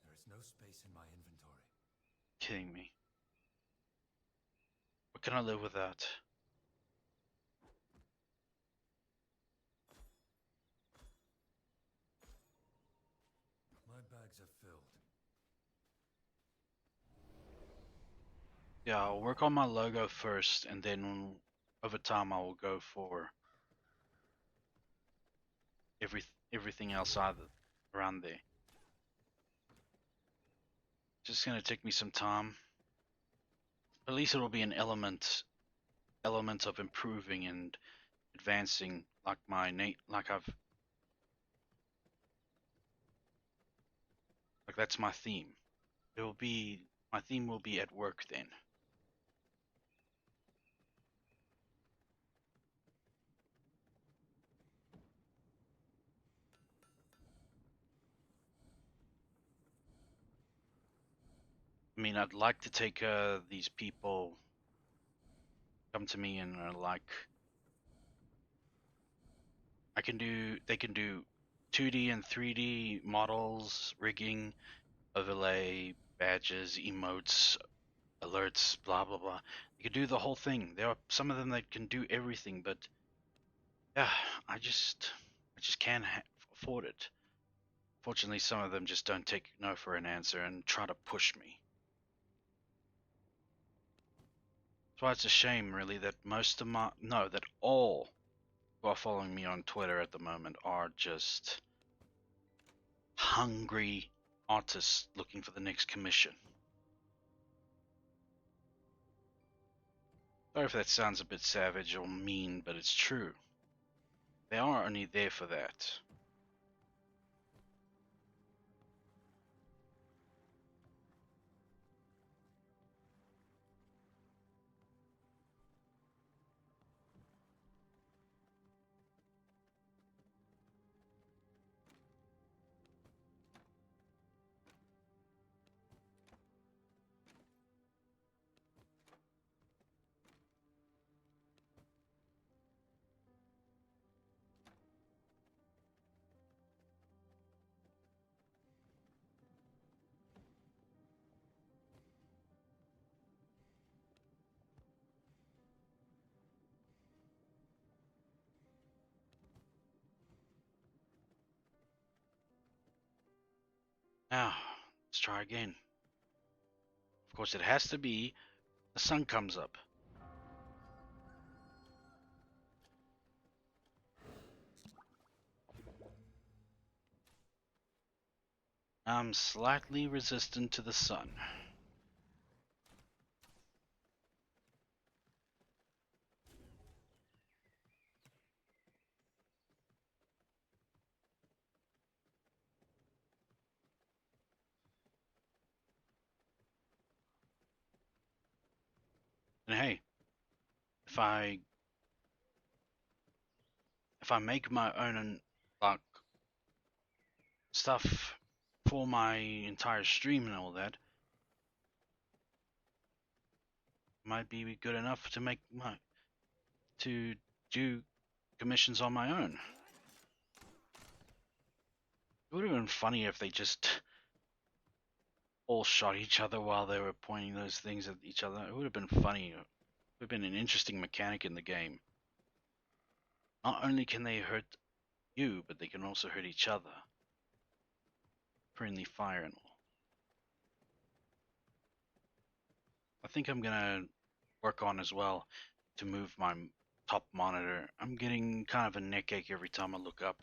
There is no space in my inventory. Kidding me. What can I live without? My bags are filled. Yeah, I'll work on my logo first, and then over time I will go for everything else either around there. Just gonna take me some time. At least it'll be an element of improving and advancing, like that's my theme. It'll be my theme will be at work then. I mean, I'd like to take these people come to me and are like, they can do 2D and 3D models, rigging, overlay, badges, emotes, alerts, blah blah blah. You can do the whole thing. There are some of them that can do everything, but yeah, I just can't afford it. Fortunately, some of them just don't take no for an answer and try to push me. That's why it's a shame, really, that most of my no, that all who are following me on Twitter at the moment are just hungry artists looking for the next commission. Sorry if that sounds a bit savage or mean, but it's true. They are only there for that. Now, let's try again. Of course, it has to be the sun comes up. I'm slightly resistant to the sun. And hey, if I if I make my own like stuff for my entire stream and all that, might be good enough to make my to do commissions on my own. It would have been funny if they just all shot each other while they were pointing those things at each other. It would have been funny. It would have been an interesting mechanic in the game. Not only can they hurt you, but they can also hurt each other. Friendly fire and all. I think I'm gonna work on as well to move my top monitor. I'm getting kind of a neck ache every time I look up.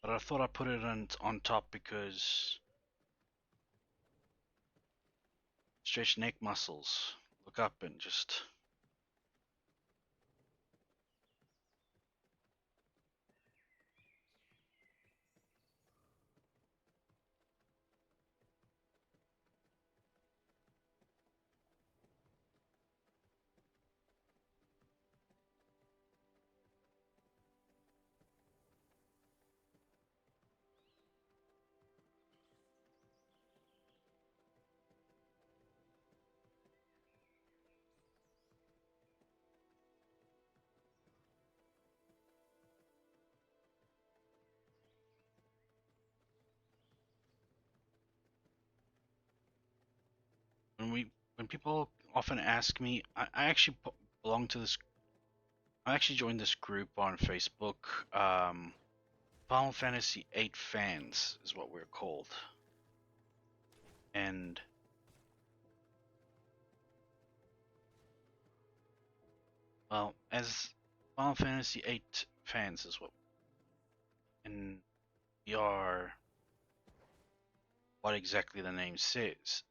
But I thought I'd put it on top because stretch neck muscles. Look up and just when people often ask me, I actually belong to this. I actually joined this group on Facebook. Final Fantasy VIII fans is what we're called, and Well, as Final Fantasy VIII fans is what, and we are what exactly the name says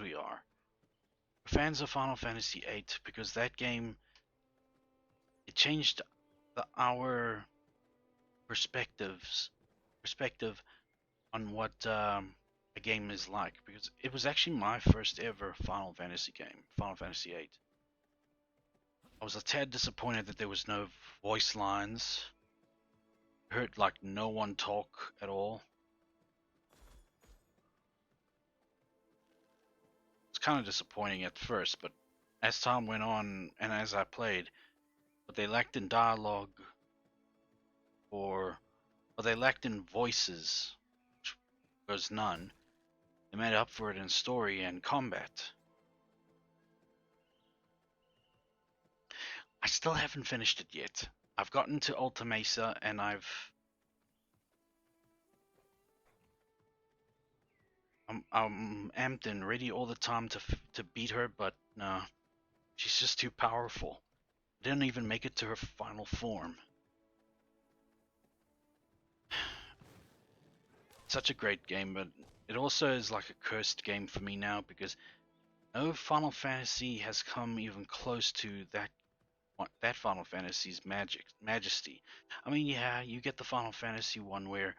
we are. Fans of Final Fantasy VIII because that game it changed our perspective on what a game is like because it was actually my first ever Final Fantasy game, Final Fantasy VIII. I was a tad disappointed that there was no voice lines. Heard like no one talk at all. It's kind of disappointing at first, but as time went on and as I played, what they lacked in dialogue or what they lacked in voices, which was none, they made up for it in story and combat. I still haven't finished it yet. I've gotten to Alta Mesa and I'm amped and ready all the time to beat her, but no, she's just too powerful. I didn't even make it to her final form. Such a great game, but it also is like a cursed game for me now because no Final Fantasy has come even close to that Final Fantasy's majesty. I mean, yeah, you get the Final Fantasy one where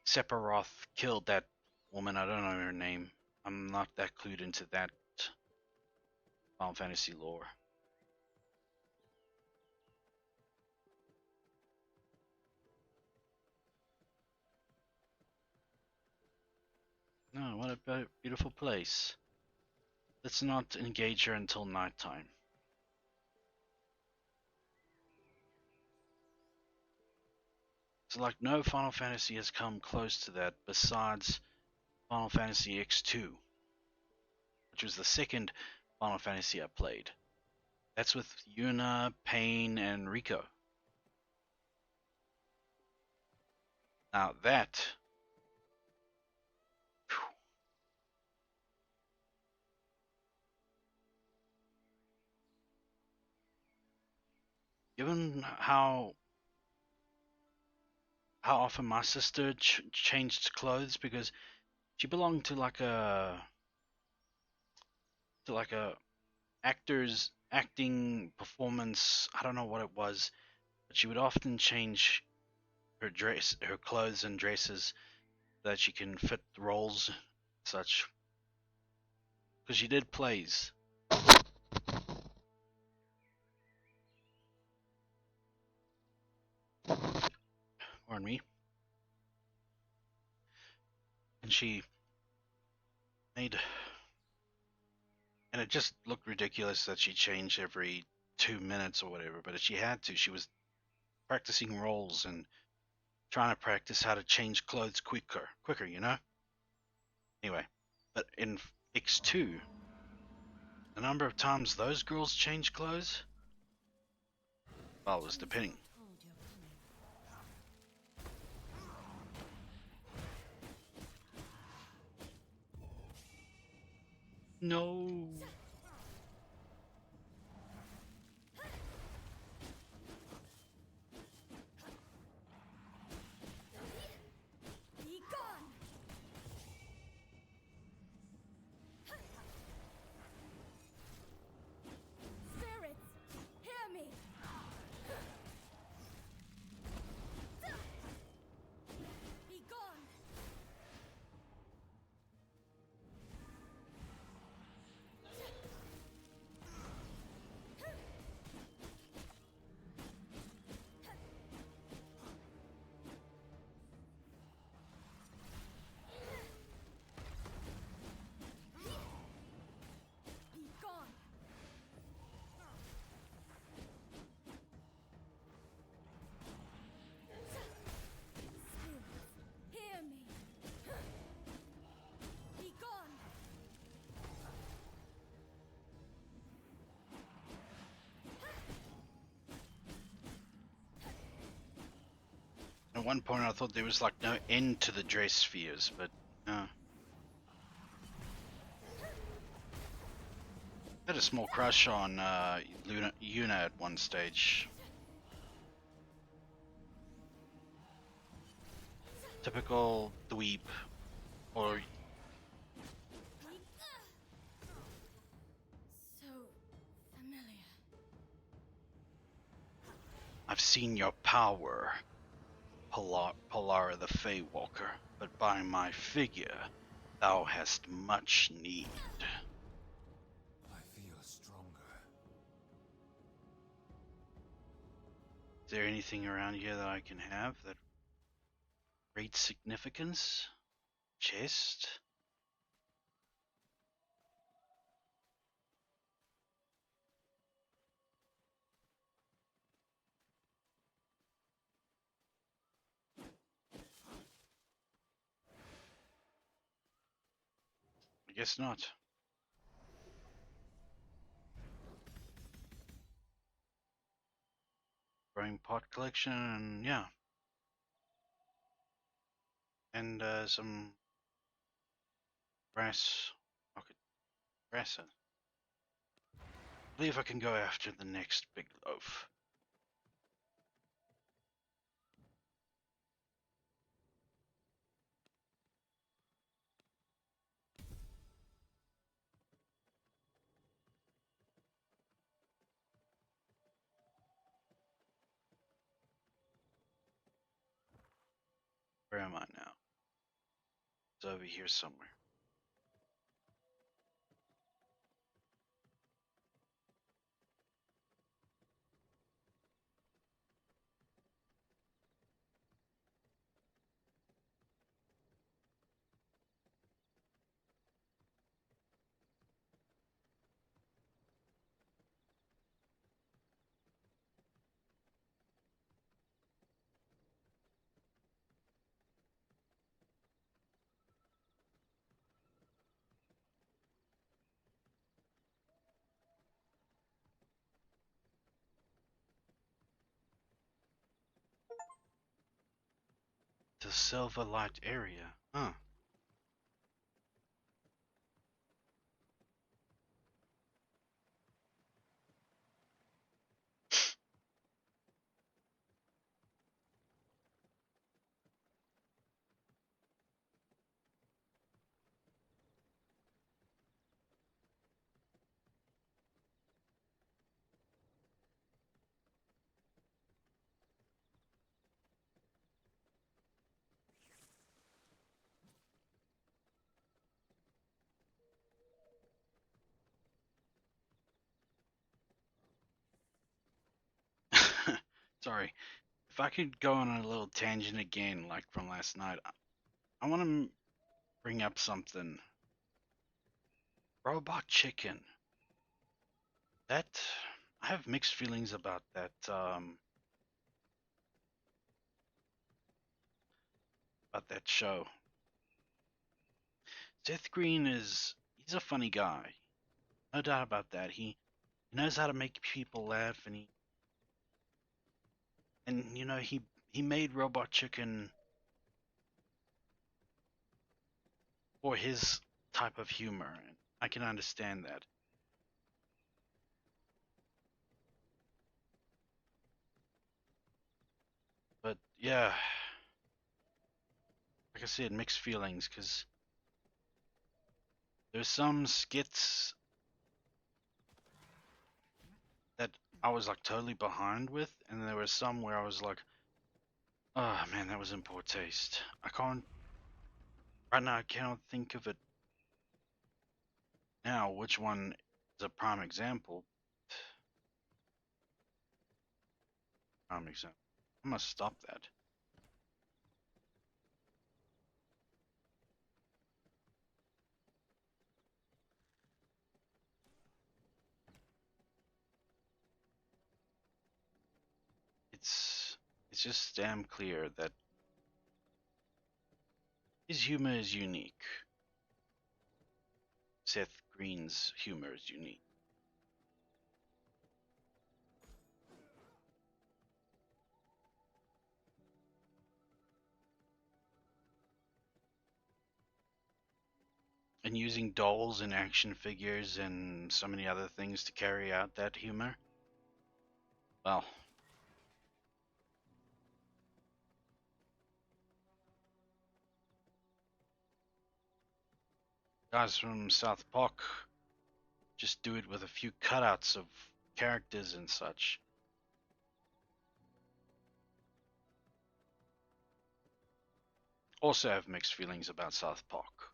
Sephiroth killed that woman. I don't know her name. I'm not that clued into that Final Fantasy lore. No, what a beautiful place. Let's not engage her until nighttime. So, like, no Final Fantasy has come close to that besides Final Fantasy X2, which was the second Final Fantasy I played. That's with Yuna, Pain, and Rico. Now that, whew, given how often my sister changed clothes because she belonged to like a actor's acting performance. I don't know what it was, but she would often change her clothes and dresses so that she can fit roles, such. Because she did plays. Pardon me. And she made, and it just looked ridiculous that she changed every 2 minutes or whatever. But if she had to, she was practicing roles and trying to practice how to change clothes quicker, you know. Anyway, but in X2, the number of times those girls change clothes, well, it was depending. No. Be gone! Spirits, hear me! Be gone! Be gone! Spirits, hear me! Be gone! At one point, I thought there was like no end to the dress spheres, but no. had a small crush on Yuna at one stage. Typical dweeb, or So familiar. I've seen your power, Polara the Feywalker, but by my figure, thou hast much need. I feel stronger. Is there anything around here that I can have that great significance? Chest? I guess not. Growing pot collection, and yeah, and some grass. Okay, grass. I believe I can go after the next big loaf. Where am I now? It's over here somewhere. The Silver Light area. Huh. Sorry. If I could go on a little tangent again, like from last night, I want to bring up something. Robot chicken. That I have mixed feelings about that show. Seth Green he's a funny guy, no doubt about that. He knows how to make people laugh, and he made Robot Chicken for his type of humor, and I can understand that. But yeah, like I said, mixed feelings because there's some skits that I was like totally behind with, and there were some where I was like, oh man, that was in poor taste. I can't right now. I cannot think of it now. Which one is a prime example? Prime example. I must stop that. It's it's just damn clear that his humor is unique. Seth Green's humor is unique. and using dolls and action figures and so many other things to carry out that humor. Well, guys from South Park just do it with a few cutouts of characters and such. Also have mixed feelings about South Park.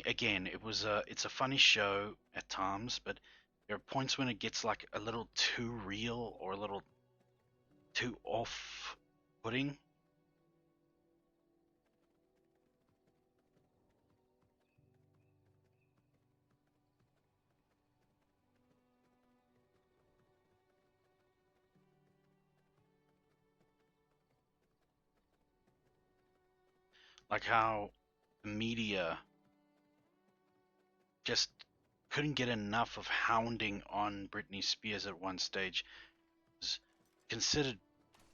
Again, it's a funny show at times, but there are points when it gets like a little too real or a little too off-putting. Like how the media just couldn't get enough of hounding on Britney Spears at one stage. It was considered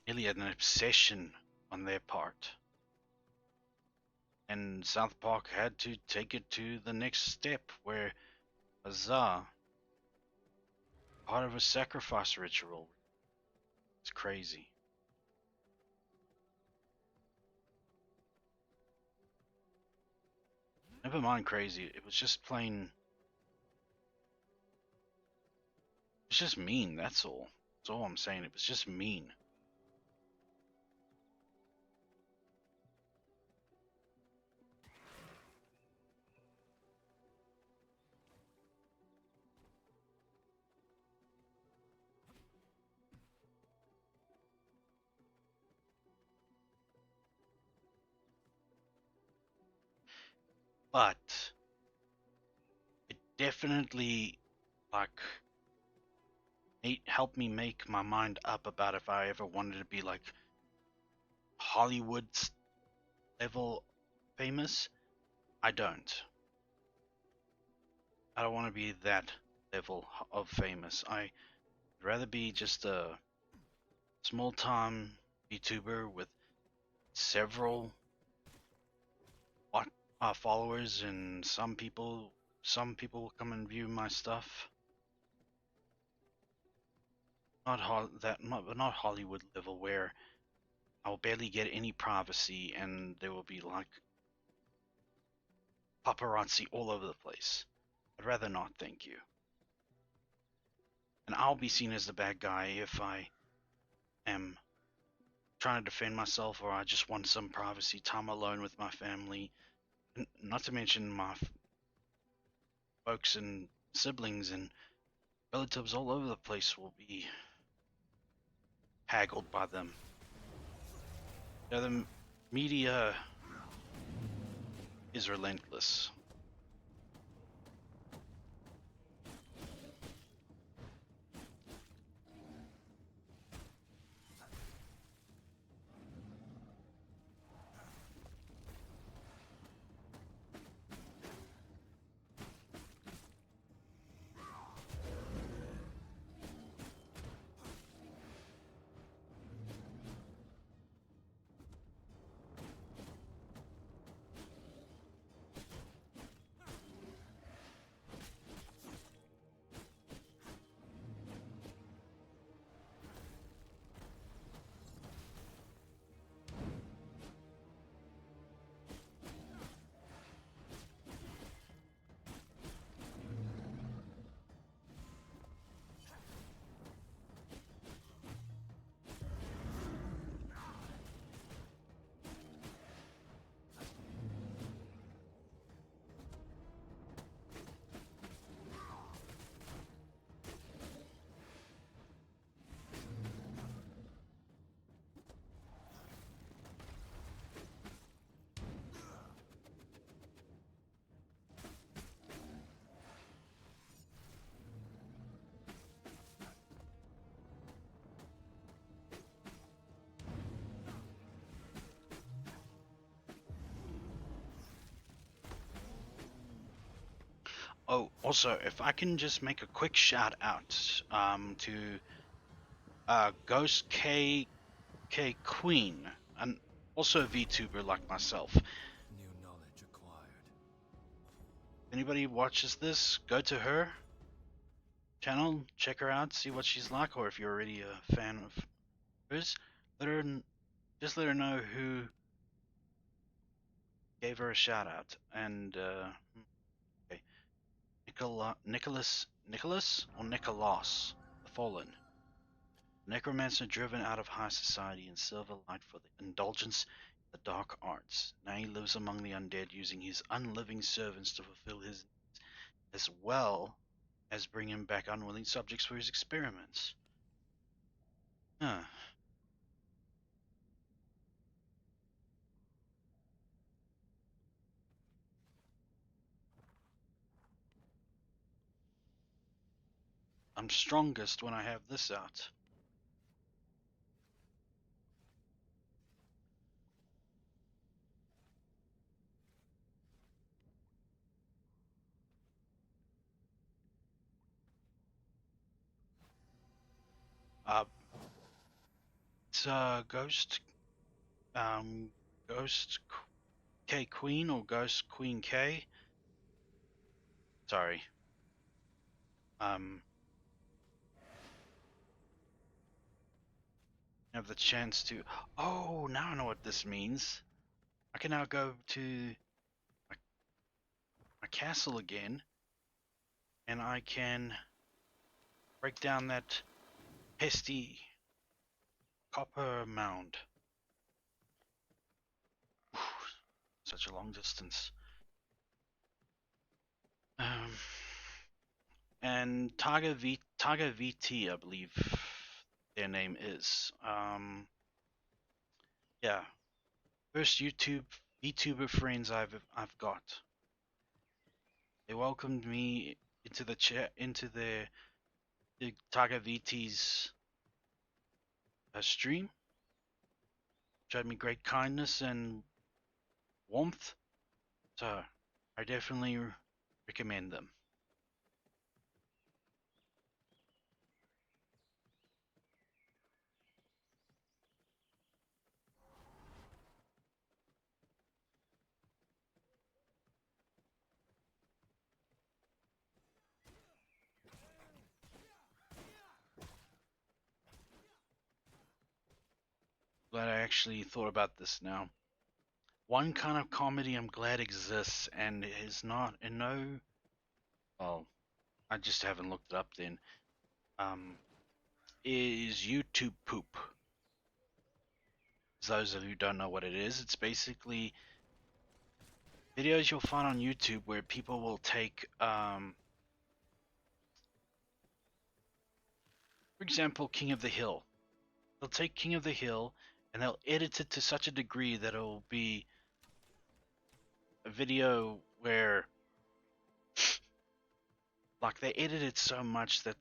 nearly an obsession on their part. And South Park had to take it to the next step where huzzah, part of a sacrifice ritual. It's crazy. Never mind crazy, it was just plain, it's just mean, that's all. That's all I'm saying, it was just mean. But it definitely, like, helped me make my mind up about if I ever wanted to be like Hollywood level famous. I don't. I don't want to be that level of famous. I'd rather be just a small time YouTuber with several followers and some people will come and view my stuff. Not Hollywood level where I'll barely get any privacy and there will be like paparazzi all over the place. I'd rather not, thank you. And I'll be seen as the bad guy if I am trying to defend myself or I just want some privacy, time alone with my family. Not to mention my folks and siblings and relatives all over the place will be haggled by them. The media is relentless. Oh, also, if I can just make a quick shout out to Ghost K Queen, and also a VTuber like myself. New knowledge acquired. Anybody watches this, go to her channel, check her out, see what she's like, or if you're already a fan of hers, let her just let her know who gave her a shout out. And okay, Nicholas or Nicholas, the Fallen, necromancer driven out of high society in silver light for the indulgence in the dark arts. Now he lives among the undead, using his unliving servants to fulfill his needs, as well as bring him back unwilling subjects for his experiments. Huh. I'm strongest when I have this out. Uh, it's um, Ghost K Queen or Ghost Queen K. Sorry. Um, have the chance to. Oh, now I know what this means. I can now go to my, my castle again, and I can break down that pesty copper mound. Such a long distance. Um, and Targa VT, I believe their name is. Yeah, first VTuber friends I've got. They welcomed me into the chat into the Targa VT's stream, showed me great kindness and warmth. So I definitely recommend them. Glad I actually thought about this now. One kind of comedy I'm glad exists and is not in no. Well, I just haven't looked it up then. Um, is YouTube poop. For those of you who don't know what it is, it's basically videos you'll find on YouTube where people will take, for example, King of the Hill. They'll take King of the Hill and they'll edit it to such a degree that it'll be a video where, like, they edit it so much that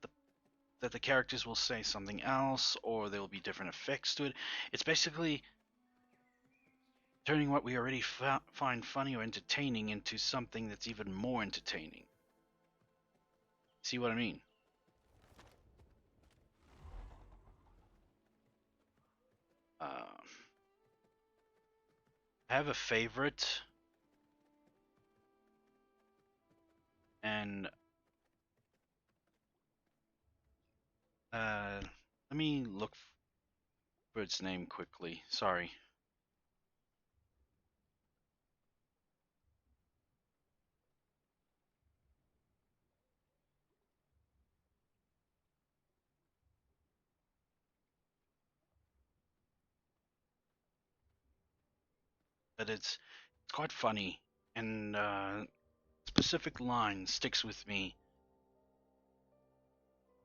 the characters will say something else or there will be different effects to it. It's basically turning what we already find funny or entertaining into something that's even more entertaining. See what I mean? I have a favorite, and let me look for its name quickly. Sorry, but it's quite funny, and specific line sticks with me.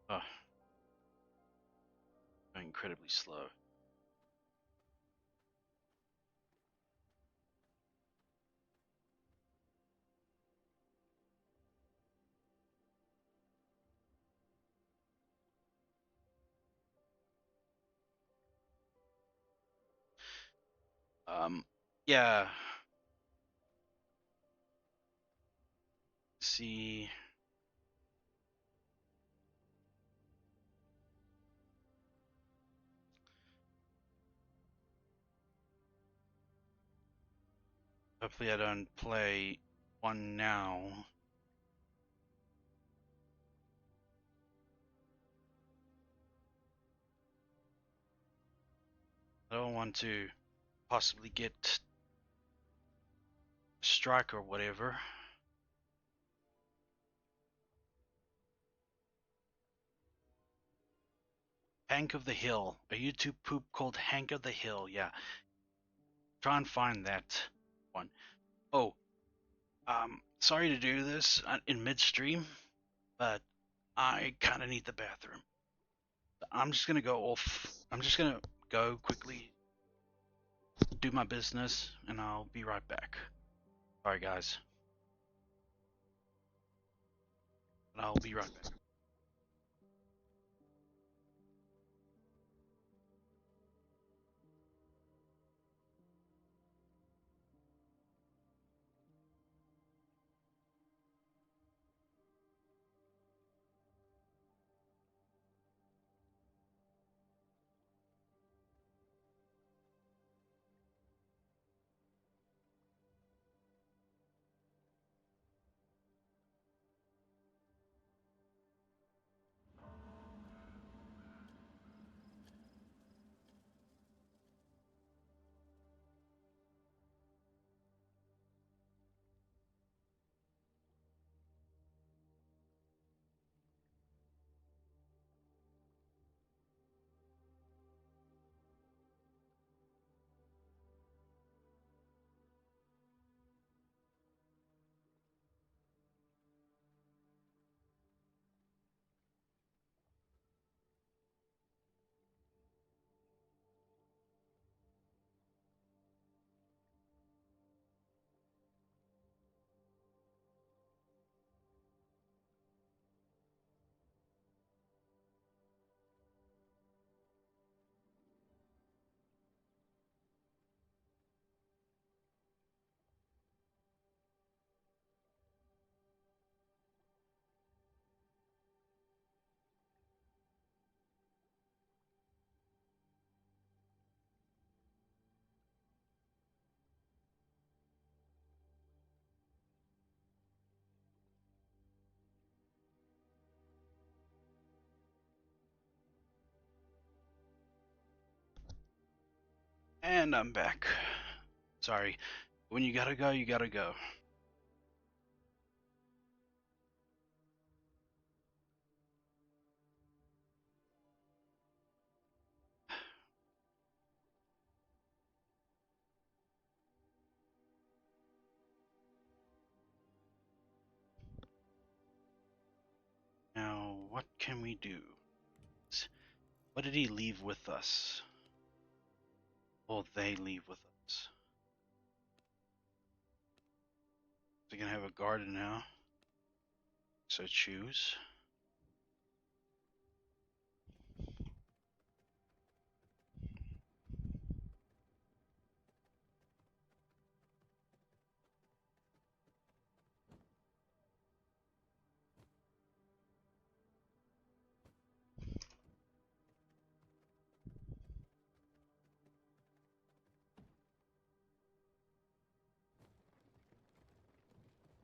Oh, incredibly slow. Um, yeah. See. Hopefully, I don't play one now. I don't want to possibly get strike or whatever. Hank of the Hill. A YouTube poop called Hank of the Hill. Yeah. Try and find that one. Oh, sorry to do this in midstream, but I kind of need the bathroom. I'm just gonna go off. I'm just gonna go quickly, do my business, and I'll be right back. Sorry, guys, but I'll be right back. And I'm back. Sorry. When you gotta go, you gotta go. Now, what can we do? What did he leave with us? Or they leave with us? They're gonna have a garden now. So choose.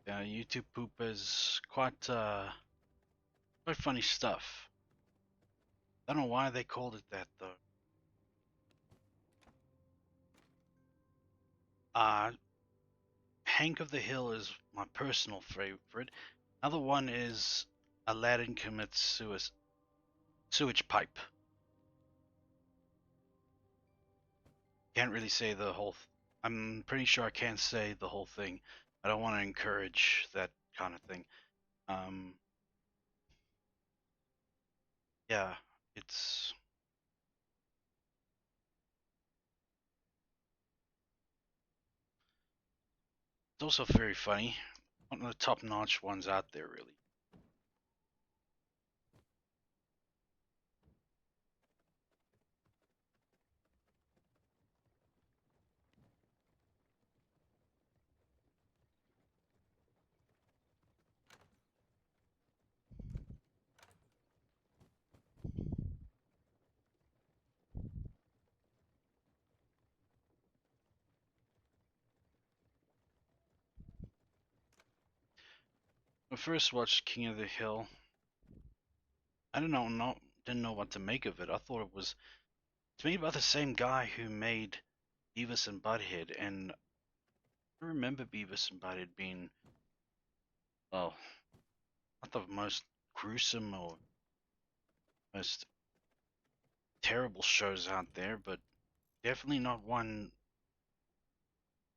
YouTube poop is quite funny stuff. I don't know why they called it that though. Uh, Hank of the Hill is my personal favorite. Another one is Aladdin commits sewage pipe. Can't really say the whole. I'm pretty sure I can't say the whole thing. I don't want to encourage that kind of thing. Um, yeah, it's it's also very funny. One of the top-notch ones out there, really. I first watched King of the Hill. I didn't know what to make of it. I thought it was it's made by the same guy who made Beavis and Butthead, and I remember Beavis and Butthead being, well, not the most gruesome or most terrible shows out there, but definitely not one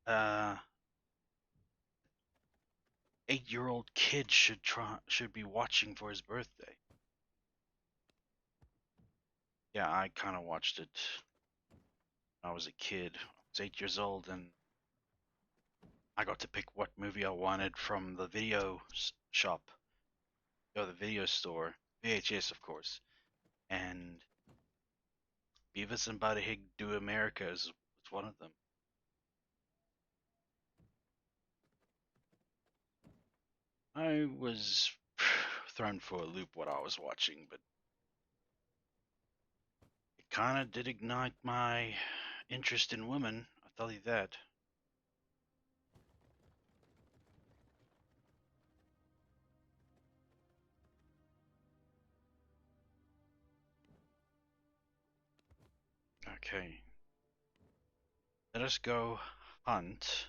uh 8-year-old kid should be watching for his birthday. Yeah, I kind of watched it when I was a kid. I was 8 years old, and I got to pick what movie I wanted from the video shop, or the video store, VHS, of course. And Beavis and Butthead Do America is one of them. I was thrown for a loop what I was watching, but it kind of did ignite my interest in women, I'll tell you that. Okay, let us go hunt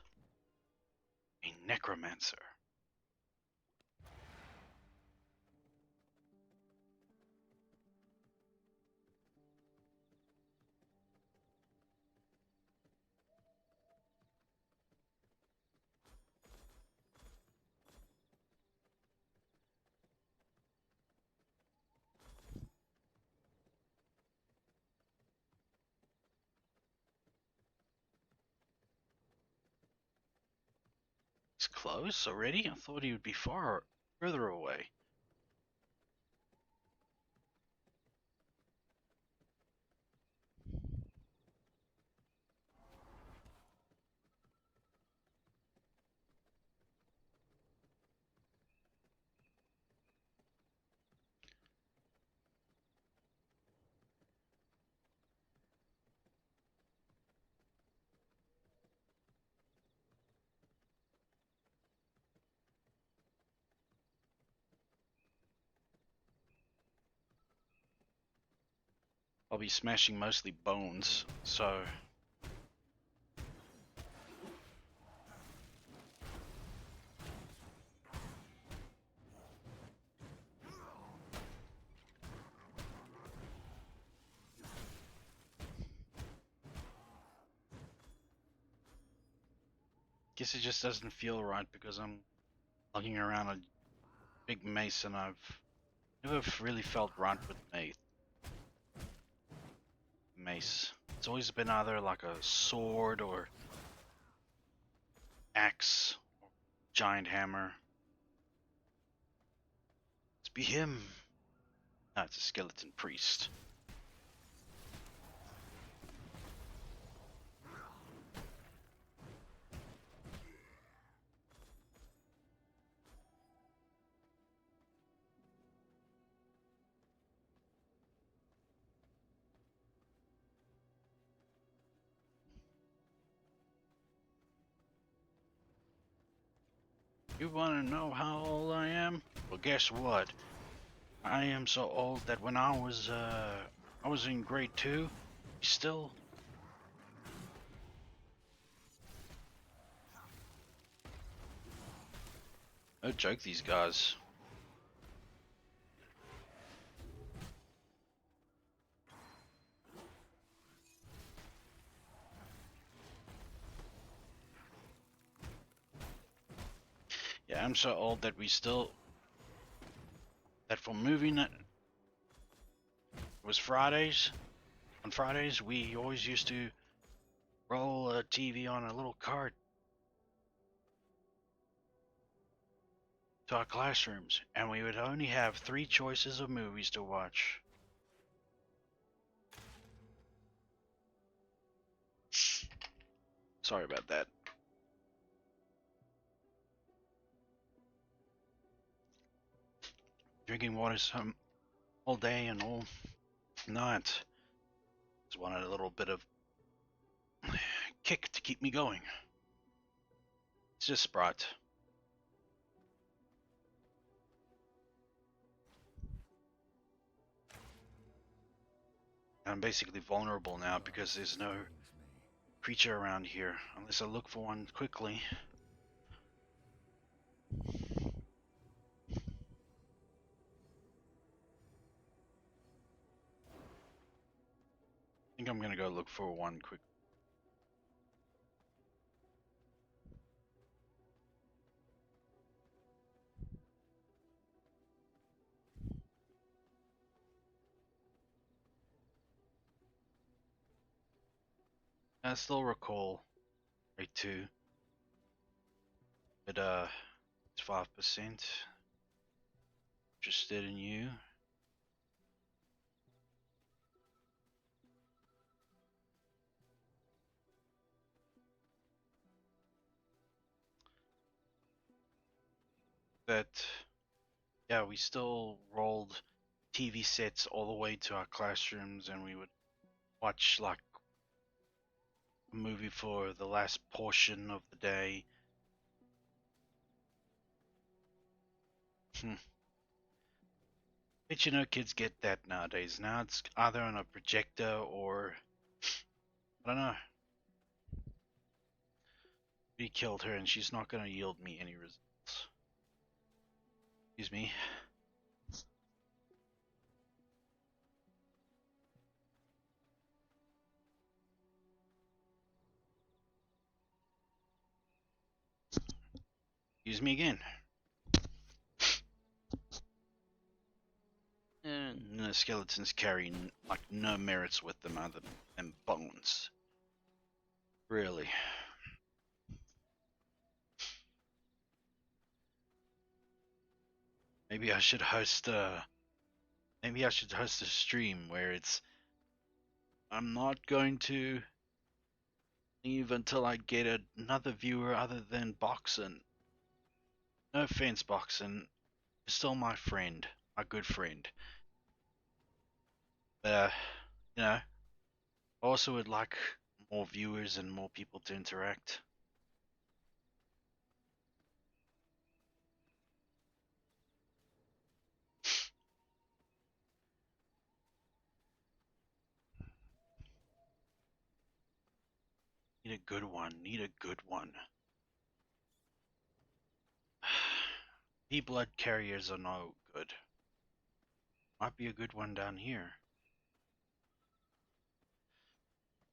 a necromancer. He's close already? I thought he would be further away. I'll be smashing mostly bones, so guess it just doesn't feel right because I'm lugging around a big mace and I've never really felt right with mace. It's always been either like a sword or axe, or giant hammer. Let's be him. No, it's a skeleton priest. You want to know how old I am? Well, guess what? I am so old that when I was in grade 2, still no joke these guys. Yeah, I'm so old that for movie night, it was Fridays. On Fridays, we always used to roll a TV on a little cart to our classrooms, and we would only have 3 choices of movies to watch. Sorry about that. Drinking water some all day and all night. Just wanted a little bit of kick to keep me going. It's just Sprite. I'm basically vulnerable now because there's no Sustains me. creature around here, unless I look for one quickly. I think I'm gonna go look for one quick. I still recall rate 2, but it's 5%. Interested in you. But yeah, we still rolled TV sets all the way to our classrooms, and we would watch like a movie for the last portion of the day. Hmm. But you know, kids get that nowadays. Now it's either on a projector or I don't know. We killed her, and she's not going to yield me any results. Excuse me. Excuse me again. And the skeletons carry like no merits with them other than bones. Really. Maybe I should host a maybe I should host a stream where it's I'm not going to leave until I get another viewer other than Boxen. No offense, Boxen. You're still my friend, my good friend. But you know, I also would like more viewers and more people to interact. Need a good one. Need a good one. The blood carriers are no good. Might be a good one down here.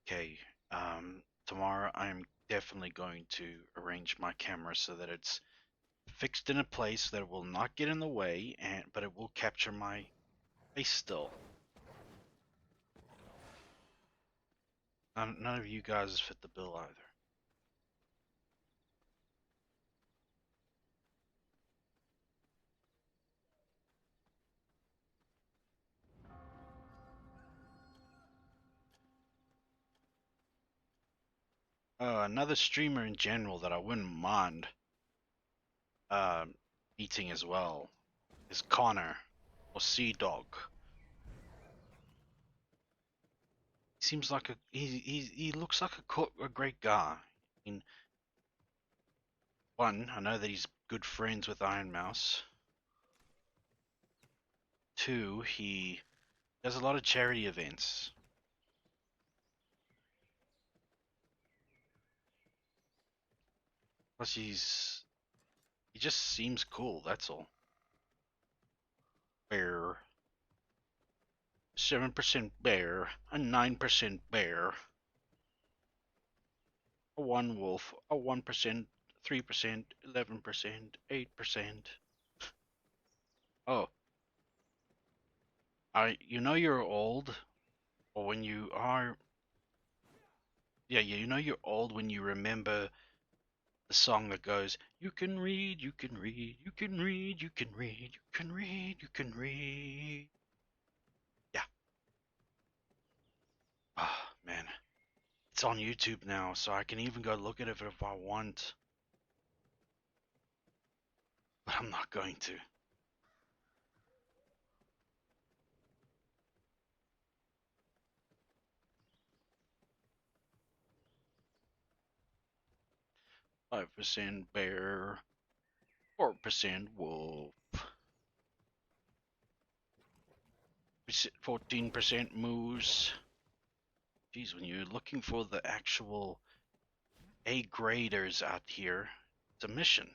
Okay. Tomorrow I'm definitely going to arrange my camera so that it's fixed in a place that it will not get in the way, but it will capture my face still. None of you guys fit the bill either. Another streamer in general that I wouldn't mind uh, meeting as well is Connor or Sea Dog. He seems like he looks like a great guy. I mean, one, I know that he's good friends with Iron Mouse. Two, he does a lot of charity events. Plus, he just seems cool. That's all. Bear, 7% bear, a 9% bear, a one wolf, a 1%, 3%, 11%, 8%. Oh, you know you're old, or when you are, yeah, you know you're old when you remember the song that goes, "You can read, you can read, you can read, you can read, you can read, you can read." Yeah. Ah, man. It's on YouTube now, so I can even go look at it if I want. But I'm not going to. "5% bear, 4% wolf, 14% moose, Geez, when you're looking for the actual A graders out here, it's a mission.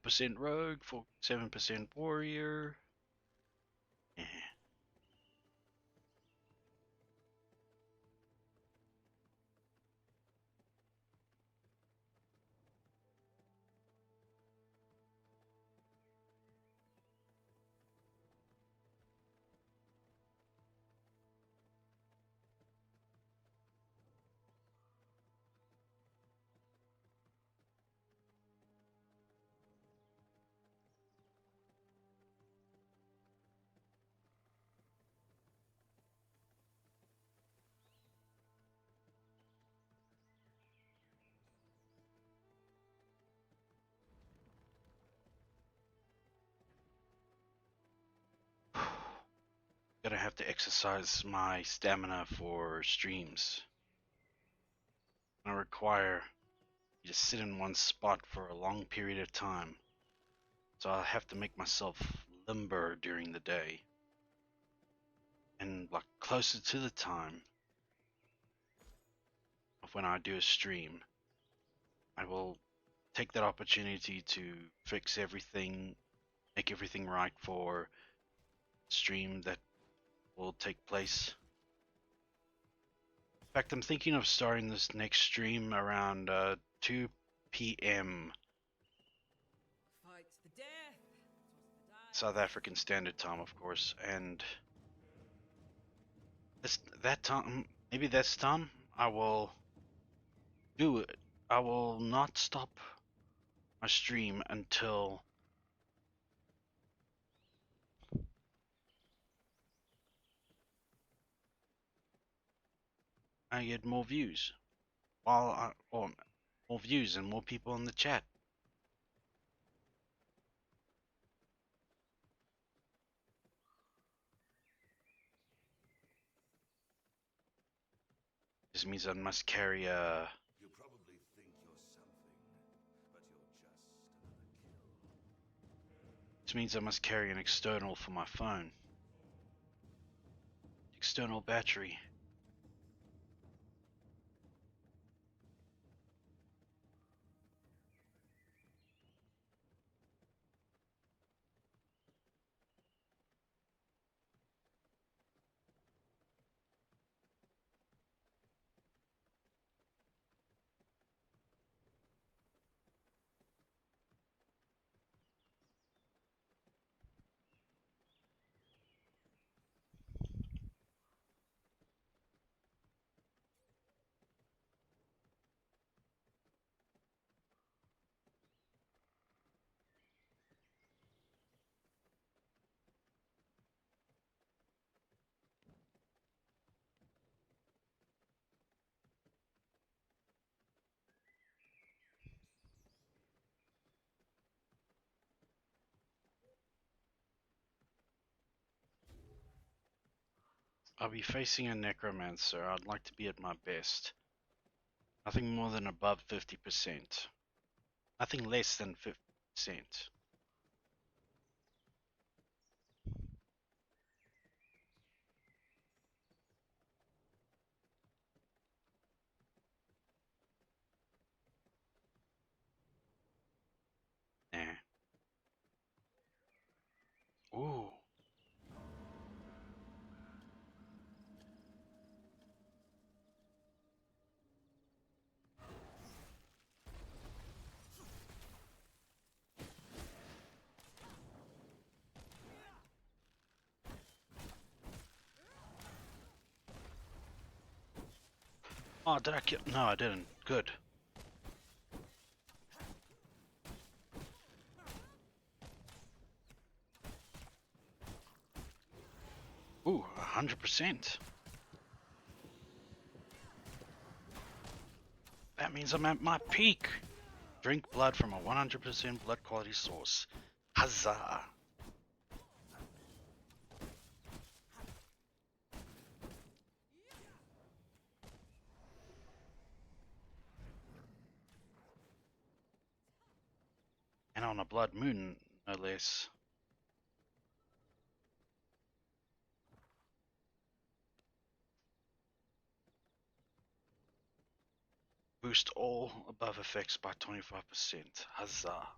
%4 rogue, 7% warrior. Yeah. Gonna have to exercise my stamina for streams. I require you to sit in one spot for a long period of time. So I'll have to make myself limber during the day. And like closer to the time of when I do a stream, I will take that opportunity to fix everything, make everything right for stream that will take place. In fact, I'm thinking of starting this next stream around 2 p.m. Fight to the death. South African Standard Time, of course, and that time, maybe this time, I will do it. I will not stop my stream until I get more views. Or more views and more people in the chat. This means I must carry a. You probably think you're something, but you're just another kill. This means I must carry an external for my phone. External battery. I'll be facing a necromancer. I'd like to be at my best. Nothing more than above 50%. Nothing less than 50%. Nah. Ooh. Oh, did I kill? No, I didn't. Good. Ooh, 100%. That means I'm at my peak. Drink blood from a 100% blood quality source. Huzzah! And on a blood moon, no less. Boost all above effects by 25%. Huzzah.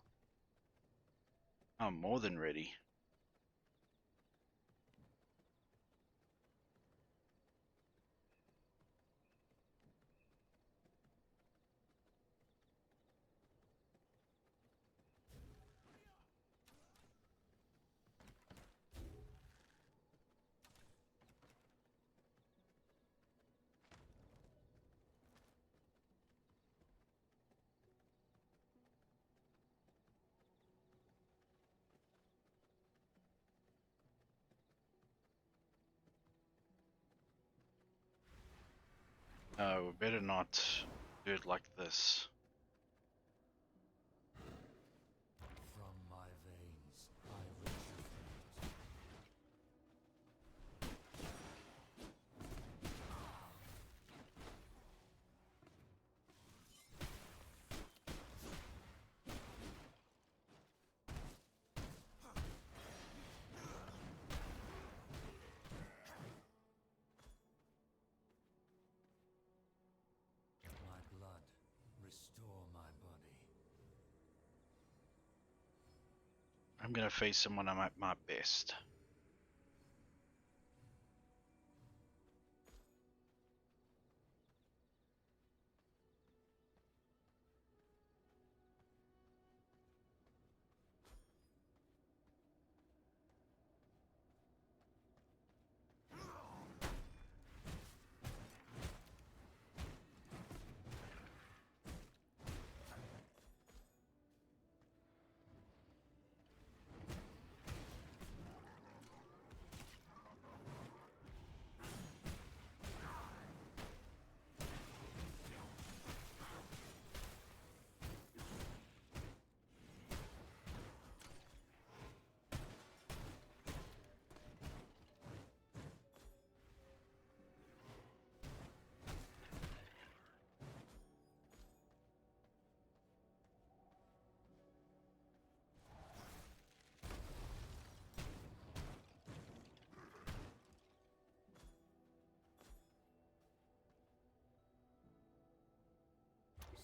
I'm more than ready. No, we better not do it like this. From my veins, I rejuvenate. My blood, restore my body. I'm gonna face him when I'm at my best.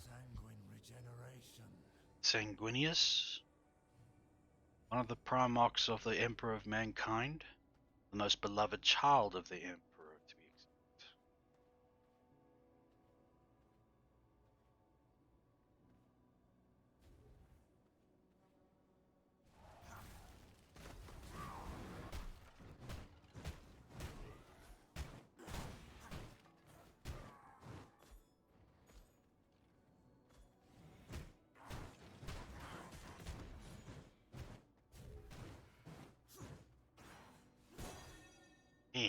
Sanguine regeneration. Sanguinius, one of the primarchs of the Emperor of Mankind, the most beloved child of the Emperor, to be exact. Eh.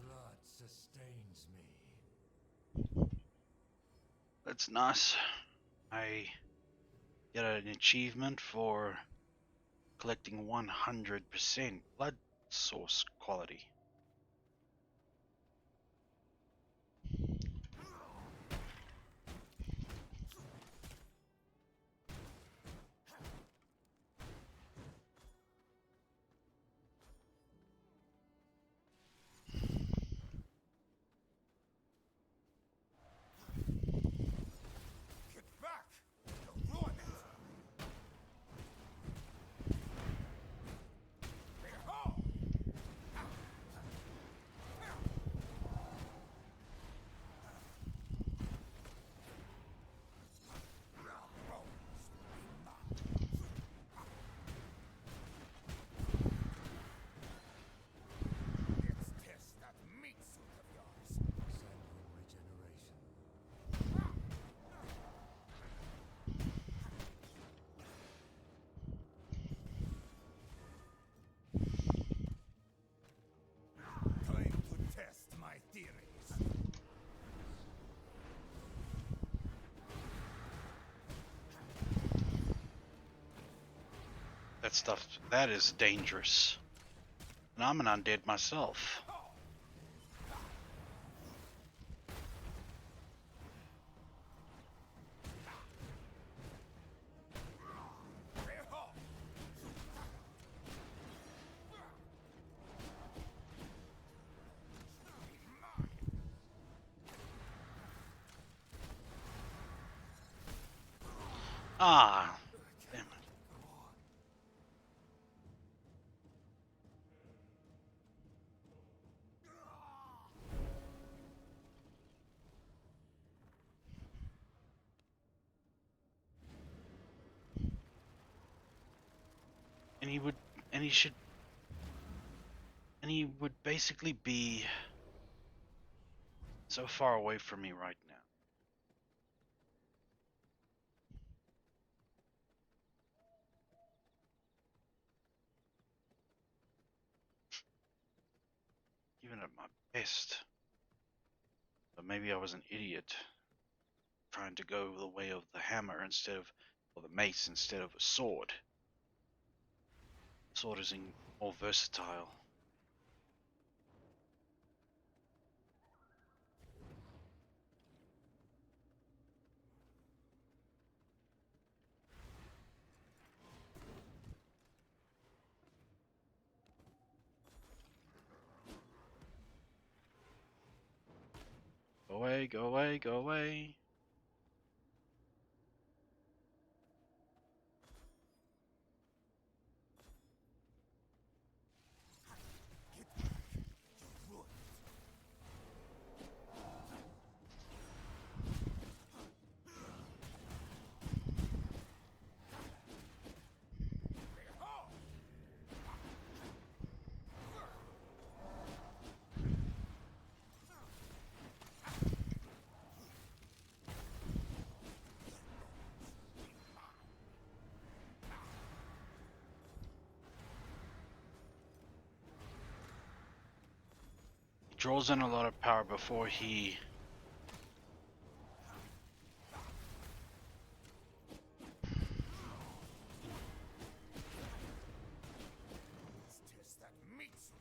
Blood sustains me. That's nice. I get an achievement for collecting 100% blood source quality. Get back! You'll ruin it! Behold! Let's test that meat suit of yours. Sanguine regeneration. Claim to test my theories. That stuff, that is dangerous. And I'm an undead myself. Ah, damn it. And he would, and he should, and he would basically be so far away from me right now. Even at my best. But maybe I was an idiot trying to go the way of the hammer instead of, or the mace instead of a sword. Sword is more versatile. Go away, go away, go away. He draws in a lot of power before he Test that meat suit.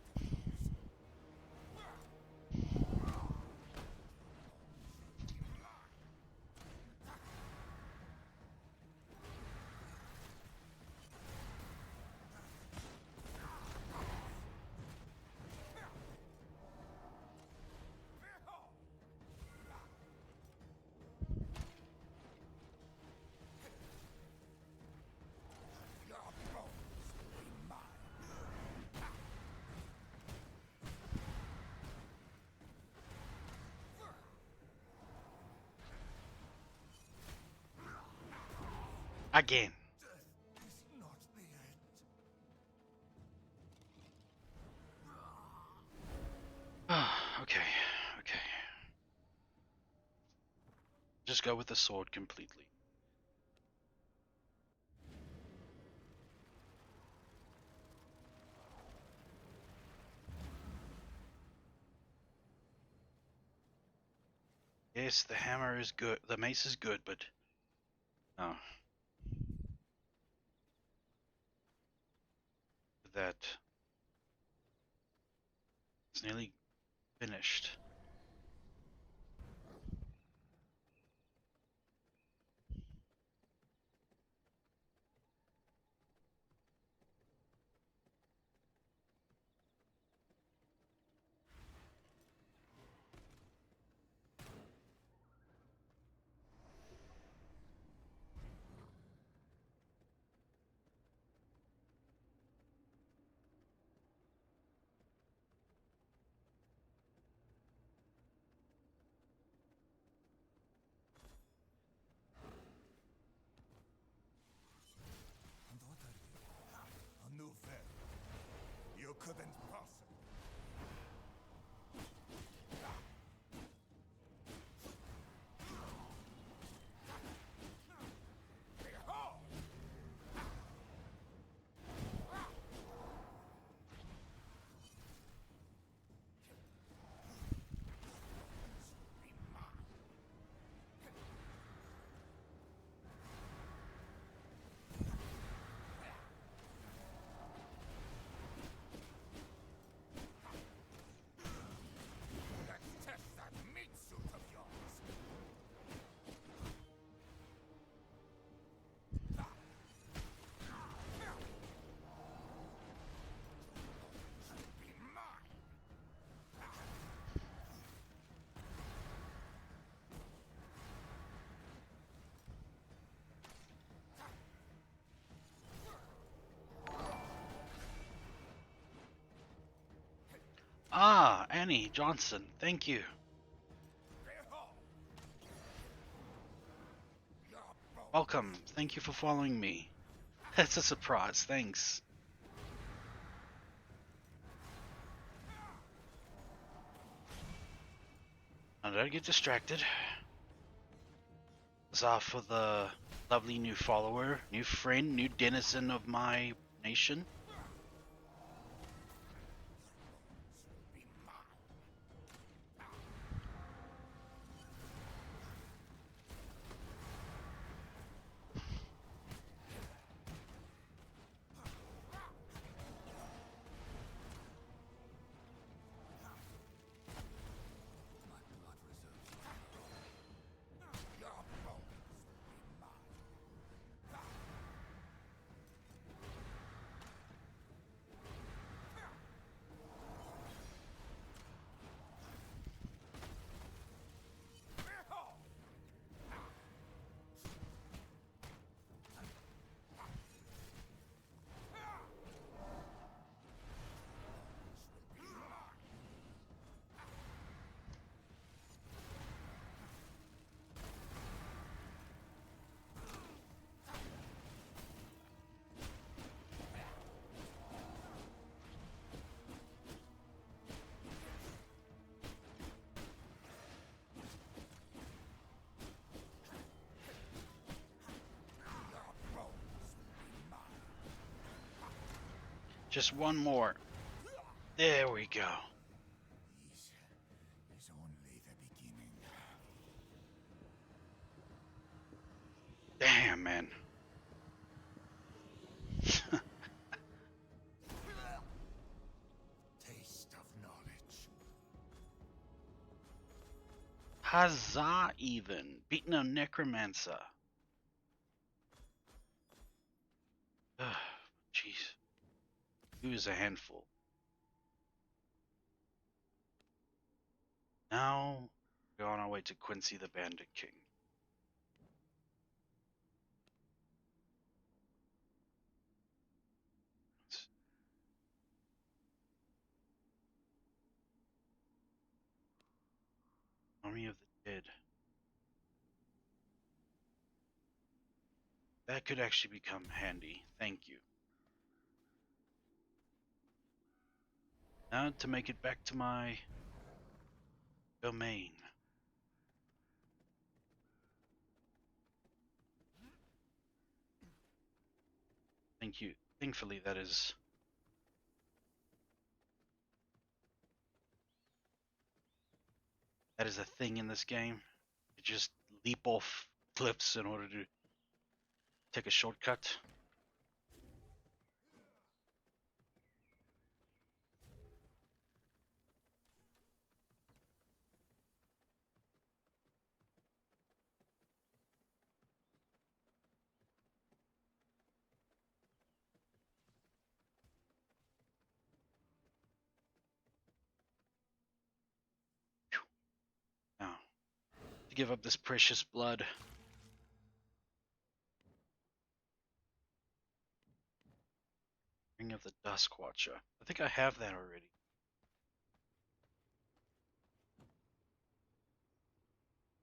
Your bones will be mine. again. Death is not the end. Okay, okay. Just go with the sword completely. Yes, the hammer is good. The mace is good, but no. That it's nearly finished. Annie Johnson, thank you. Welcome. Thank you for following me. That's a surprise. Thanks. Now don't get distracted. It's off for the lovely new follower, new friend, new denizen of my nation. My blood reserves are low. Your bones will be mine. Just one more. There we go. This is only the beginning. Damn, man. Taste of knowledge. Huzzah, even. Beating a necromancer. Ugh, jeez. He was a handful. Now, we're on our way to Quincy the Bandit King. Army of the Dead. That could actually become handy. Thank you. Now to make it back to my domain. Thank you. Thankfully, that is a thing in this game. You just leap off cliffs in order to take a shortcut. Now, to give up this precious blood. Ring of the Dusk Watcher. I think I have that already.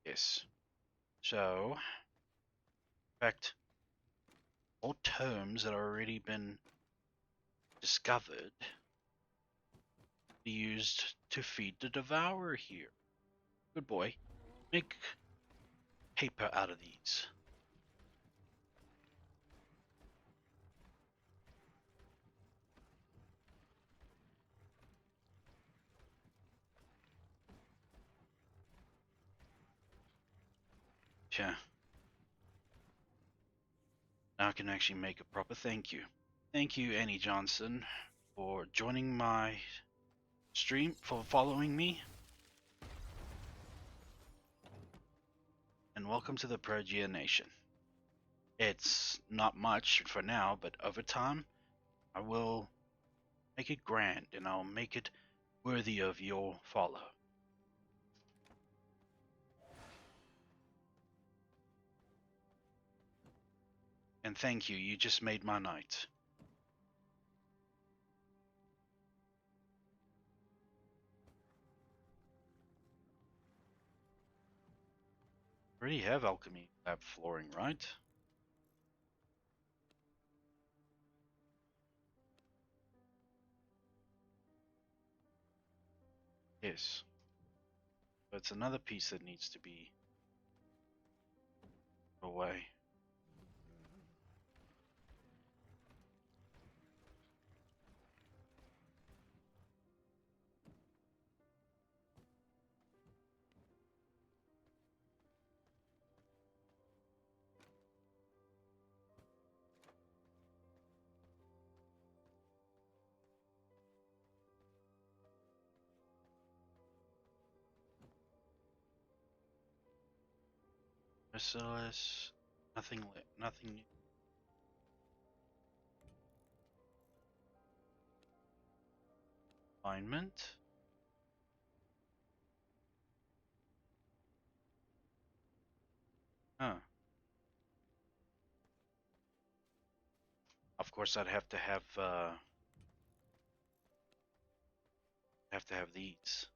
Yes. So, in fact, all terms that have already been discovered be used to feed the Devourer here. Good boy. Make paper out of these. Yeah. Now I can actually make a proper thank you. Thank you, Annie Johnson, for joining my stream, for following me. And welcome to the Progia Nation. It's not much for now, but over time, I will make it grand and I'll make it worthy of your follow. And thank you, you just made my night. Already have alchemy lab flooring, right? Yes. But it's another piece that needs to be away. Merciless. Nothing new. Refinement. Huh. Of course, I'd have to have these.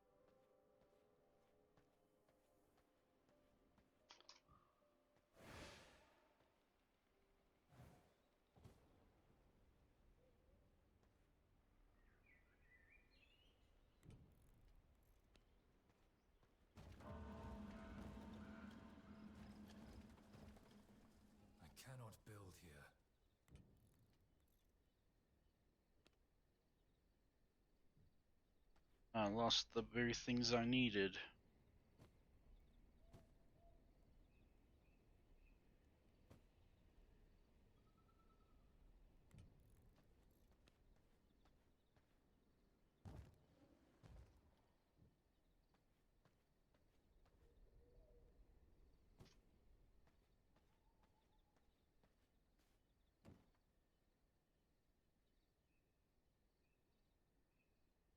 I cannot build here. I lost the very things I needed.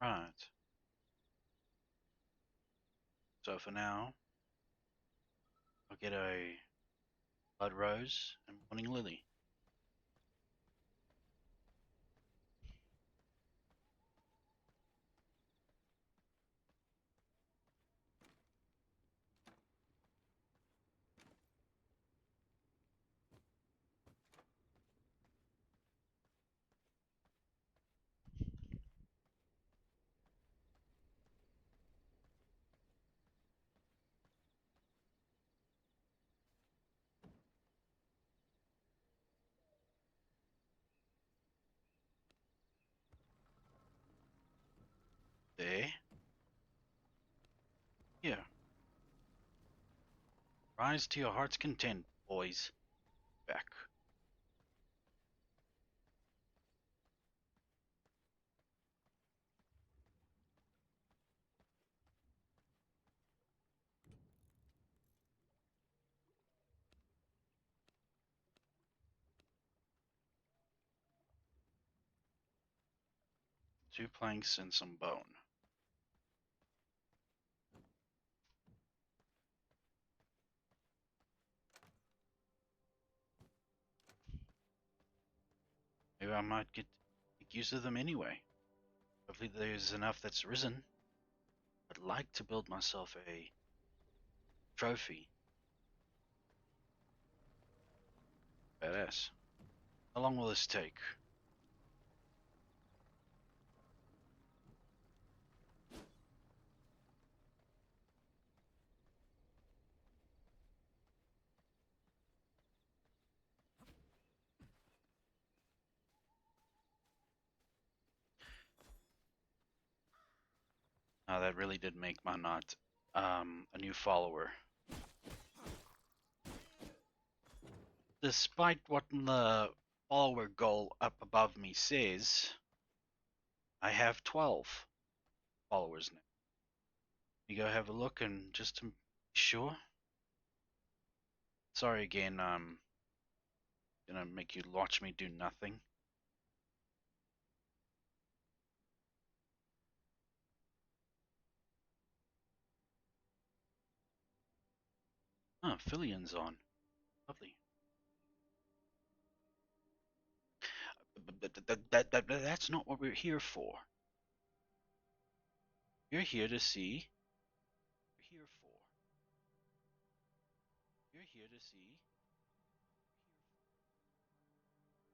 Right. So for now, I'll get a blood rose and morning lily. There. Here. Rise to your heart's content, boys. Back. Two planks and some bone. Maybe I might make use of them anyway. Hopefully there's enough that's risen. I'd like to build myself a trophy. Badass. How long will this take? That really did make my knot a new follower. Despite what the follower goal up above me says, I have 12 followers now. You go have a look and just to be sure. Sorry again, gonna make you watch me do nothing. Oh, Fillion's on. Lovely. That's not what we're here for. You're here to see. We're here for. You're here to see.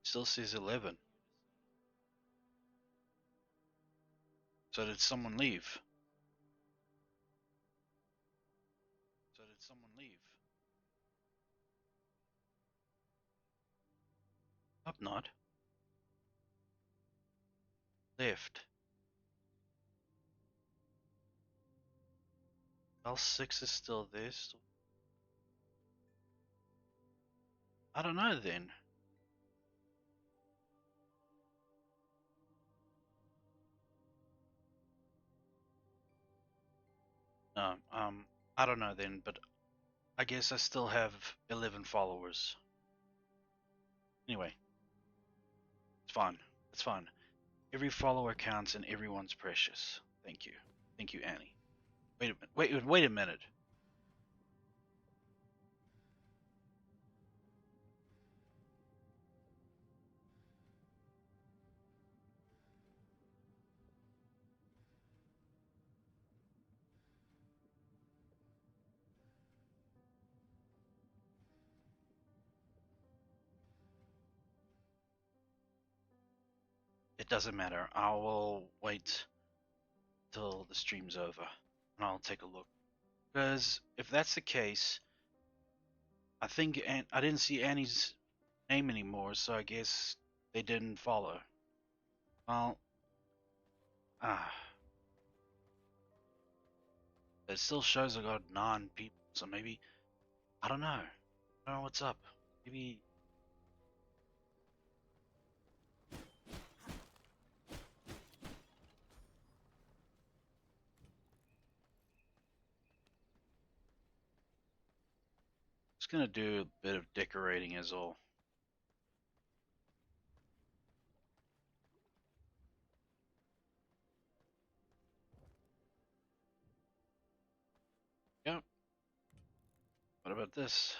Still says 11. So did someone leave? So did someone leave? Up not. Left. L6 is still there. I don't know then. No, I don't know then, but I guess I still have 11 followers. Anyway, it's fine. It's fine. Every follower counts and everyone's precious. Thank you. Thank you, Annie. Wait a minute. Wait a minute. It doesn't matter. I will wait till the stream's over and I'll take a look. Because if that's the case, I think I didn't see Annie's name anymore, so I guess they didn't follow. Well, ah, it still shows I got 9 people, so maybe I don't know. I don't know what's up. Maybe just gonna do a bit of decorating as all. Yep. What about this?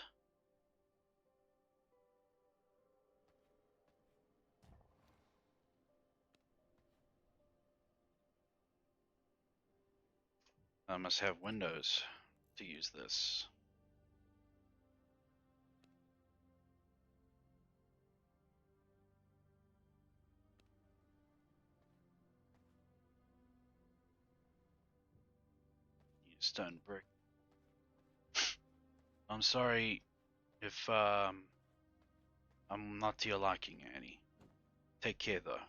I must have windows to use this. Use stone brick. I'm sorry if I'm not to your liking, Annie. Take care though.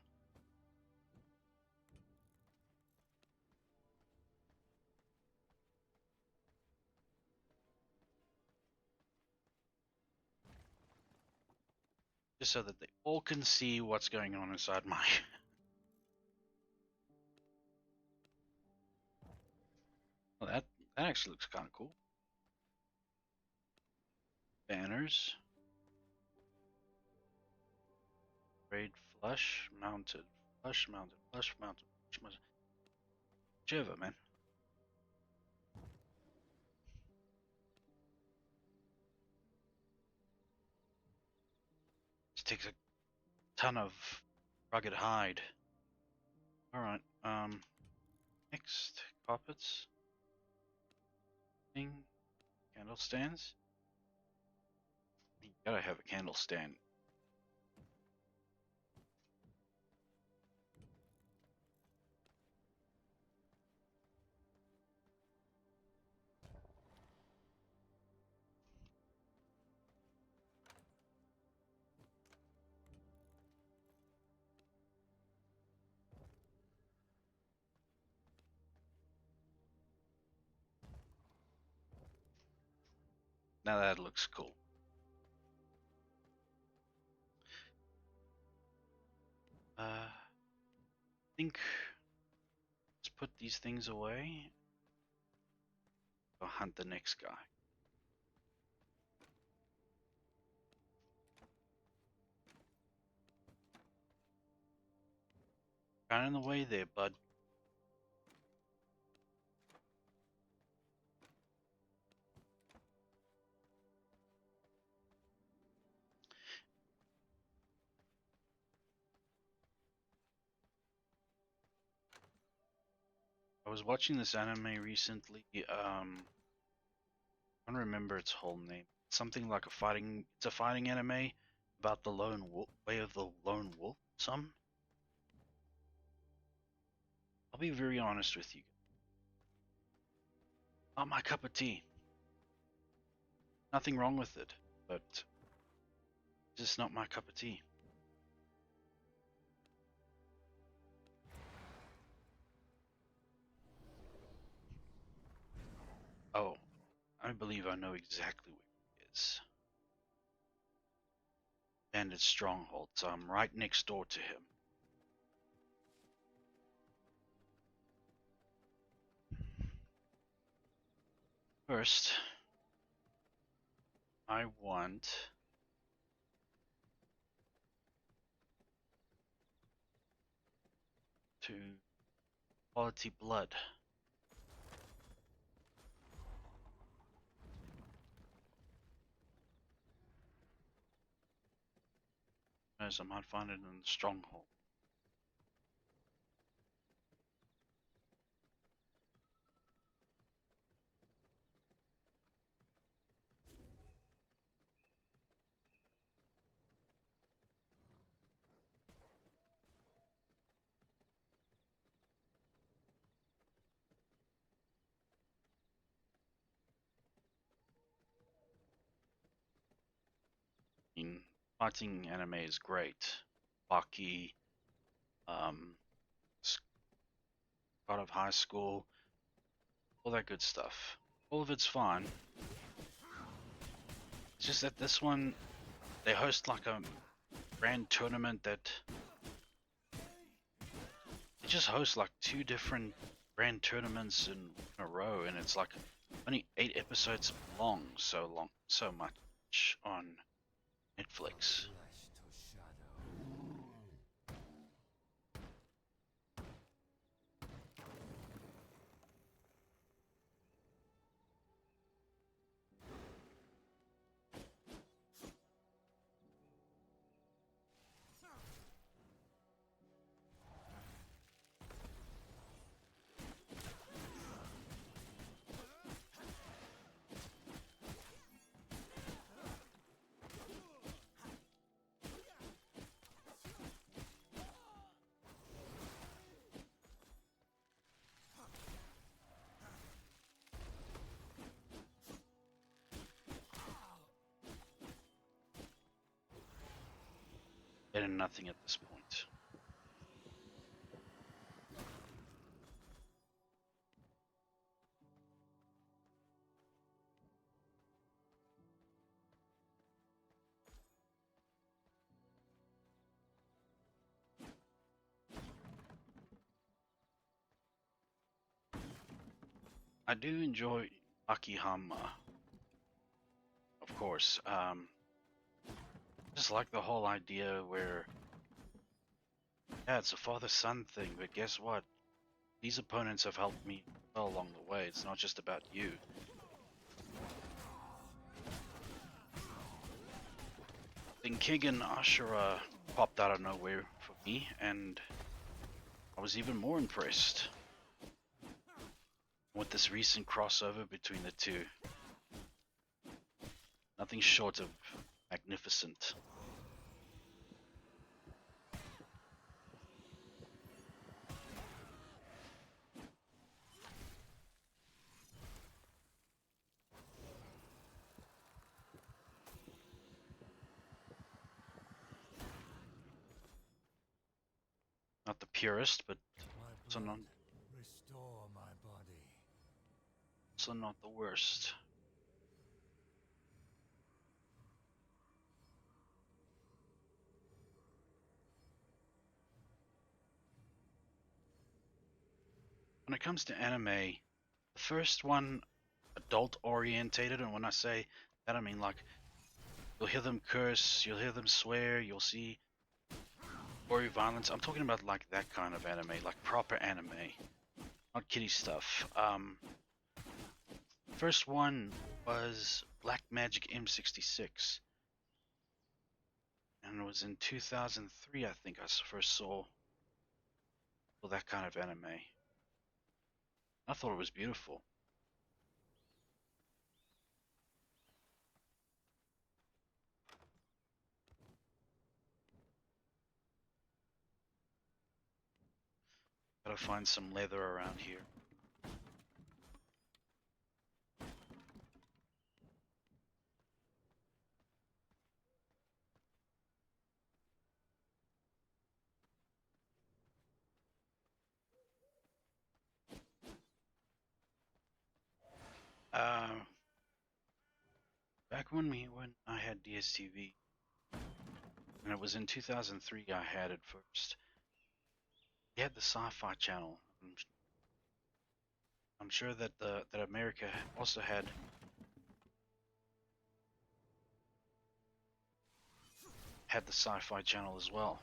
Just so that they all can see what's going on inside my. Well, that actually looks kind of cool. Banners. Raid flush mounted. Flush mounted. Flush mounted. Flush mounted. Whichever, man. This takes a ton of rugged hide. Alright, next. Carpets. Thing. Candle stands. You gotta have a candle stand. Now that looks cool. I think let's put these things away. Go hunt the next guy. Kind of in the way there, bud. I was watching this anime recently. I don't remember its whole name. something like it's a fighting anime about the lone wolf, way of the lone wolf. Some, I'll be very honest with you, not my cup of tea. Nothing wrong with it, but just not my cup of tea. Oh, I believe I know exactly where it is. Bandit stronghold, so I'm right next door to him. First, I want to quality blood. As I might find it in the stronghold. I mean, fighting anime is great. Baki, um, out of high school, all that good stuff. All of it's fine. It's just that this one, they host like a grand tournament that they just host like two different grand tournaments in a row, and it's like only 8 episodes long, so much on Netflix. Flesh to shadow. Better than nothing at this point. I do enjoy Akihama, of course. Just like the whole idea where, yeah, it's a father-son thing, but guess what? These opponents have helped me well along the way. It's not just about you. Then Kigen Ashura popped out of nowhere for me, and I was even more impressed with this recent crossover between the two. Nothing short of magnificent. Not the purest, but My also not, blood, restore my body. also not the worst. When it comes to anime, the first one, adult orientated, and when I say that, I mean like you'll hear them curse, you'll hear them swear, you'll see gory violence. I'm talking about like that kind of anime, like proper anime, not kiddie stuff. First one was Black Magic M66, and it was in 2003, I think I first saw that kind of anime. I thought it was beautiful. Gotta find some leather around here. Uh, Back when I had DSTV, and it was in 2003 I had it first. We had the Sci-Fi Channel. I'm sure that that America also had the Sci-Fi Channel as well.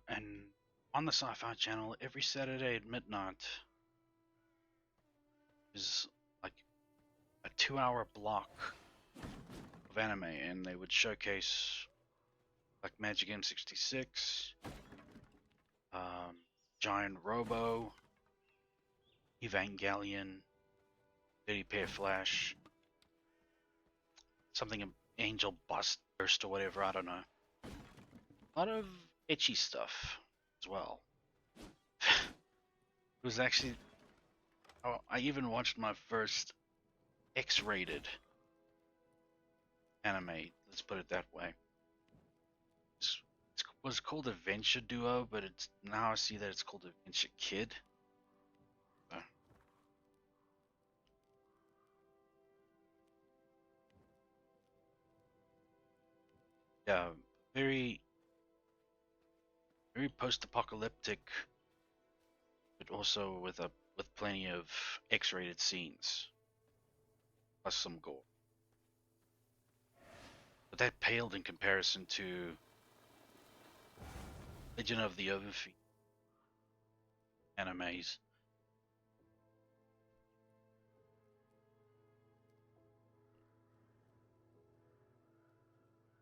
And on the Sci-Fi Channel, every Saturday at midnight is like a 2-hour block of anime, and they would showcase like Magic M66, Giant Robo, Evangelion, Dirty Pair Flash, something Angel Burst or whatever, I don't know. A lot of itchy stuff as well. It was actually, oh, I even watched my first X-rated anime, let's put it that way. It was called Adventure Duo, but it's now I see that it's called Adventure Kid. Uh, yeah, very very post-apocalyptic, but also with plenty of X-rated scenes plus some gore. But that paled in comparison to Legend of the Overfiend animes.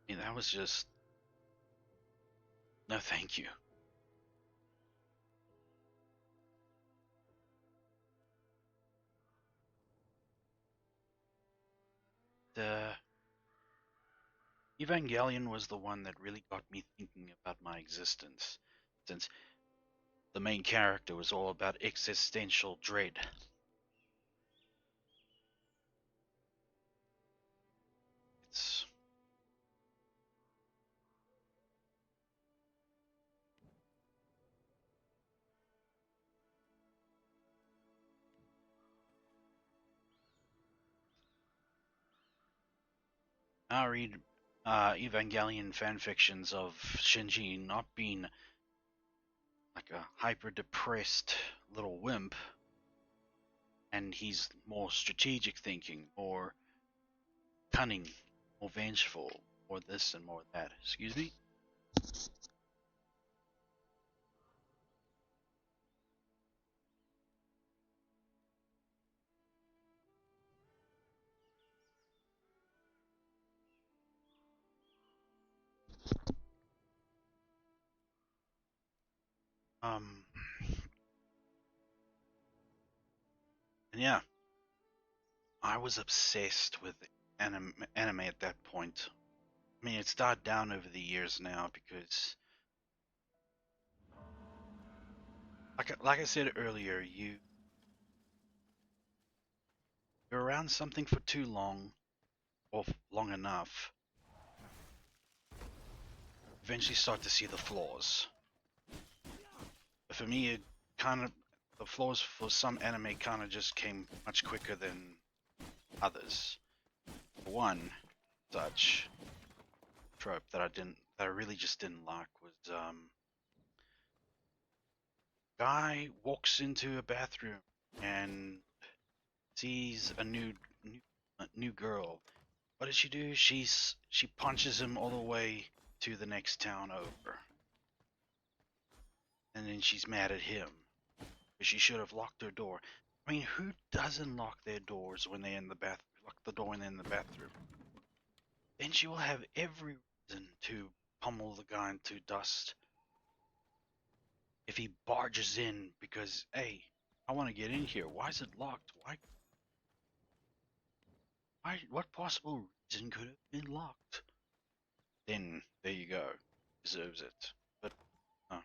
I mean, that was just no, thank you. The Evangelion was the one that really got me thinking about my existence, since the main character was all about existential dread. It's I read Evangelion fanfictions of Shinji not being like a hyper depressed little wimp, and he's more strategic thinking, more cunning, more vengeful, more this and more that. Excuse me? Um, and yeah, I was obsessed with anime at that point. I mean, it's died down over the years now because, like I said earlier, you're around something for too long or long enough, eventually start to see the flaws. But for me, it kind of the flaws for some anime kind of just came much quicker than others. One such trope that I really just didn't like was guy walks into a bathroom and sees a new girl, what does she do? She punches him all the way to the next town over, and then she's mad at him. But she should have locked her door. I mean, who doesn't lock their doors when they're in the bath? Lock the door when they're in the bathroom. Then she will have every reason to pummel the guy into dust if he barges in because, hey, I want to get in here. Why is it locked? What possible reason could have been locked? Then there you go, deserves it. But no,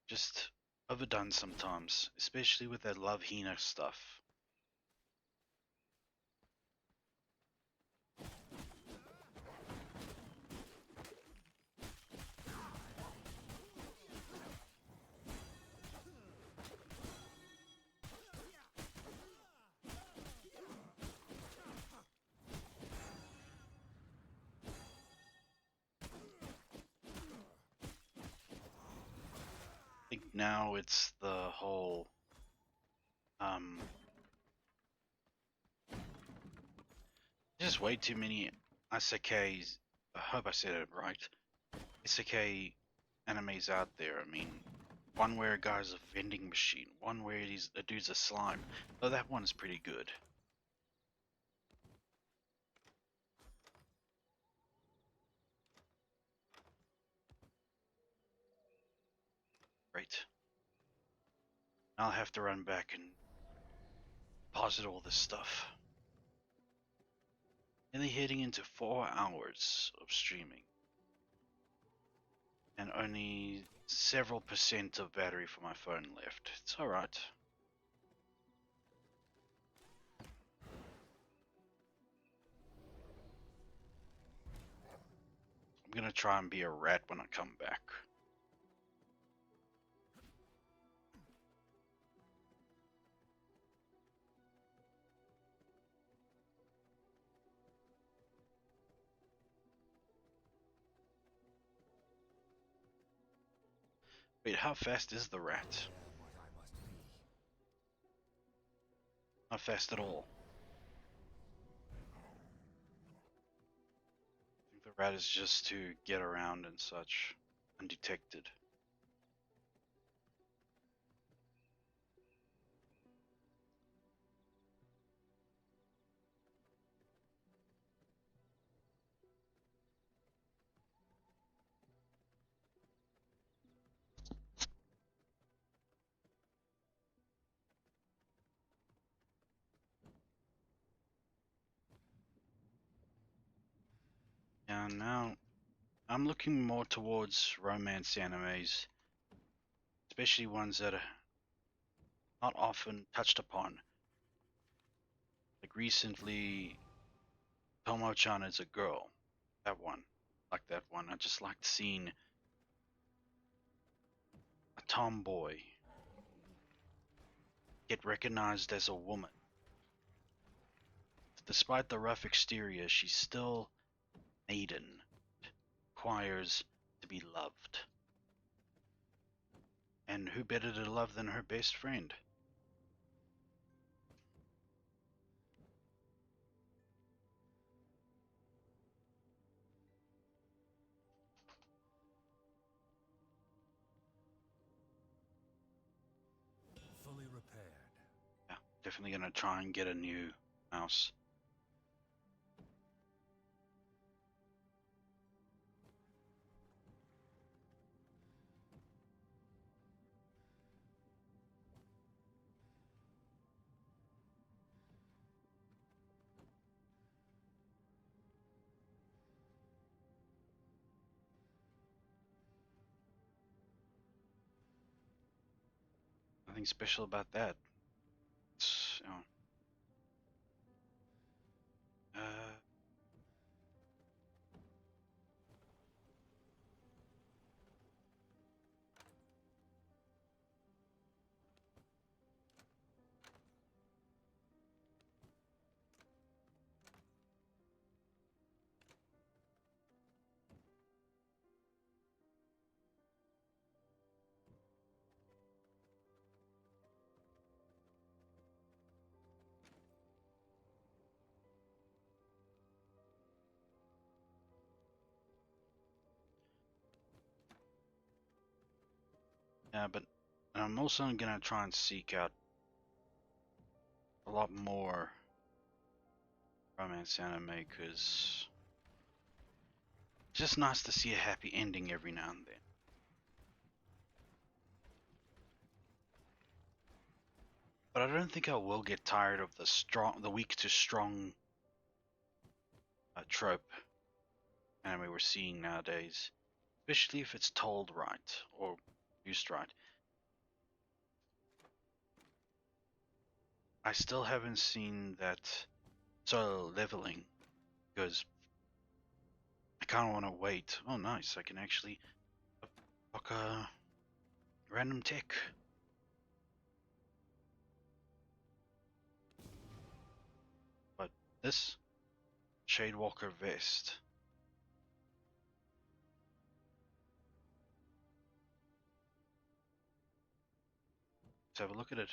just overdone sometimes, especially with that love Hina stuff. I think now it's the whole um just way too many isekais. I hope I said it right. Isekai animes out there. I mean, one where a guy's a vending machine, one where a dude's a slime. Oh, that one's pretty good. Right. I'll have to run back and deposit all this stuff. Nearly heading into 4 hours of streaming. And only several percent of battery for my phone left. It's alright. I'm gonna try and be a rat when I come back. Wait, how fast is the rat? I am what I must be. Not fast at all. I think the rat is just to get around and such, undetected. Yeah, now I'm looking more towards romance animes, especially ones that are not often touched upon. Like recently, Tomo-chan is a girl. That one. Like that one. I just liked seeing a tomboy get recognized as a woman. Despite the rough exterior, she's still maiden, requires to be loved. And who better to love than her best friend? Fully repaired. Yeah, definitely gonna try and get a new mouse. Nothing special about that. It's, Yeah, but I'm also gonna try and seek out a lot more romance anime because it's just nice to see a happy ending every now and then. But I don't think I will get tired of the weak to strong trope anime we're seeing nowadays, especially if it's told right or used right. I still haven't seen that solo leveling because I kind of want to wait. Oh, nice! I can actually unlock a random tech. But this Shadewalker vest. Let's have a look at it.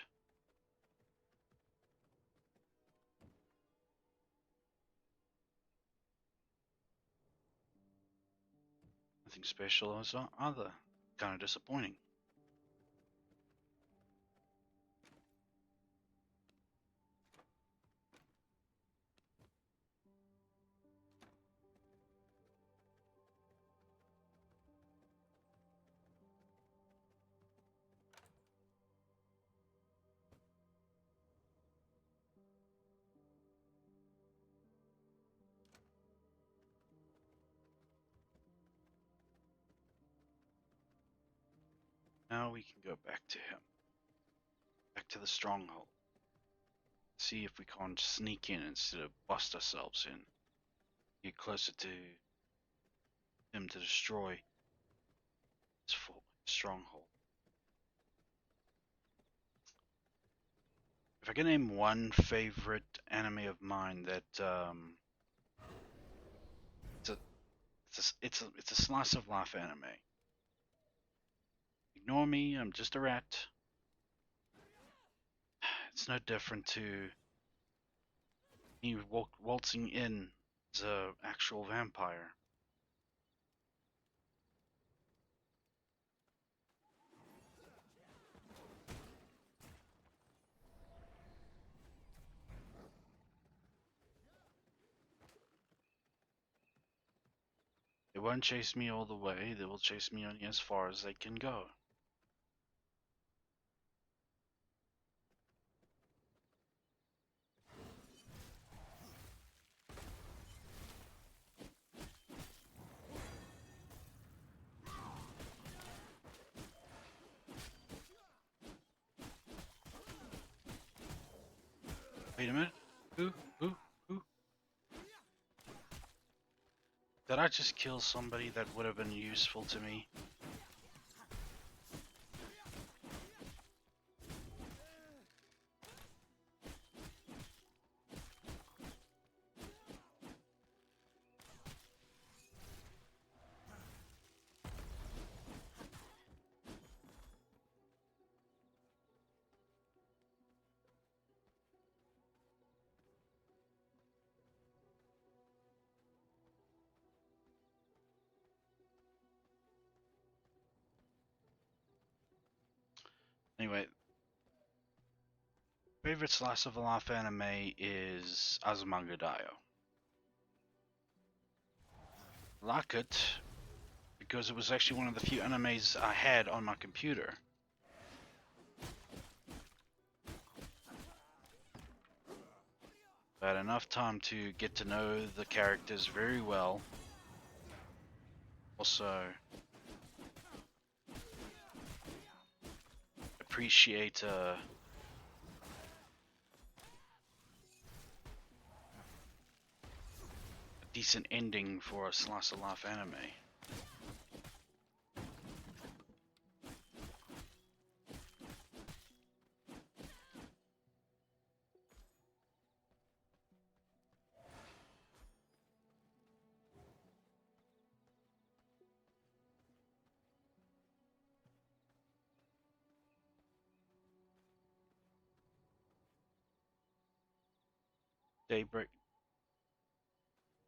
Nothing special as either. Kind of disappointing. Now we can go back to him. Back to the stronghold. See if we can't sneak in instead of bust ourselves in. Get closer to him to destroy his stronghold. If I can name one favorite anime of mine that it's a slice of life anime. Ignore me, I'm just a rat. It's no different to me waltzing in as an actual vampire. They won't chase me all the way, they will chase me only as far as they can go. Wait a minute. Who? Who? Who? Did I just kill somebody that would have been useful to me? Anyway, favorite slice of life anime is Azumanga Daioh. Like it because it was actually one of the few animes I had on my computer. I had enough time to get to know the characters very well. Also, appreciate a decent ending for a slice of life anime. Daybreak,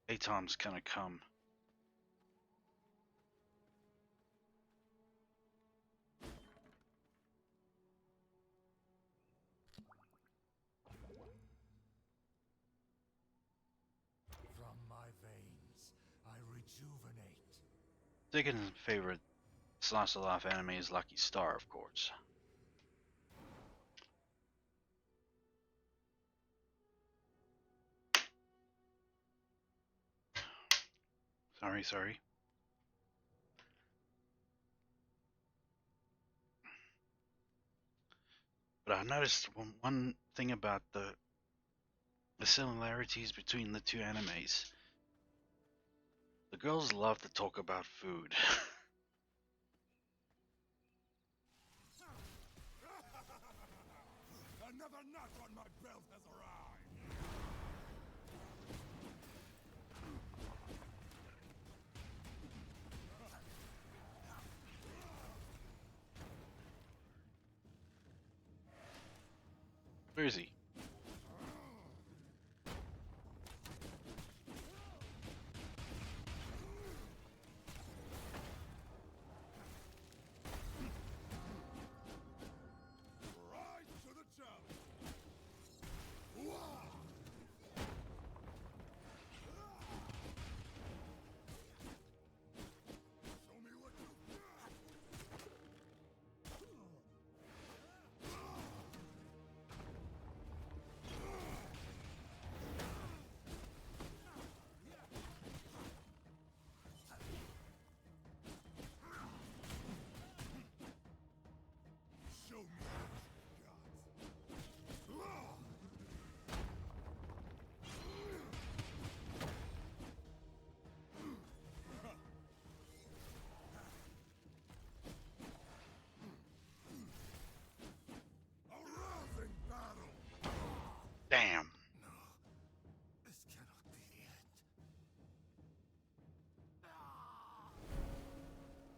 daytime's gonna come. second favorite slice of life anime is Lucky Star, of course. Sorry. But I noticed one thing about the similarities between the two animes. The girls love to talk about food. Another notch on my belt has arrived! Where is he? Rise to the challenge! Show me what you got! Show me what you got! A rousing battle! Damn. No, this cannot be the end.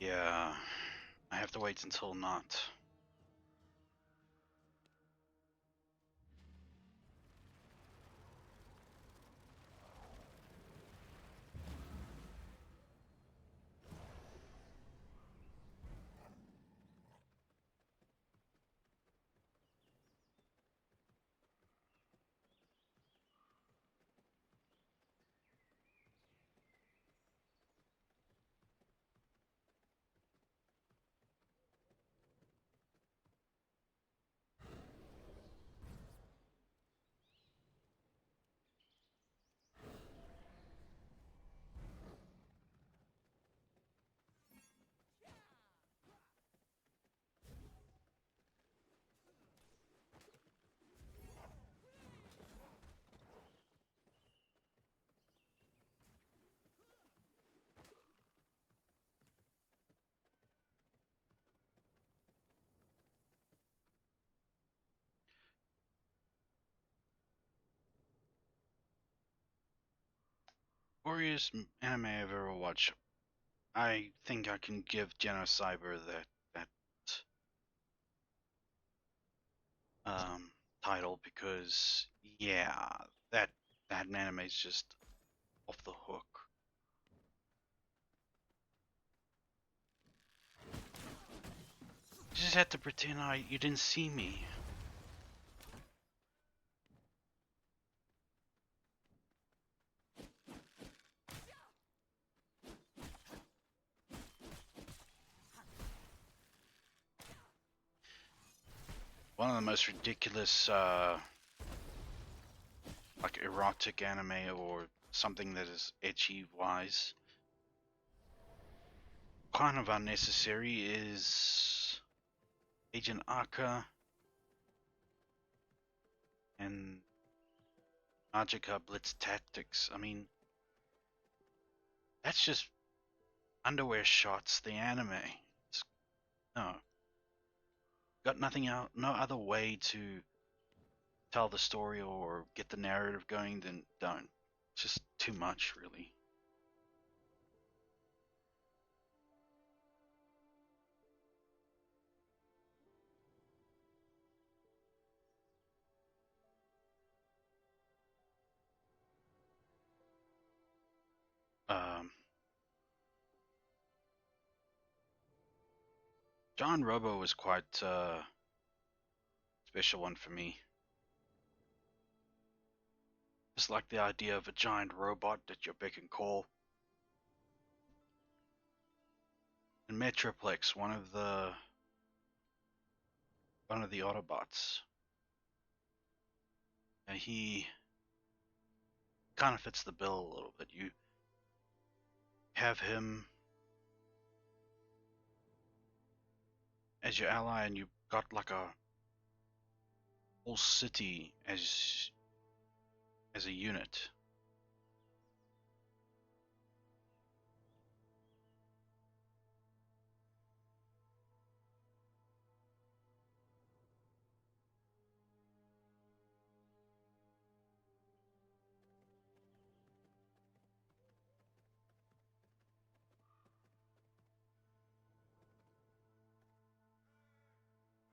Yeah, I have to wait until not. Warriors anime I've ever watched. I think I can give Genocyber that um title because yeah, that that anime is just off the hook. You just had to pretend you didn't see me. One of the most ridiculous like erotic anime or something that is edgy wise. Kind of unnecessary is Agent Aka and Magica Blitz Tactics. I mean, that's just underwear shots, the anime. It's, no, got nothing out, no other way to tell the story or get the narrative going, then don't. It's just too much, really. Um, John Robo was quite special one for me. Just like the idea of a giant robot at your beck and call. in Metroplex, one of the Autobots, and he kind of fits the bill a little bit. You have him as your ally, and you've got like a whole city as a unit.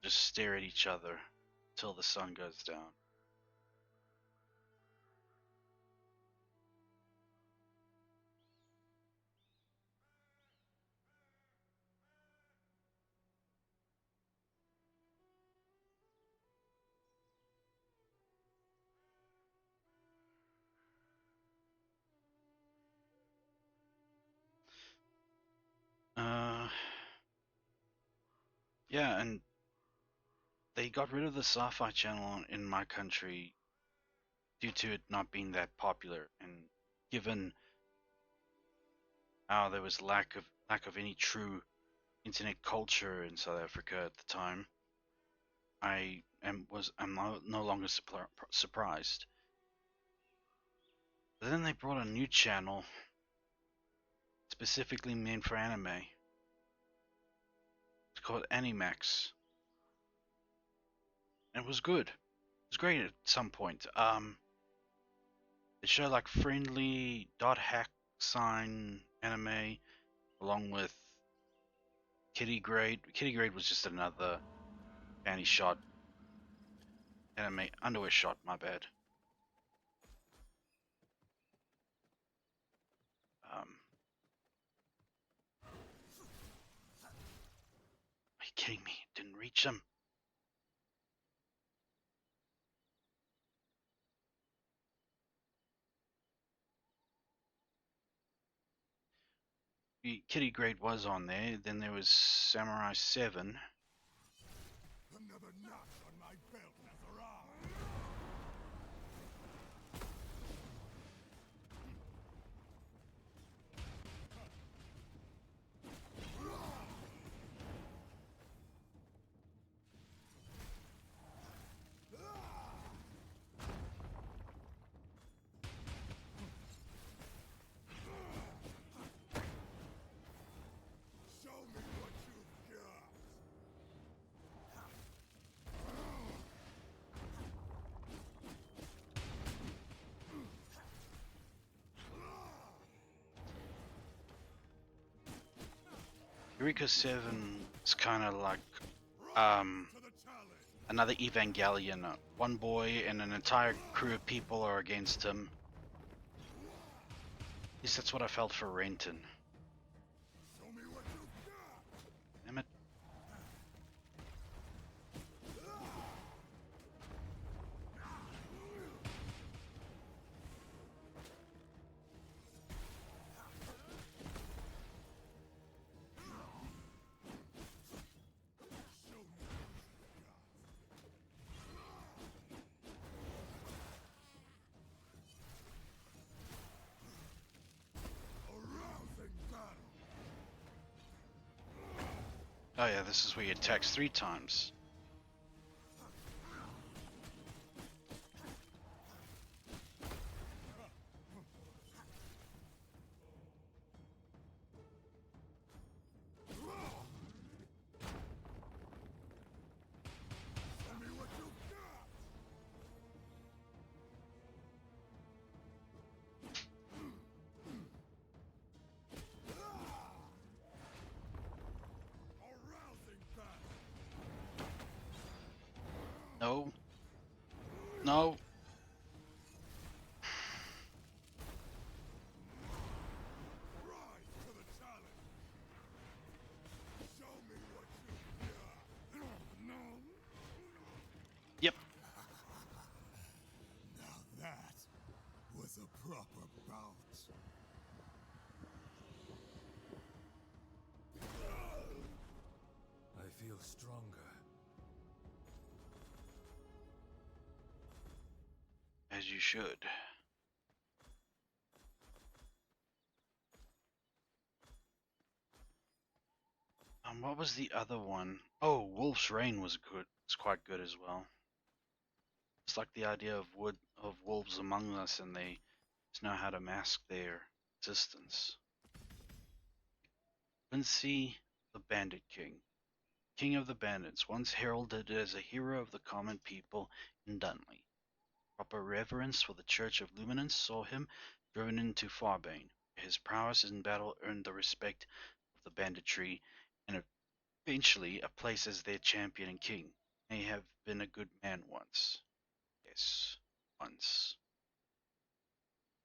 Just stare at each other till the sun goes down. Uh, yeah, and they got rid of the Sci-Fi Channel in my country due to it not being that popular, and given how there was lack of any true internet culture in South Africa at the time, I'm no longer surprised. But then they brought a new channel specifically meant for anime. It's called Animax. And it was good. It was great at some point. They show like friendly dot hack sign anime along with Kitty Grade. Kitty Grade was just another panty shot anime, underwear shot, my bad. Are you kidding me? Didn't reach him. Kitty Grade was on there. Then there was Samurai 7. Another notch on my belt, Nazarah! Show me what you've got! Eureka 7 is kind of like um, To the challenge! another Evangelion. One boy and an entire crew of people are against him. At least that's what I felt for Renton. Show me what you've got! Damn it. Show me what you've got! A rousing battle! Oh yeah, this is where he attacks 3 times. Show me what you've got! A rousing battle! No. No. Rise to the challenge! Show me what you've got! No! Yep. Now that was a proper bout. As you should. What was the other one? Oh, Wolf's Rain was good. It's quite good as well. It's like the idea of wolves among us, and they just know how to mask their existence. Quincy, the Bandit King, King of the Bandits, once heralded as a hero of the common people in Dunley. Proper reverence for the Church of Luminance saw him driven into Farbane, where his prowess in battle earned the respect of the banditry, and eventually a place as their champion and king. May have been a good man once. Yes, once.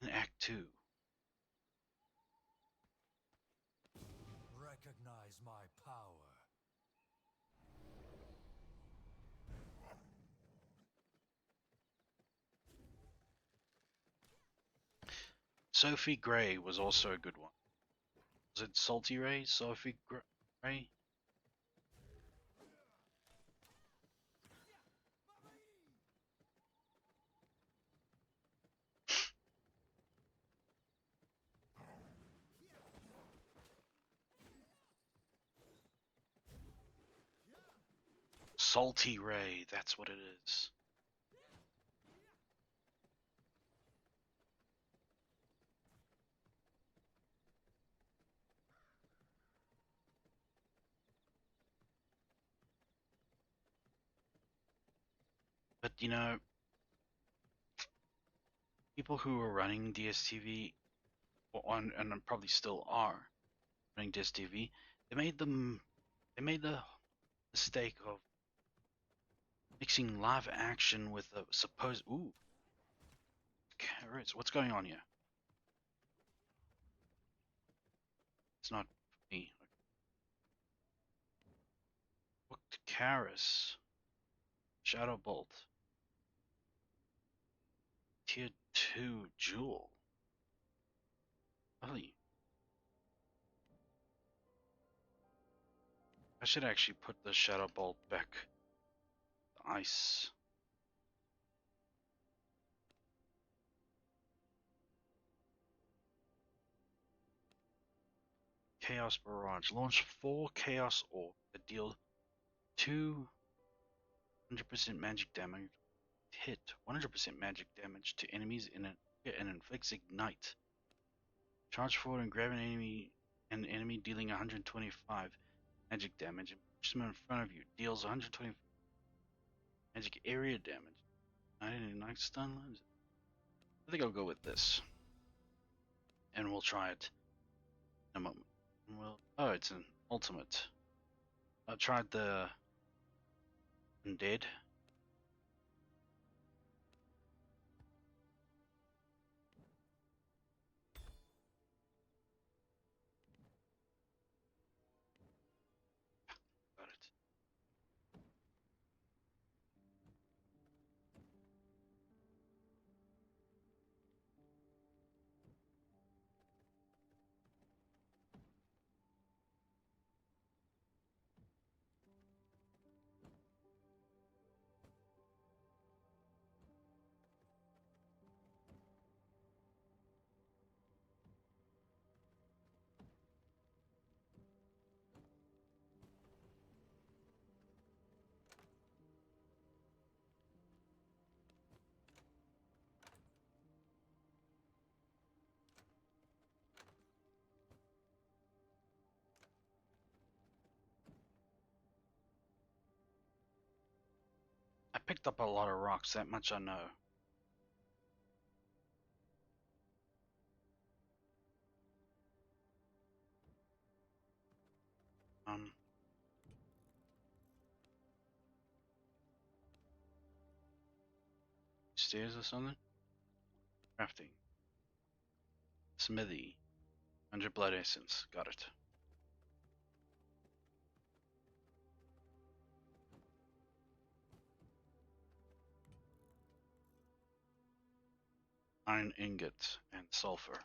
In Act 2. Recognize my power. Sophie Gray was also a good one. Was it Salty Ray? Sophie Gray? Salty Ray, that's what it is. But you know, people who are running DSTV, and probably still are running DSTV, they made the mistake of mixing live action with a supposed carrots. What's going on here? It's not me. Booked Karis. Shadow Bolt. Tier 2 Jewel. Really? I should actually put the Shadow Bolt back. The ice. Chaos Barrage. Launch 4 Chaos Orb that deal 200% magic damage. Hit 100% magic damage to enemies and inflicts Ignite. Charge forward and grab an enemy dealing 125 magic damage and push them in front of you. Deals 120 magic area damage. 99 stun lives. I think I'll go with this. And we'll try it in a moment. Oh, it's an ultimate. I tried the Undead. Got it. I picked up a lot of rocks, that much I know. Um, Stairs or something? Crafting. Smithy. 100 blood essence. Got it. Iron ingot and sulfur.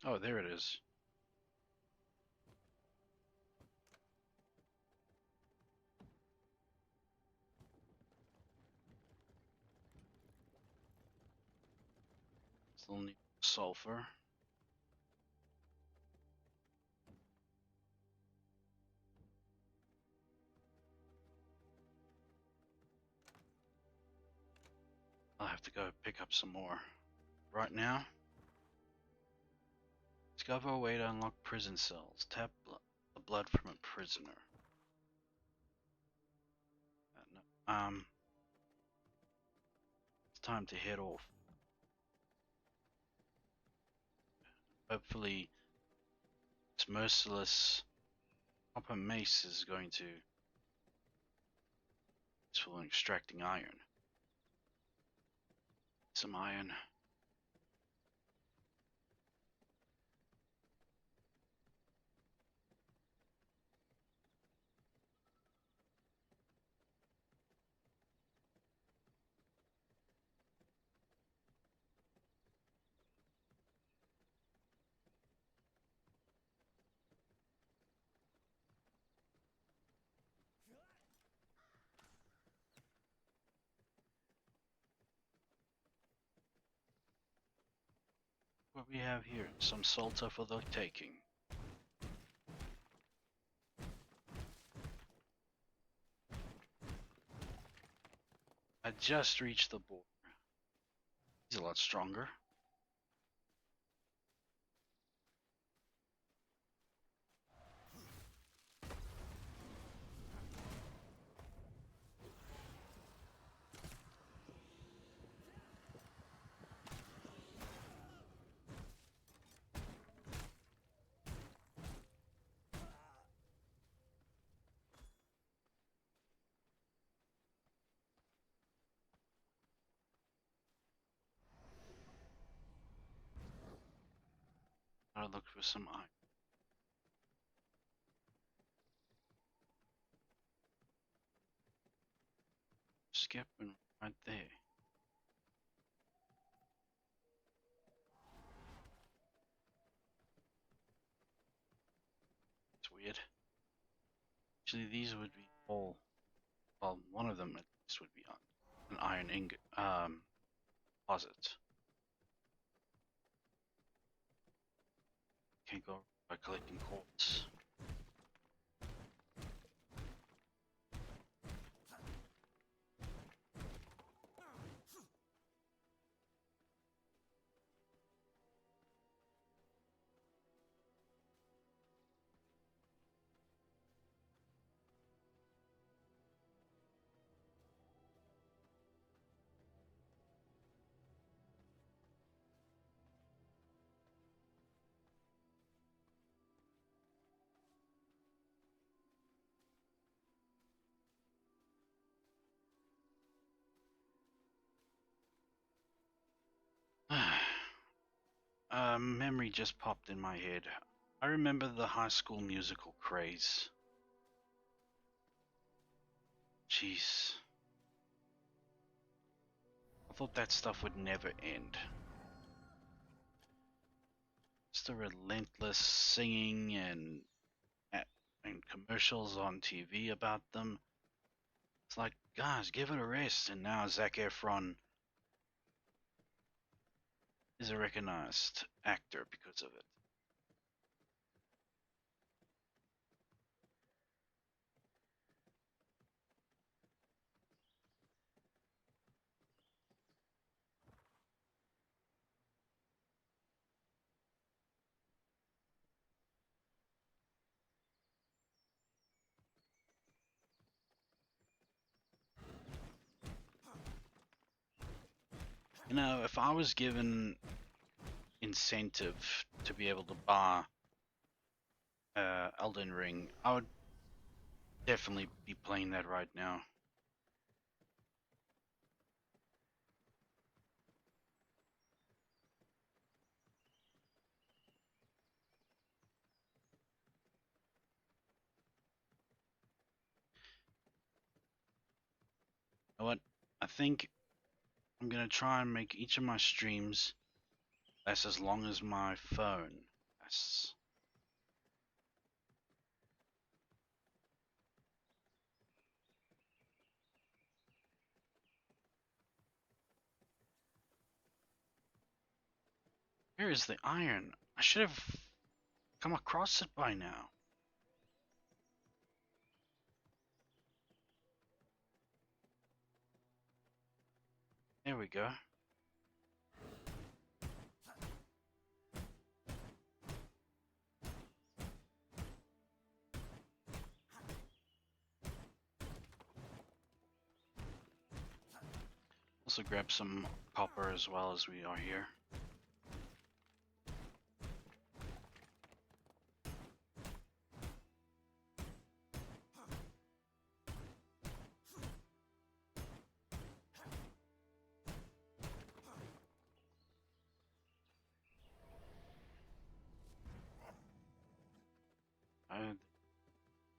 Oh, there it is. Still need sulfur. I'll have to go pick up some more. Right now, discover a way to unlock prison cells. Tap the blood from a prisoner. No. It's time to head off. Hopefully, this merciless copper mace is going to useful in extracting iron. Some iron. What we have here, some salter for the taking. I just reached the border. He's a lot stronger. Gotta look for some iron. Skipping right there. It's weird. Actually, these would be all. Well, one of them at least would be on an iron ingot. Deposit. Can't go by collecting quartz. Memory just popped in my head. I remember the High School Musical craze. Jeez. I thought that stuff would never end. Just the relentless singing and commercials on TV about them. It's like, guys, give it a rest. And now Zac Efron is a recognized actor because of it. You know, if I was given incentive to be able to buy Elden Ring, I would definitely be playing that right now. You know what? I think I'm gonna try and make each of my streams last as long as my phone. quests. Where is the iron? I should have come across it by now. There we go. Also grab some copper as well as we are here.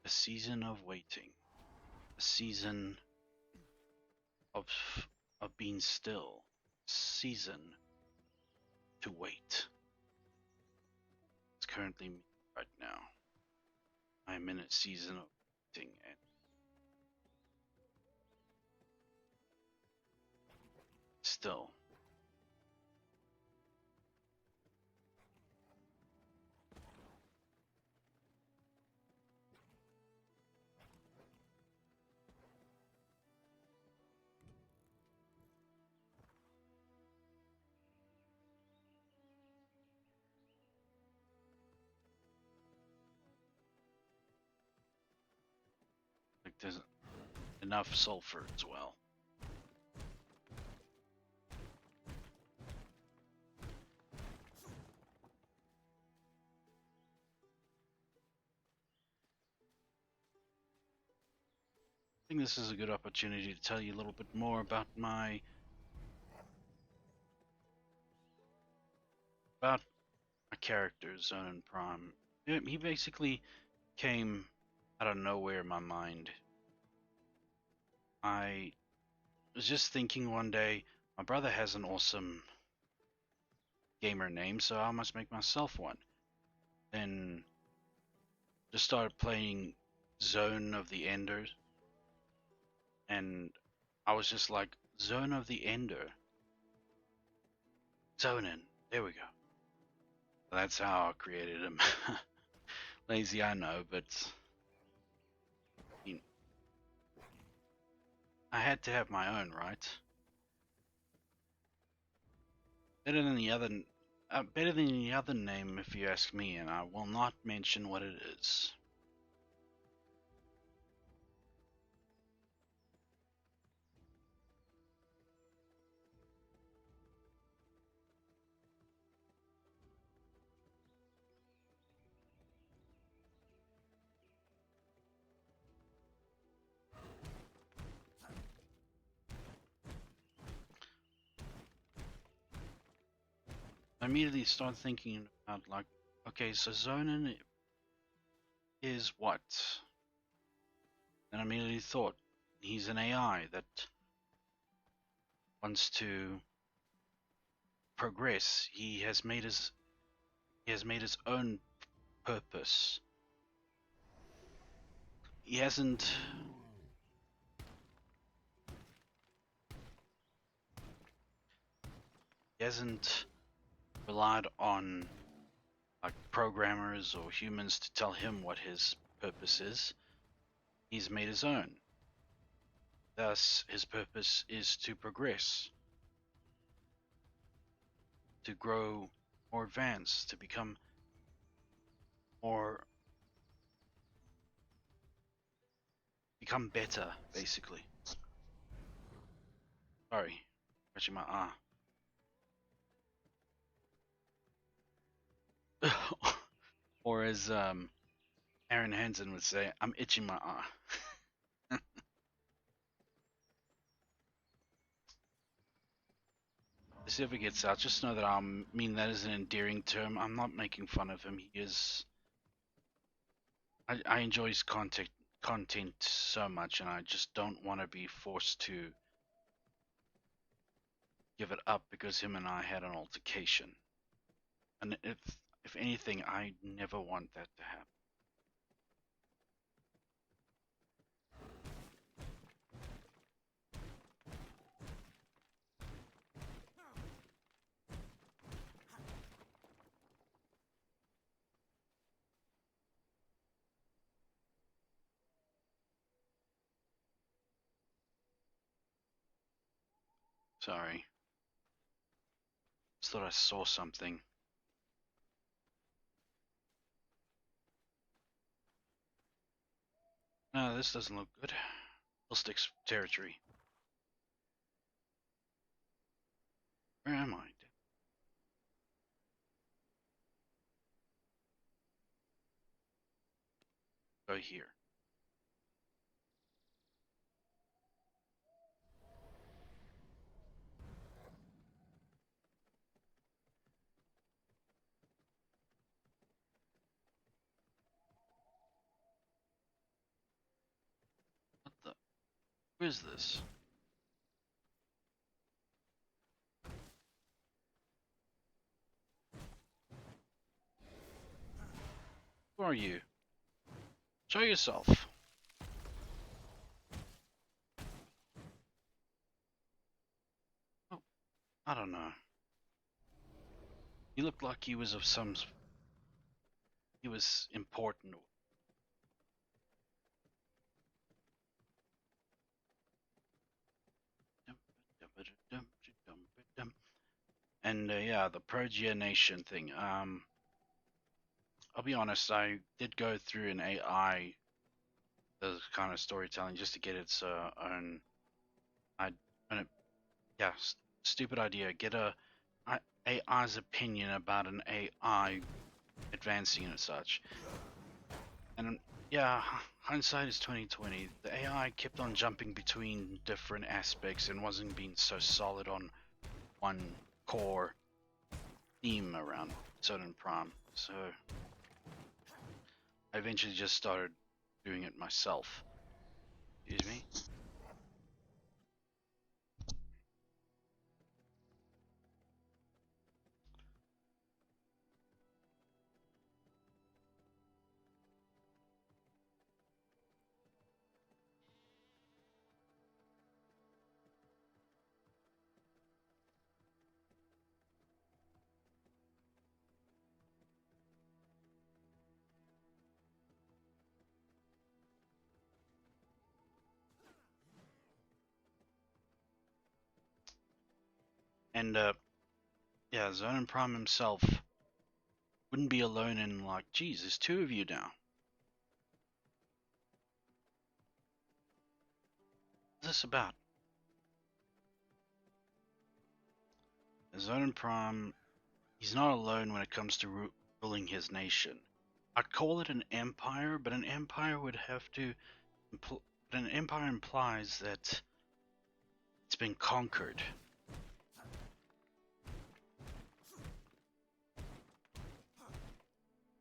A season of waiting. A season of being still. Season to wait. It's currently me right now. I'm in a season of waiting and still. Like there's enough sulfur as well. I think this is a good opportunity to tell you a little bit more about my character, Zonin Prime. He basically came out of nowhere in my mind. I was just thinking one day, my brother has an awesome gamer name, so I must make myself one. Then just started playing Zone of the Ender, and I was just like, Zone of the Ender. Zonin. There we go. That's how I created him. Lazy, I know, but you know, I had to have my own, right? Better than better than the other name, if you ask me, and I will not mention what it is. I immediately start thinking about like, okay, so Zonin is what? And I immediately thought he's an AI that wants to progress. He has made his own purpose. He hasn't relied on like programmers or humans to tell him what his purpose is. He's made his own. Thus, his purpose is to progress, to grow more advanced, to more, become better, basically. Sorry, scratching my eye. Or as Aaron Hansen would say, I'm itching my eye. If it gets out, just know that I mean that as an endearing term. I'm not making fun of him. He is. I enjoy his content so much, and I just don't want to be forced to give it up because him and I had an altercation. And If anything, I never want that to happen. Sorry. Just thought I saw something. No, this doesn't look good. Sticks territory. Where am I? Go here. What the? Who is this? Who are you? Show yourself. Oh, I don't know. He looked like he was of some. He was important. And yeah, the Progea Nation thing. I'll be honest. I did go through an AI kind of storytelling just to get its own. I and it, yeah, stupid idea. Get AI's opinion about an AI advancing and such. And yeah, hindsight is 2020. The AI kept on jumping between different aspects and wasn't being so solid on one core theme around Certain Prime. So I eventually just started doing it myself. Excuse me. And yeah, Zone Prime himself wouldn't be alone in like, geez, there's two of you now. What's this about? Zone Prime, he's not alone when it comes to ruling his nation. I'd call it an empire, but an empire would have to. But an empire implies that it's been conquered.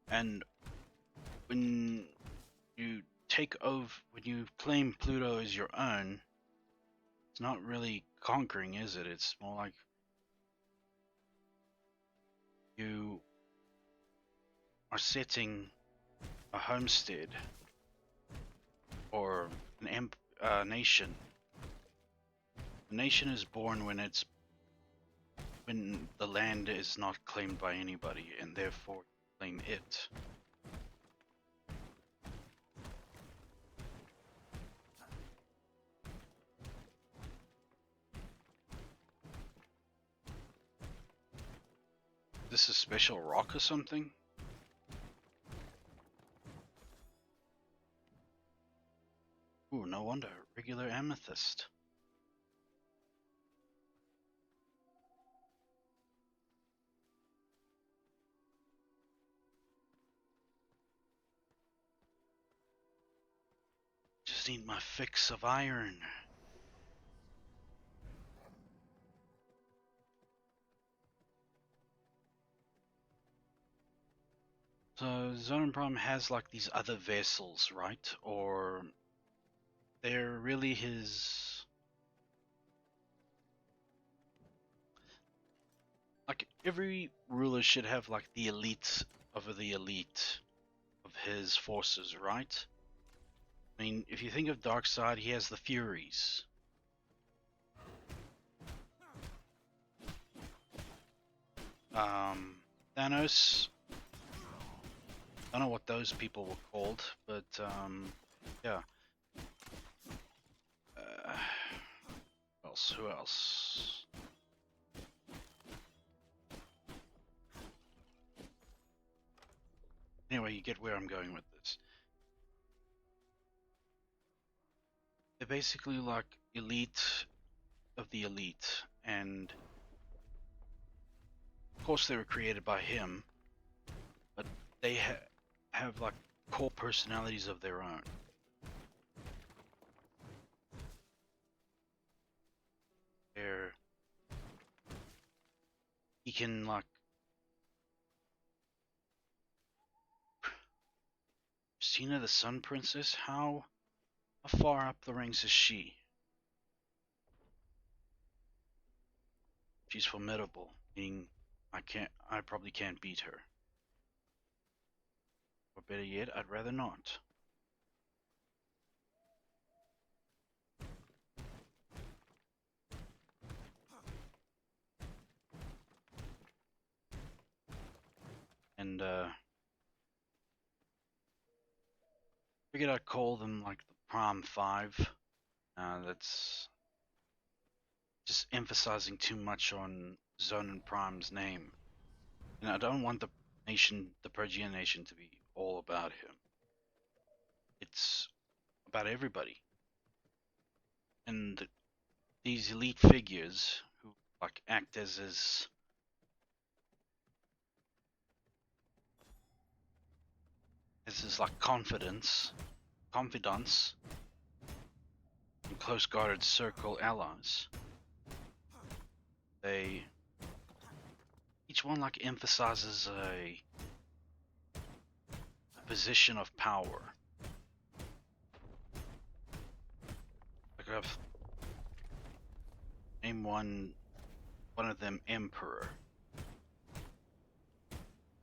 And when you when you claim Pluto as your own, it's not really conquering, is it? It's more like you are setting a homestead or an nation. A nation is born when the land is not claimed by anybody, and therefore claim it. This is special rock or something? Ooh, no wonder. Regular amethyst. Just need my fix of iron. So Zonenbrom has like these other vessels, right? Or they're really his. like every ruler should have like the elite of the elite of his forces, right? I mean, if you think of Darkseid, he has the Furies. Thanos, I don't know what those people were called, but yeah. Who else? Who else? Anyway, you get where I'm going with this. They're basically like elite of the elite, and of course they were created by him, but they have like core personalities of their own. They're he can like Cena the Sun Princess. How far up the ranks is she? She's formidable, meaning I probably can't beat her. Or better yet, I'd rather not. And figured I'd call them like the Prom 5. That's just emphasizing too much on Zone and Prime's name. And I don't want the Persian nation, to be all about him. It's about everybody. And these elite figures who like act as his like confidants, and close guarded circle allies. They each one like emphasizes a position of power. Like I've named one of them Emperor,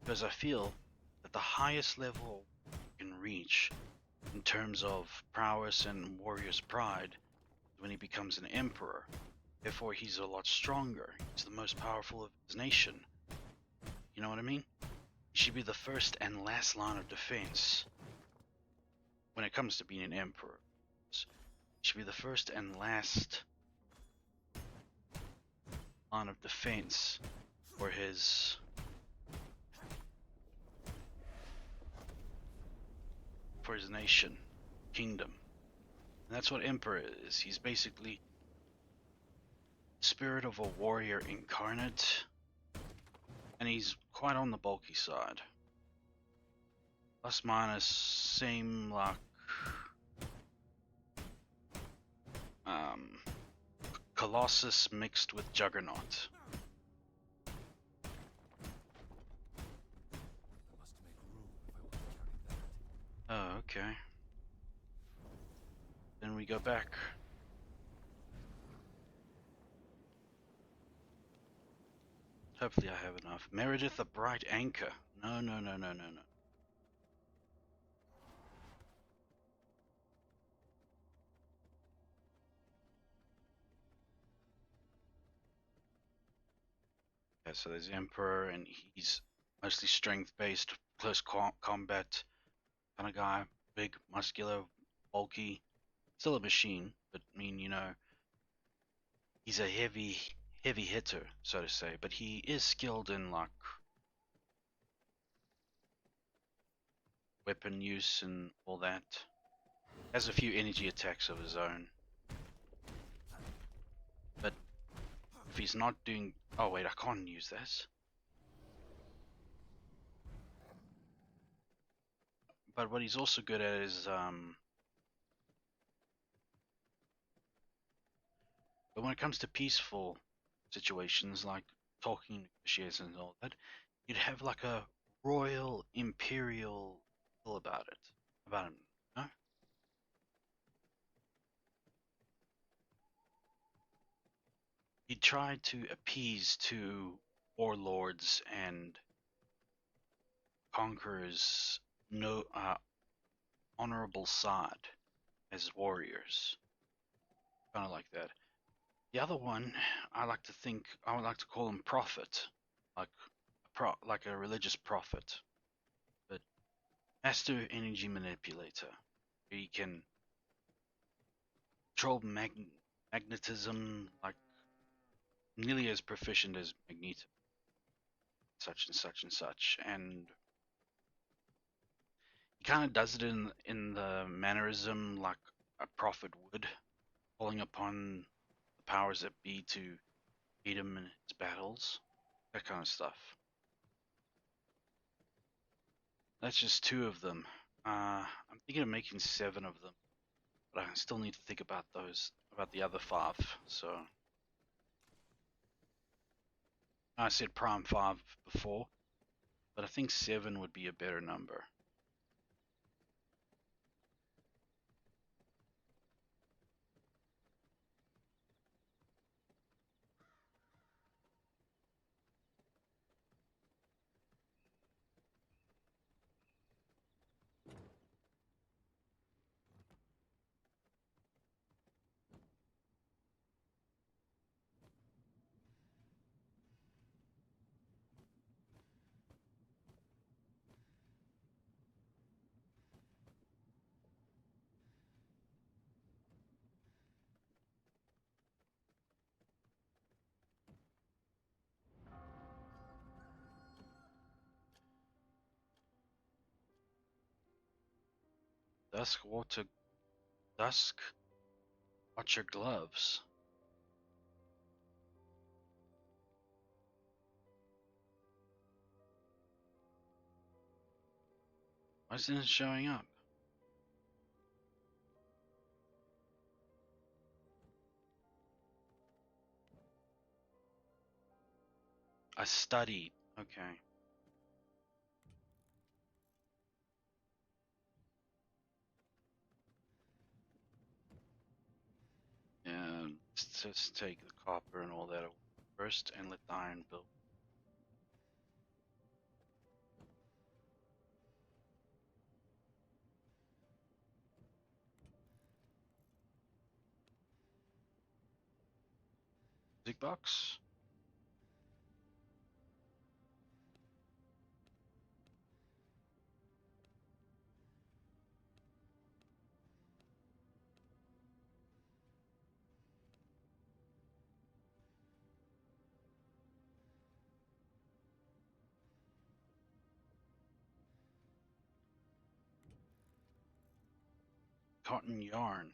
because I feel that the highest level you can reach in terms of prowess and warrior's pride is when he becomes an emperor. Therefore, he's a lot stronger. He's the most powerful of his nation. You know what I mean? He should be the first and last line of defense when it comes to being an emperor. He should be the first and last line of defense for his nation, kingdom. And that's what Emperor is. He's basically spirit of a warrior incarnate, and he's quite on the bulky side. Plus minus same like Colossus mixed with Juggernaut. Oh, okay. Then we go back. Hopefully I have enough. Meredith the Bright Anchor. No, no, no, no, no, no. Yeah, so there's Emperor, and he's mostly strength-based, close combat kind of guy. Big, muscular, bulky. Still a machine, but I mean, you know, he's a heavy hitter, so to say. But he is skilled in like weapon use and all that. Has a few energy attacks of his own. But if he's not doing... Oh wait, I can't use this. But what he's also good at is but when it comes to peaceful situations like talking negotiations and all that, you'd have like a royal imperial feel about him, you know? He tried to appease to warlords and conquerors' no honorable side as warriors, kind of like that. The other one, I would like to call him prophet, like like a religious prophet, but master energy manipulator. He can control magnetism, like nearly as proficient as Magneto, such and such and such, and he kind of does it in the mannerism like a prophet would, calling upon the powers that be to aid him in his battles, that kind of stuff. That's just two of them. I'm thinking of making seven of them, but I still need to think about about the other five. So I said prime five before, but I think seven would be a better number. Dusk water, dusk. Watch your gloves. Why isn't it showing up? I studied. Okay. And let's just take the copper and all that away first and let the iron build. Music box. Cotton yarn.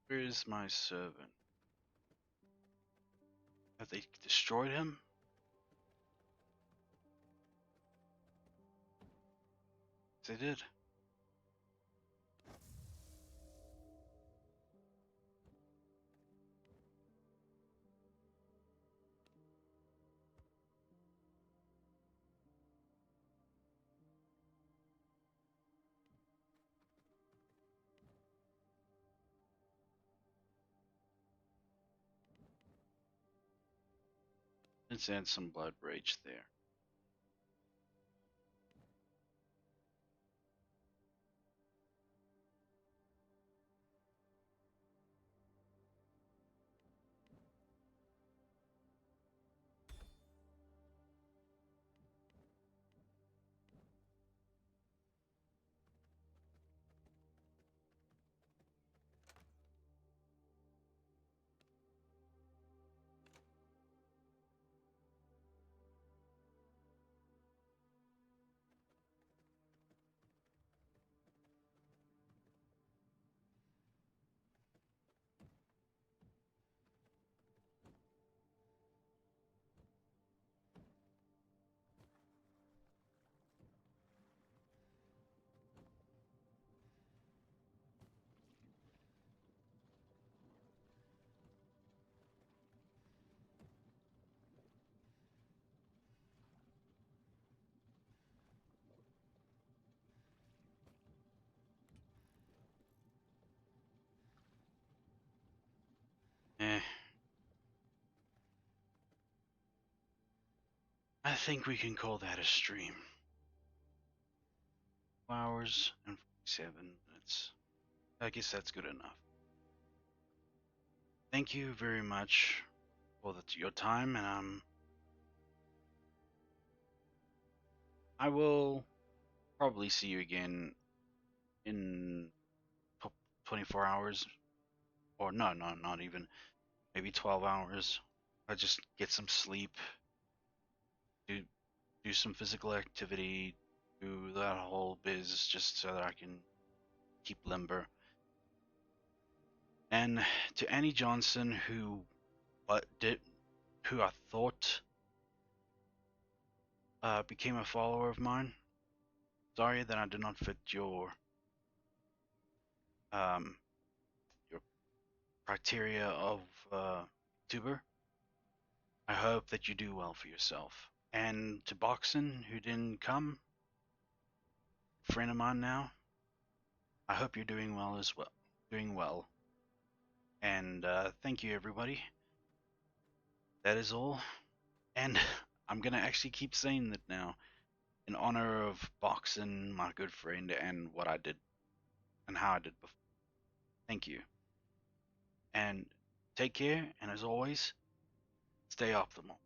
Where is my servant? Have they destroyed him? They did. Let's add some blood rage there. I think we can call that a stream. 2 hours and 47 minutes. I guess that's good enough. Thank you very much for your time, and I will probably see you again in 24 hours, or no, not even, maybe 12 hours. I just get some sleep, do do some physical activity, do that whole biz just so that I can keep limber. And to Annie Johnson, did who I thought became a follower of mine. Sorry that I did not fit um, your criteria of tuber. I hope that you do well for yourself. And to Boxen, who didn't come, friend of mine now, I hope you're doing well as well. Doing well. And thank you, everybody. That is all. And I'm gonna actually keep saying that now, in honor of Boxen, my good friend, and what I did and how I did before. Thank you. And take care. And as always, stay optimal.